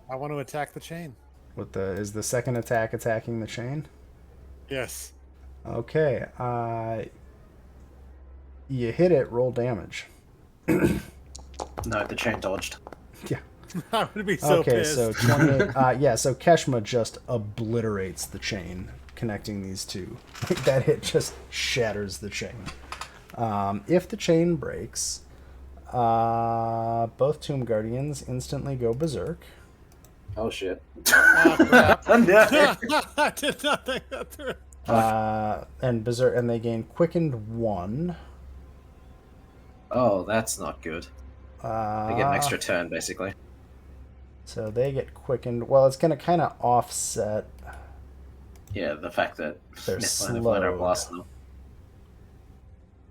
I want to attack the chain. Is the second attack attacking the chain? Yes. Okay. You hit it, roll damage. No, the chain dodged. Yeah. I would be so Okay, pissed. so 28. Yeah, so Keshma just obliterates the chain connecting these two. That hit just shatters the chain. If the chain breaks, both Tomb Guardians instantly go berserk. Oh shit. Oh, crap. No. I did not think that through. And berserk, and they gain quickened 1. Oh, that's not good. They get an extra turn, basically. So they get quickened. Well, it's going to kind of offset. Yeah, the fact that They're Mythline are slowed. blasting them.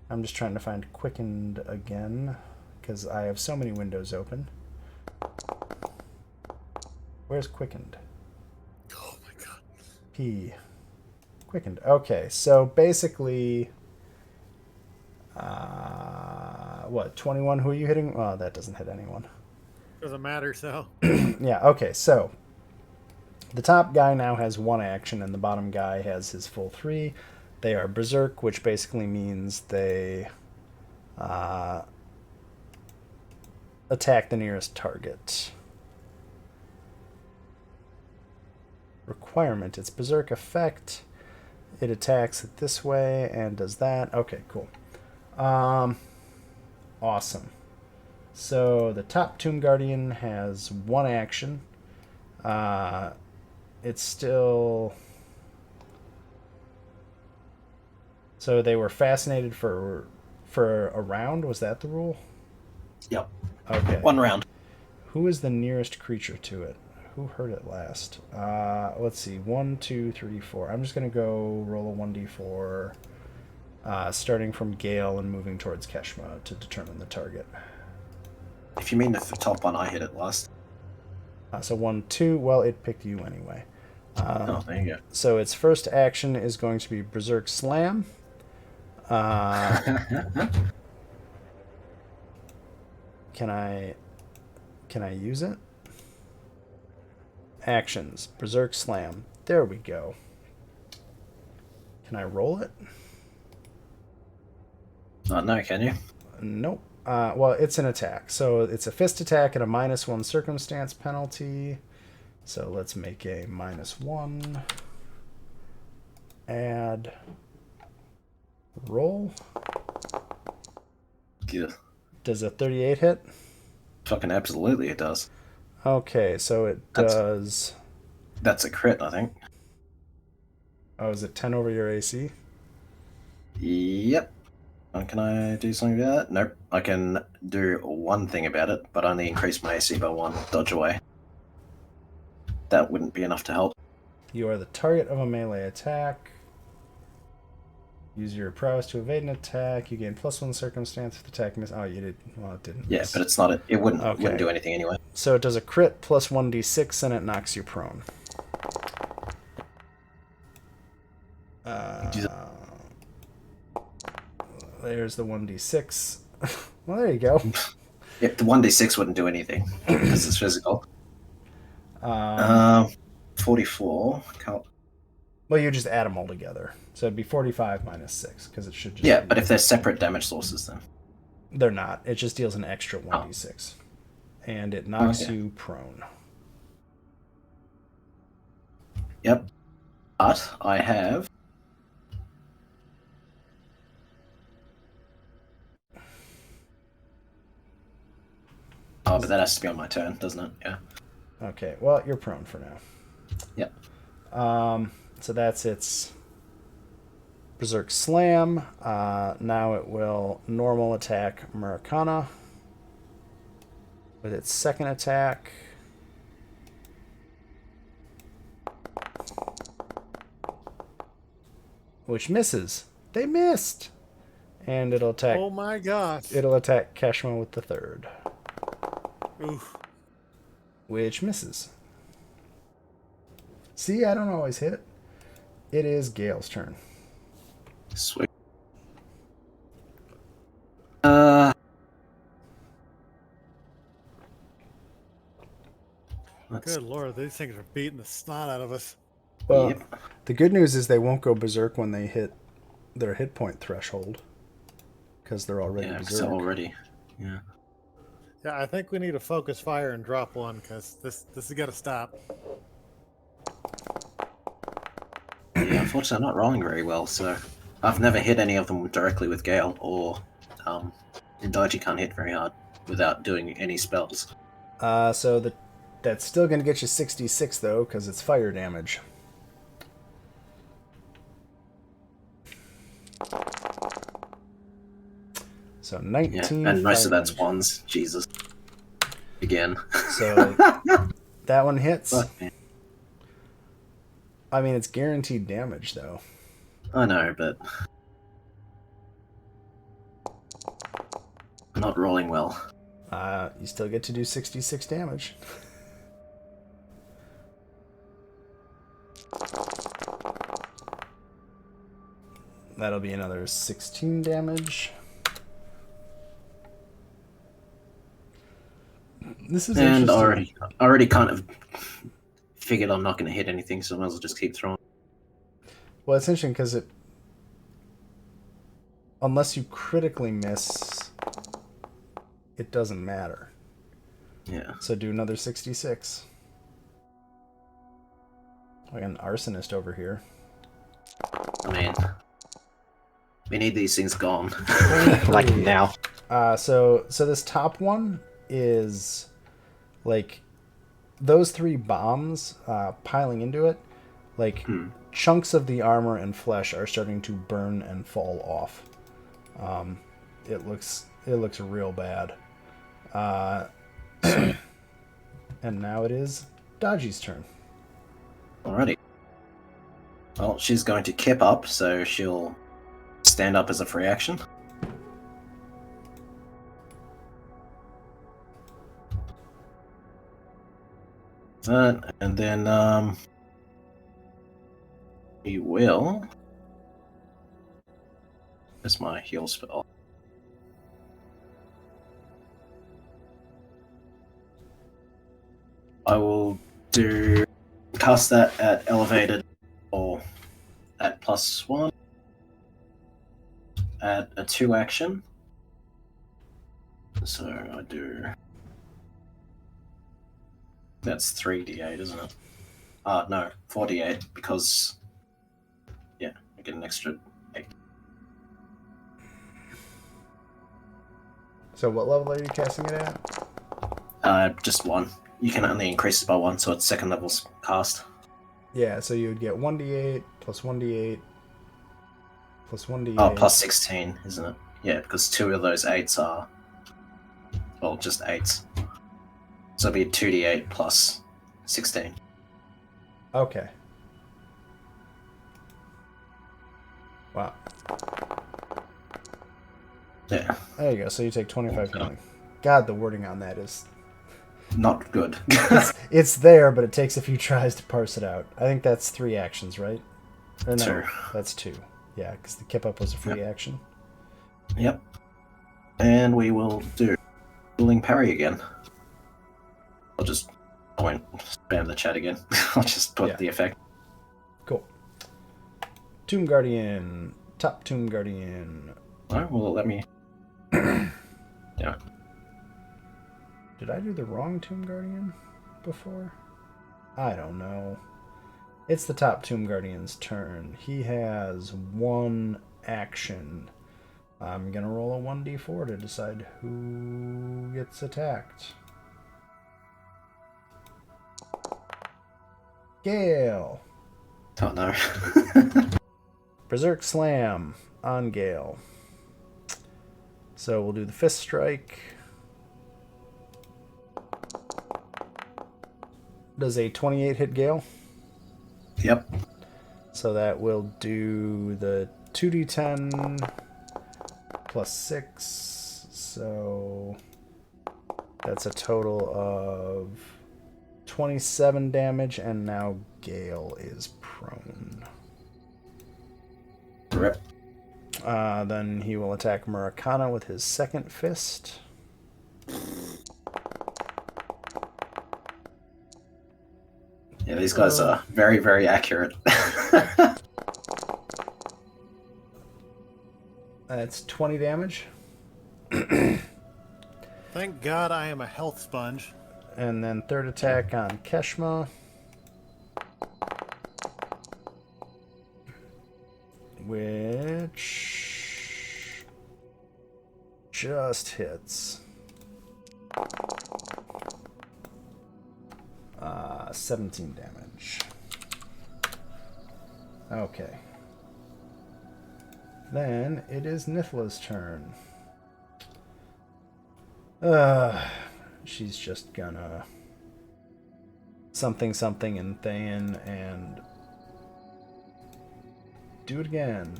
I'm just trying to find quickened again because I have so many windows open. Where's quickened? Oh my god. P. Quickened. Okay, so basically, what, 21? Who are you hitting? Oh, that doesn't hit anyone. Doesn't matter, so. Yeah, okay, so the top guy now has 1 action and the bottom guy has his full 3. They are berserk, which basically means they attack the nearest target. Requirement, it's berserk effect. It attacks it this way and does that. Okay, cool. Awesome. So the top Tomb Guardian has 1 action. It's still... So they were fascinated for a round? Was that the rule? Yep. Okay. 1 round. Who is the nearest creature to it? Who heard it last? Let's see. 1, 2, 3, 4. I'm just going to go roll a 1d4, starting from Gale and moving towards Keshma to determine the target. If you mean the top one, I hit it last. So 1, 2. Well, it picked you anyway. Oh, there you go. So its first action is going to be Berserk Slam. Can I use it? Actions. Berserk Slam. There we go. Can I roll it? No, can you? Nope. Well, it's an attack. So it's a fist attack at a -1 circumstance penalty. So let's make a -1. Add. Roll. Yeah. Does a 38 hit? Fucking absolutely it does. Okay, so it does... That's a crit, I think. Oh, is it 10 over your AC? Yep. Can I do something about that? Nope. I can do one thing about it, but only increase my AC by 1. Dodge away. That wouldn't be enough to help. You are the target of a melee attack. Use your prowess to evade an attack. You gain +1 circumstance if the attack miss. Oh, you did. Well, it didn't. Yeah, miss. but it's not. It wouldn't Okay. do anything anyway. So it does a crit plus 1d6 and it knocks you prone. There's the 1d6. Well, there you go. Yeah, the 1d6 wouldn't do anything because it's physical. 44. Well, you just add them all together. So it'd be 45 minus 6 because it should just. Yeah, be... but if they're separate damage sources, then They're not. It just deals an extra 1d6. And it knocks you prone. Yep. But I have. Oh, but that has to be on my turn, doesn't it? Yeah. Okay, well, you're prone for now. Yep. So that's its Berserk Slam. Now it will normal attack Murakana with its second attack. Which misses. They missed. And it'll attack. Oh my gosh. It'll attack Keshma with the third. Oof. Which misses. See, I don't always hit. It is Gale's turn. Sweet. Good lord, these things are beating the snot out of us. Well, Yep. the good news is they won't go berserk when they hit their hit point threshold. Because they're already Yeah, 'cause berserk. already. Yeah. Yeah, I think we need to focus fire and drop one because this has got to stop. Yeah, unfortunately, I'm not rolling very well, so I've never hit any of them directly with Gale, or Indaiji can't hit very hard without doing any spells. So that's still going to get you 66 though, because it's fire damage. So 19. Yeah, and most fire of that's damage. ones. Jesus. Again. So that one hits. Fuck, man. I mean, it's guaranteed damage though. I know, but I'm not rolling well. You still get to do 66 damage. That'll be another 16 damage. This is And interesting. already kind of figured I'm not going to hit anything, so I might as well just keep throwing. Well, it's interesting because unless you critically miss, it doesn't matter. Yeah. So do another 66. Like an arsonist over here. I mean, we need these things gone. Like now. So this top one is like those 3 bombs piling into it. Like chunks of the armor and flesh are starting to burn and fall off. It looks real bad. And now it is Dodgy's turn. Alrighty. Well, she's going to kip up, so she'll stand up as a free action. And then we will. That's my heal spell. I will cast that at elevated or at +1 at a 2 action. So I do. That's 3d8, isn't it? No, 4d8 because I get an extra 8. So what level are you casting it at? Just 1. You can only increase it by 1, so it's second level cast. Yeah, so you would get 1d8 plus 1d8 plus 1d8. Oh, plus 16, isn't it? Yeah, because 2 of those 8s are, well, just 8s. So it'd be 2d8 plus 16. Okay. Wow. Yeah, There you go. So you take 25 healing. God, the wording on that is... not good. It's there, but it takes a few tries to parse it out. I think that's 3 actions, right? Or no, 2. that's 2. Yeah, because the kip up was a free action. Yep. And we will do Dueling Parry again. I won't spam the chat again. I'll just put the effect. Cool. Tomb Guardian. Top Tomb Guardian. Alright, well, let me... yeah. Did I do the wrong Tomb Guardian before? I don't know. It's the top Tomb Guardian's turn. He has 1 action. I'm going to roll a 1d4 to decide who gets attacked. Gale. Oh, no. Berserk Slam on Gale. So we'll do the Fist Strike. Does a 28 hit Gale? Yep. So that will do the 2d10 plus 6. So that's a total of 27 damage, and now Gale is prone. Rip. Then he will attack Murakana with his second fist. Yeah, these guys are very, very accurate. That's 20 damage. Thank God I am a health sponge. And then third attack on Keshma. Which just hits. 17 damage. Okay. Then it is Nithla's turn. She's just gonna something and Thayan and do it again.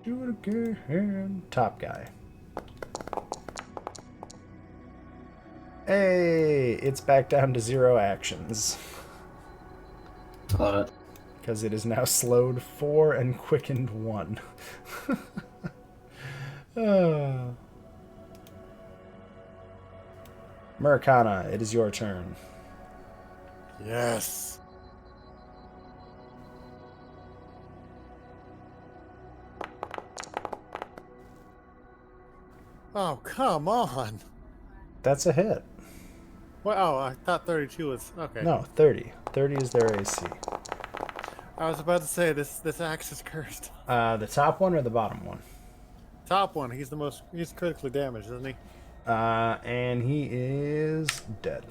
Do it again. Top guy. Hey, it's back down to 0 actions. Love it. Because it is now slowed 4 and quickened 1. Murakana, it is your turn. Yes. Oh, come on. That's a hit. Well, oh, I thought 32 was... Okay. No, 30. 30 is their AC. I was about to say, this axe is cursed. The top one or the bottom one? Top one, he's critically damaged, isn't he? And he is dead.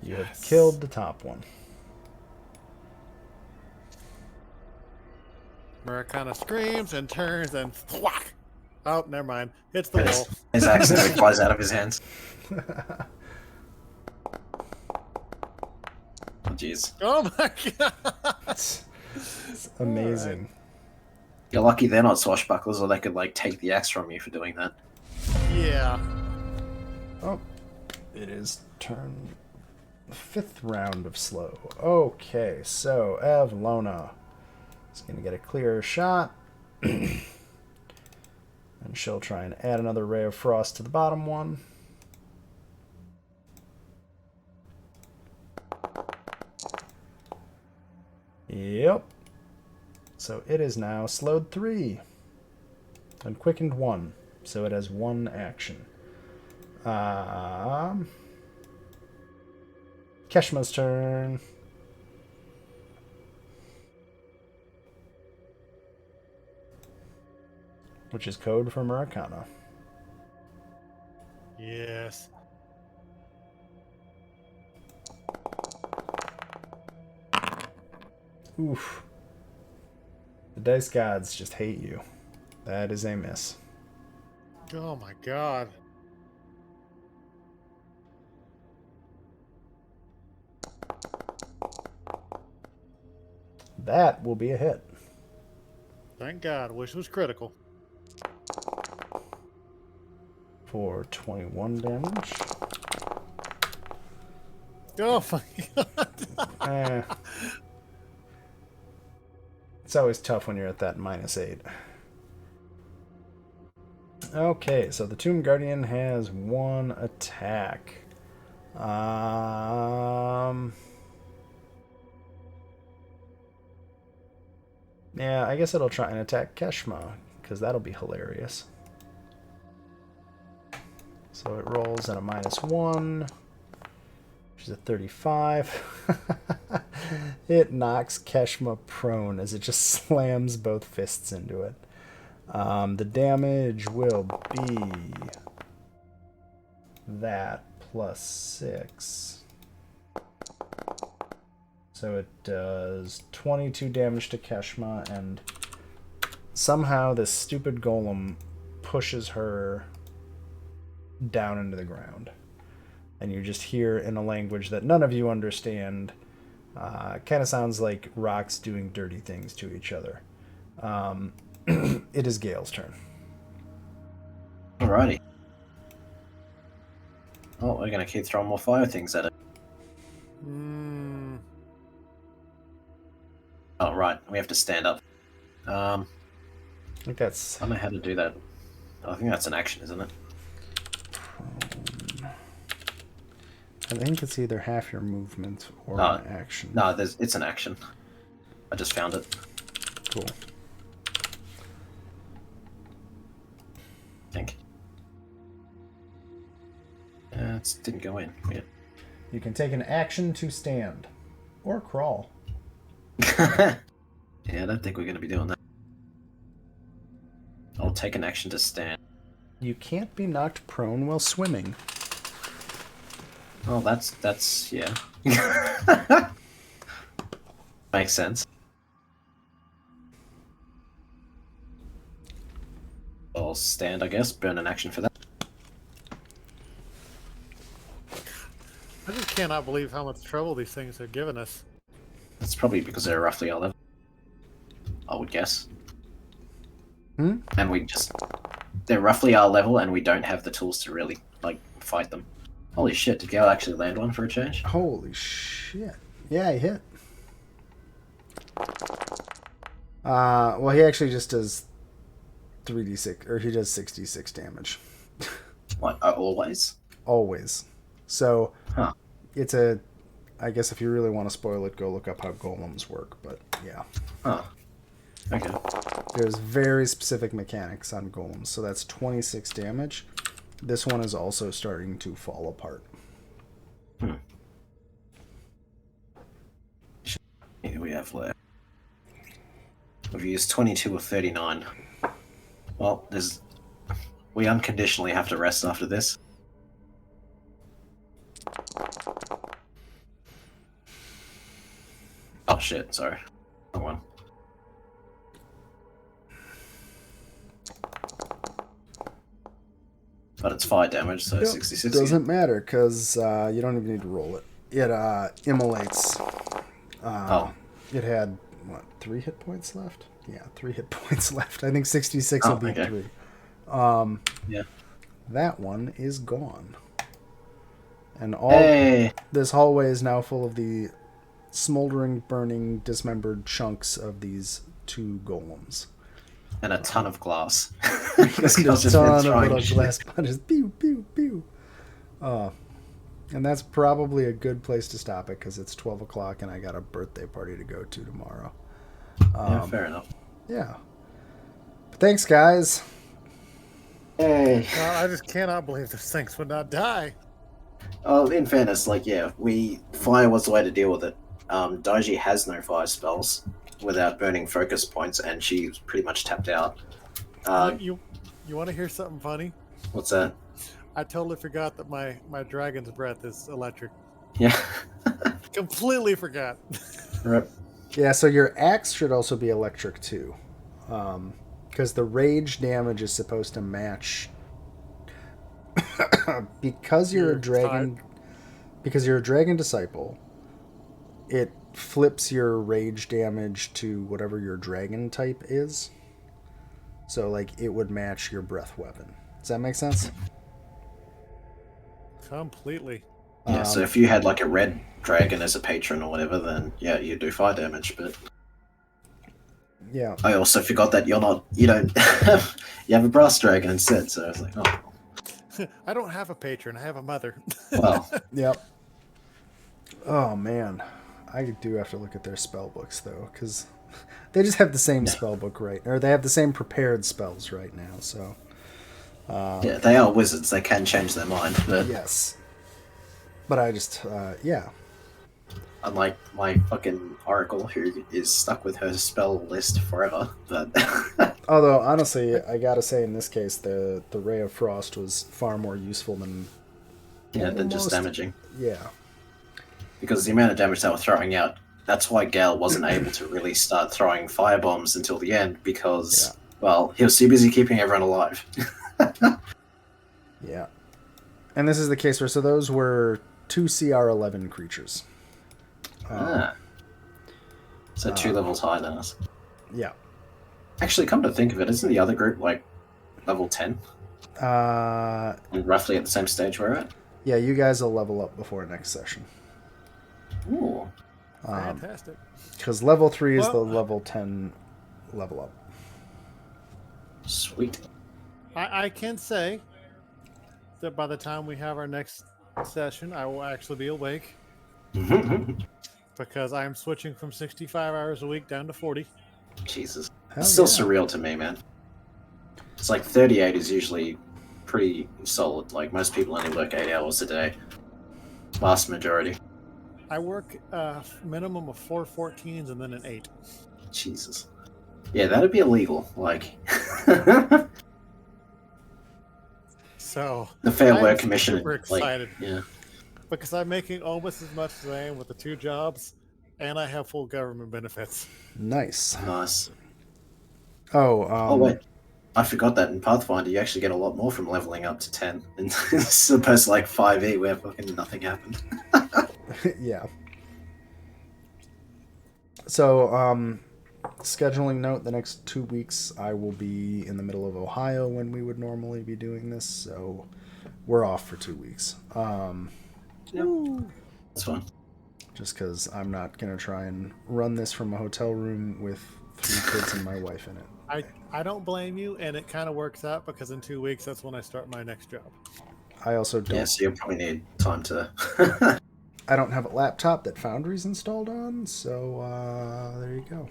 You have Yes. killed the top one. Murakana screams and turns and thwack. Oh, never mind. Hits the wall. His axe nearly flies out of his hands. Oh, jeez. Oh my god. It's amazing. You're lucky they're not swashbucklers, or they could like take the axe from you for doing that. Yeah. Oh, it is turn 5th round of slow. Okay, so Avlona is going to get a clearer shot. And she'll try and add another ray of frost to the bottom one. Yep. So it is now slowed 3 and quickened 1. So it has 1 action. Keshma's turn. Which is code for Murakana. Yes. Oof. The dice gods just hate you. That is a miss. Oh my god. That will be a hit. Thank God. Wish it was critical. For 21 damage. Oh my god. It's always tough when you're at that -8. Okay, so the Tomb Guardian has 1 attack. Yeah, I guess it'll try and attack Keshma, because that'll be hilarious. So it rolls at a -1, which is a 35. It knocks Keshma prone as it just slams both fists into it. The damage will be that plus 6. So it does 22 damage to Keshma, and somehow this stupid golem pushes her down into the ground. And you just hear in a language that none of you understand. Kind of sounds like rocks doing dirty things to each other. It is Gale's turn. Alrighty. Oh, we're gonna keep throwing more fire things at it. Oh, right. We have to stand up. I think that's... I don't know how to do that. I think that's an action, isn't it? I think it's either half your movement or No. an action. No, it's an action. I just found it. Cool. I think. that didn't go in. Weird. You can take an action to stand or crawl. Yeah, I don't think we're going to be doing that. I'll take an action to stand. You can't be knocked prone while swimming. Oh, that's yeah. Makes sense. I'll stand, I guess. Burn an action for that. I just cannot believe how much trouble these things are giving us. That's probably because they're roughly our level. I would guess. And they're roughly our level, and we don't have the tools to really fight them. Holy shit! Did Gale actually land one for a change? Holy shit! Yeah, he hit. Well, he actually just does 3d6, or he does 66 damage. What? Always? Always. So, Huh. it's a. I guess if you really want to spoil it, go look up how golems work. But yeah. Huh. Okay. There's very specific mechanics on golems, so that's 26 damage. This one is also starting to fall apart. Here we have left. We've used 22 of 39. Well, we unconditionally have to rest after this. Oh shit, sorry. Wrong one. But it's fire damage, so 66. Doesn't matter, because you don't even need to roll it. It immolates. It had, 3 hit points left? Yeah, 3 hit points left. I think 66 will be 3. Yeah. That one is gone. And this hallway is now full of the smoldering, burning, dismembered chunks of these 2 golems. And a ton of glass. Just a ton of little glass punches. Pew, pew, pew. And that's probably a good place to stop it, because it's 12 o'clock and I got a birthday party to go to tomorrow. Yeah, fair enough. Yeah. But thanks, guys. Hey. I just cannot believe those things would not die. Oh, in fairness, fire was the way to deal with it. Daiji has no fire spells without burning focus points, and she's pretty much tapped out. You want to hear something funny? What's that? I totally forgot that my dragon's breath is electric. Yeah. Completely forgot. Right. Yeah, so your axe should also be electric too. Because the rage damage is supposed to match. Because you're a dragon. Because you're a dragon disciple, it flips your rage damage to whatever your dragon type is. So, it would match your breath weapon. Does that make sense? Completely. Yeah, so if you had a red dragon as a patron or whatever, then yeah, you do fire damage, but yeah. I also forgot that you don't you have a brass dragon instead, so I was like, oh. I don't have a patron, I have a mother. Well. Yep. Oh man. I do have to look at their spell books though, because they just have the same spell book or they have the same prepared spells right now, so yeah, they are wizards, they can change their mind, but yes. But I just yeah. Unlike my fucking oracle, who is stuck with her spell list forever. But although honestly, I gotta say in this case, the Ray of Frost was far more useful than just damaging. Yeah, because the amount of damage they were throwing out, that's why Gale wasn't able to really start throwing firebombs until the end, because well, he was too busy keeping everyone alive. Yeah, and this is the case where those were 2 CR11 creatures. So 2 levels higher than us. Yeah. Actually, come to think of it, isn't the other group level 10? And roughly at the same stage we're at? Yeah, you guys will level up before next session. Ooh. Fantastic. Because level 3 is the level 10 level up. Sweet. I can say that by the time we have our next session, I will actually be awake. Because I am switching from 65 hours a week down to 40. Jesus. Hell It's still yeah. surreal to me, man. It's 38 is usually pretty solid. Like most people only work 8 hours a day. Vast majority. I work a minimum of 4 14s and then an 8. Jesus. Yeah, that'd be illegal. Like the So Fair I'm Work Commission. super Like, excited yeah. because I'm making almost as much as I am with the 2 jobs, and I have full government benefits. Nice. Nice. Oh, Oh wait, I forgot that in Pathfinder you actually get a lot more from leveling up to 10, and as opposed to like 5e where fucking nothing happened. yeah. So, scheduling note: the next 2 weeks I will be in the middle of Ohio when we would normally be doing this, so we're off for 2 weeks. That's fine. Just because I'm not gonna try and run this from a hotel room with 3 kids and my wife in it. I don't blame you, and it kind of works out because in 2 weeks that's when I start my next job. I also don't. Yeah, so you'll probably need time to. I don't have a laptop that Foundry's installed on, so there you go.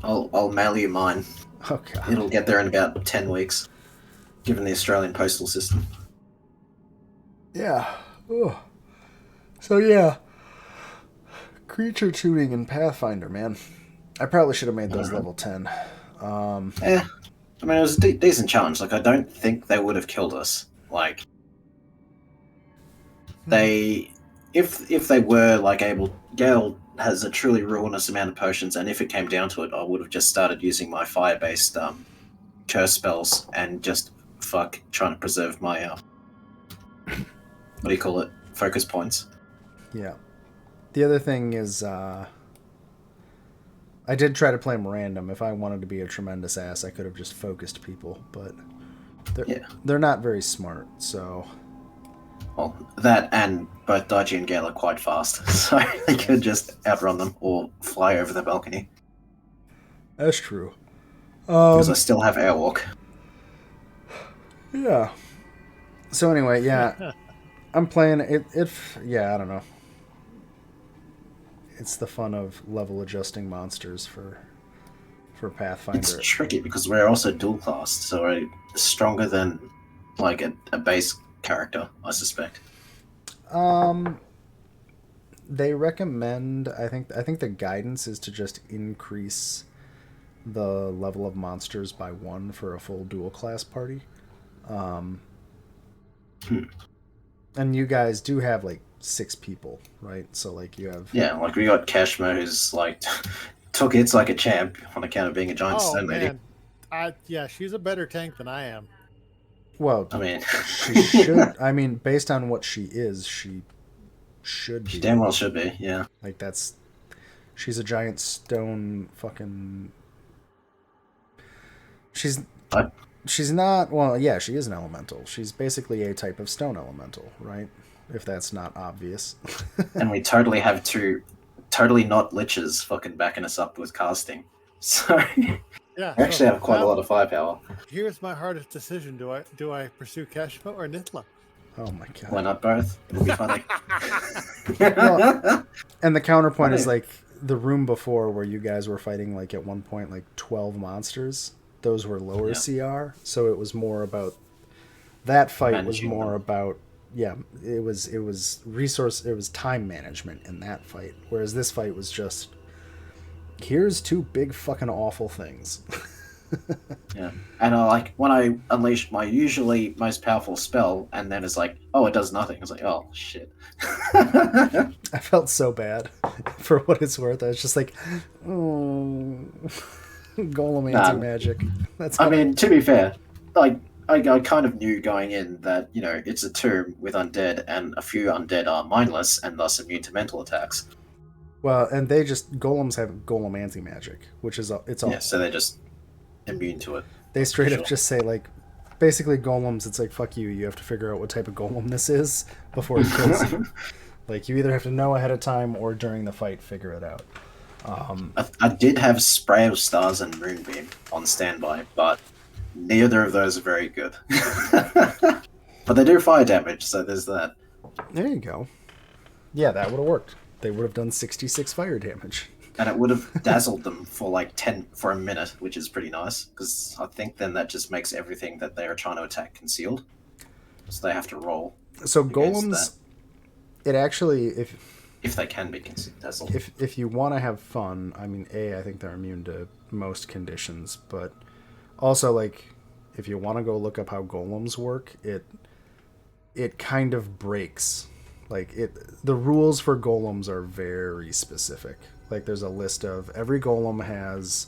I'll mail you mine. Oh god. It'll get there in about 10 weeks, given the Australian postal system. Yeah. Ugh. So yeah. Creature tuning in Pathfinder, man. I probably should have made those level 10. Yeah, I mean it was a decent challenge. Like I don't think they would have killed us. Like they, if they were like able, Gale has a truly ruinous amount of potions, and if it came down to it, I would have just started using my fire-based curse spells and just trying to preserve my what do you call it? Focus points. Yeah. The other thing is, I did try to play them random. If I wanted to be a tremendous ass, I could have just focused people, but they're not very smart, so... Well, that and both Daichi and Gale are quite fast, so they could just outrun them or fly over the balcony. That's true. Because I still have airwalk. Yeah. So anyway, yeah. I'm playing it. Yeah, I don't know. It's the fun of level adjusting monsters for Pathfinder. It's tricky because we're also dual classed, so we're stronger than like a base character, I suspect. They recommend. I think the guidance is to just increase the level of monsters by 1 for a full dual class party. And you guys do have like 6 people, right? So like you have like we got Kashmo, who's like took hits like a champ on account of being a giant stone lady. Yeah, she's a better tank than I am. Well, I mean, she should. I mean, based on what she is, she should be. She damn well should be. Yeah, like she's a giant stone fucking. She's not. Well, yeah, she is an elemental. She's basically a type of stone elemental, right? If that's not obvious. And we totally have 2 totally not liches fucking backing us up with casting. So yeah, we actually have quite a lot of firepower. Here's my hardest decision: do I pursue Kashmo or Nithla? Oh my god! Why not both? It'll be funny. Well, and the counterpoint is like the room before where you guys were fighting like at one point like 12 monsters. Those were lower CR, so it was more about that fight. Managing was more them. about it was resource. It was time management in that fight, whereas this fight was just here's 2 big fucking awful things. Yeah, and like when I unleash my usually most powerful spell, and then it's like, oh, it does nothing. It's like, oh shit. I felt so bad for what it's worth. I was just like, oh, golem anti-magic. That's I mean, to be fair, like I kind of knew going in that it's a tomb with undead, and a few undead are mindless and thus immune to mental attacks. well, and golems have golem anti-magic, which is it's all. Yeah, so they're just immune to it. They straight up just say like, basically golems. It's like fuck you. You have to figure out what type of golem this is before it kills you. Like you either have to know ahead of time or during the fight figure it out. I did have Spray of Stars and Moonbeam on standby, but neither of those are very good. But they do fire damage, so there's that. There you go. Yeah, that would have worked. They would have done 66 fire damage. And it would have dazzled them for like 10 for a minute, which is pretty nice, because I think then that just makes everything that they are trying to attack concealed. So they have to roll So against golems, it actually, if they can be dazzled. if you want to have fun, I mean, I think they're immune to most conditions, but also, like, if you want to go look up how golems work, it kind of breaks. Like, the rules for golems are very specific. Like, there's a list of every golem has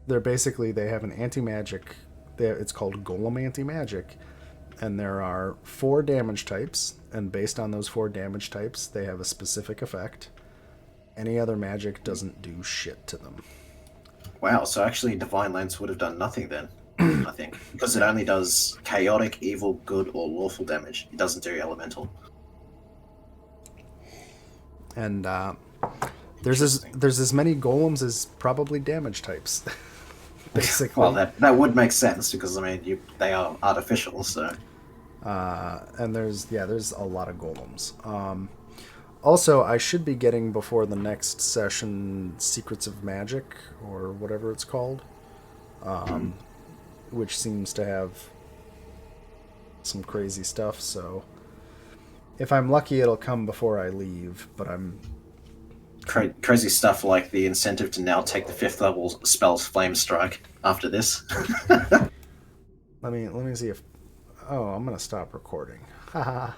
they have an anti-magic. It's called golem anti-magic, and there are 4 damage types, and based on those 4 damage types, they have a specific effect. Any other magic doesn't do shit to them. Wow, so actually Divine Lance would have done nothing then, I think. Because it only does chaotic, evil, good, or lawful damage. It doesn't do elemental. And there's as many golems as probably damage types. Basically. Well, that would make sense, because, I mean, they are artificial, so... And there's a lot of golems. Also, I should be getting before the next session Secrets of Magic, or whatever it's called, which seems to have some crazy stuff, so if I'm lucky it'll come before I leave, but I'm... Crazy stuff like the incentive to now take the 5th level spell Flame Strike after this. Let me see if... Oh, I'm gonna stop recording. Haha.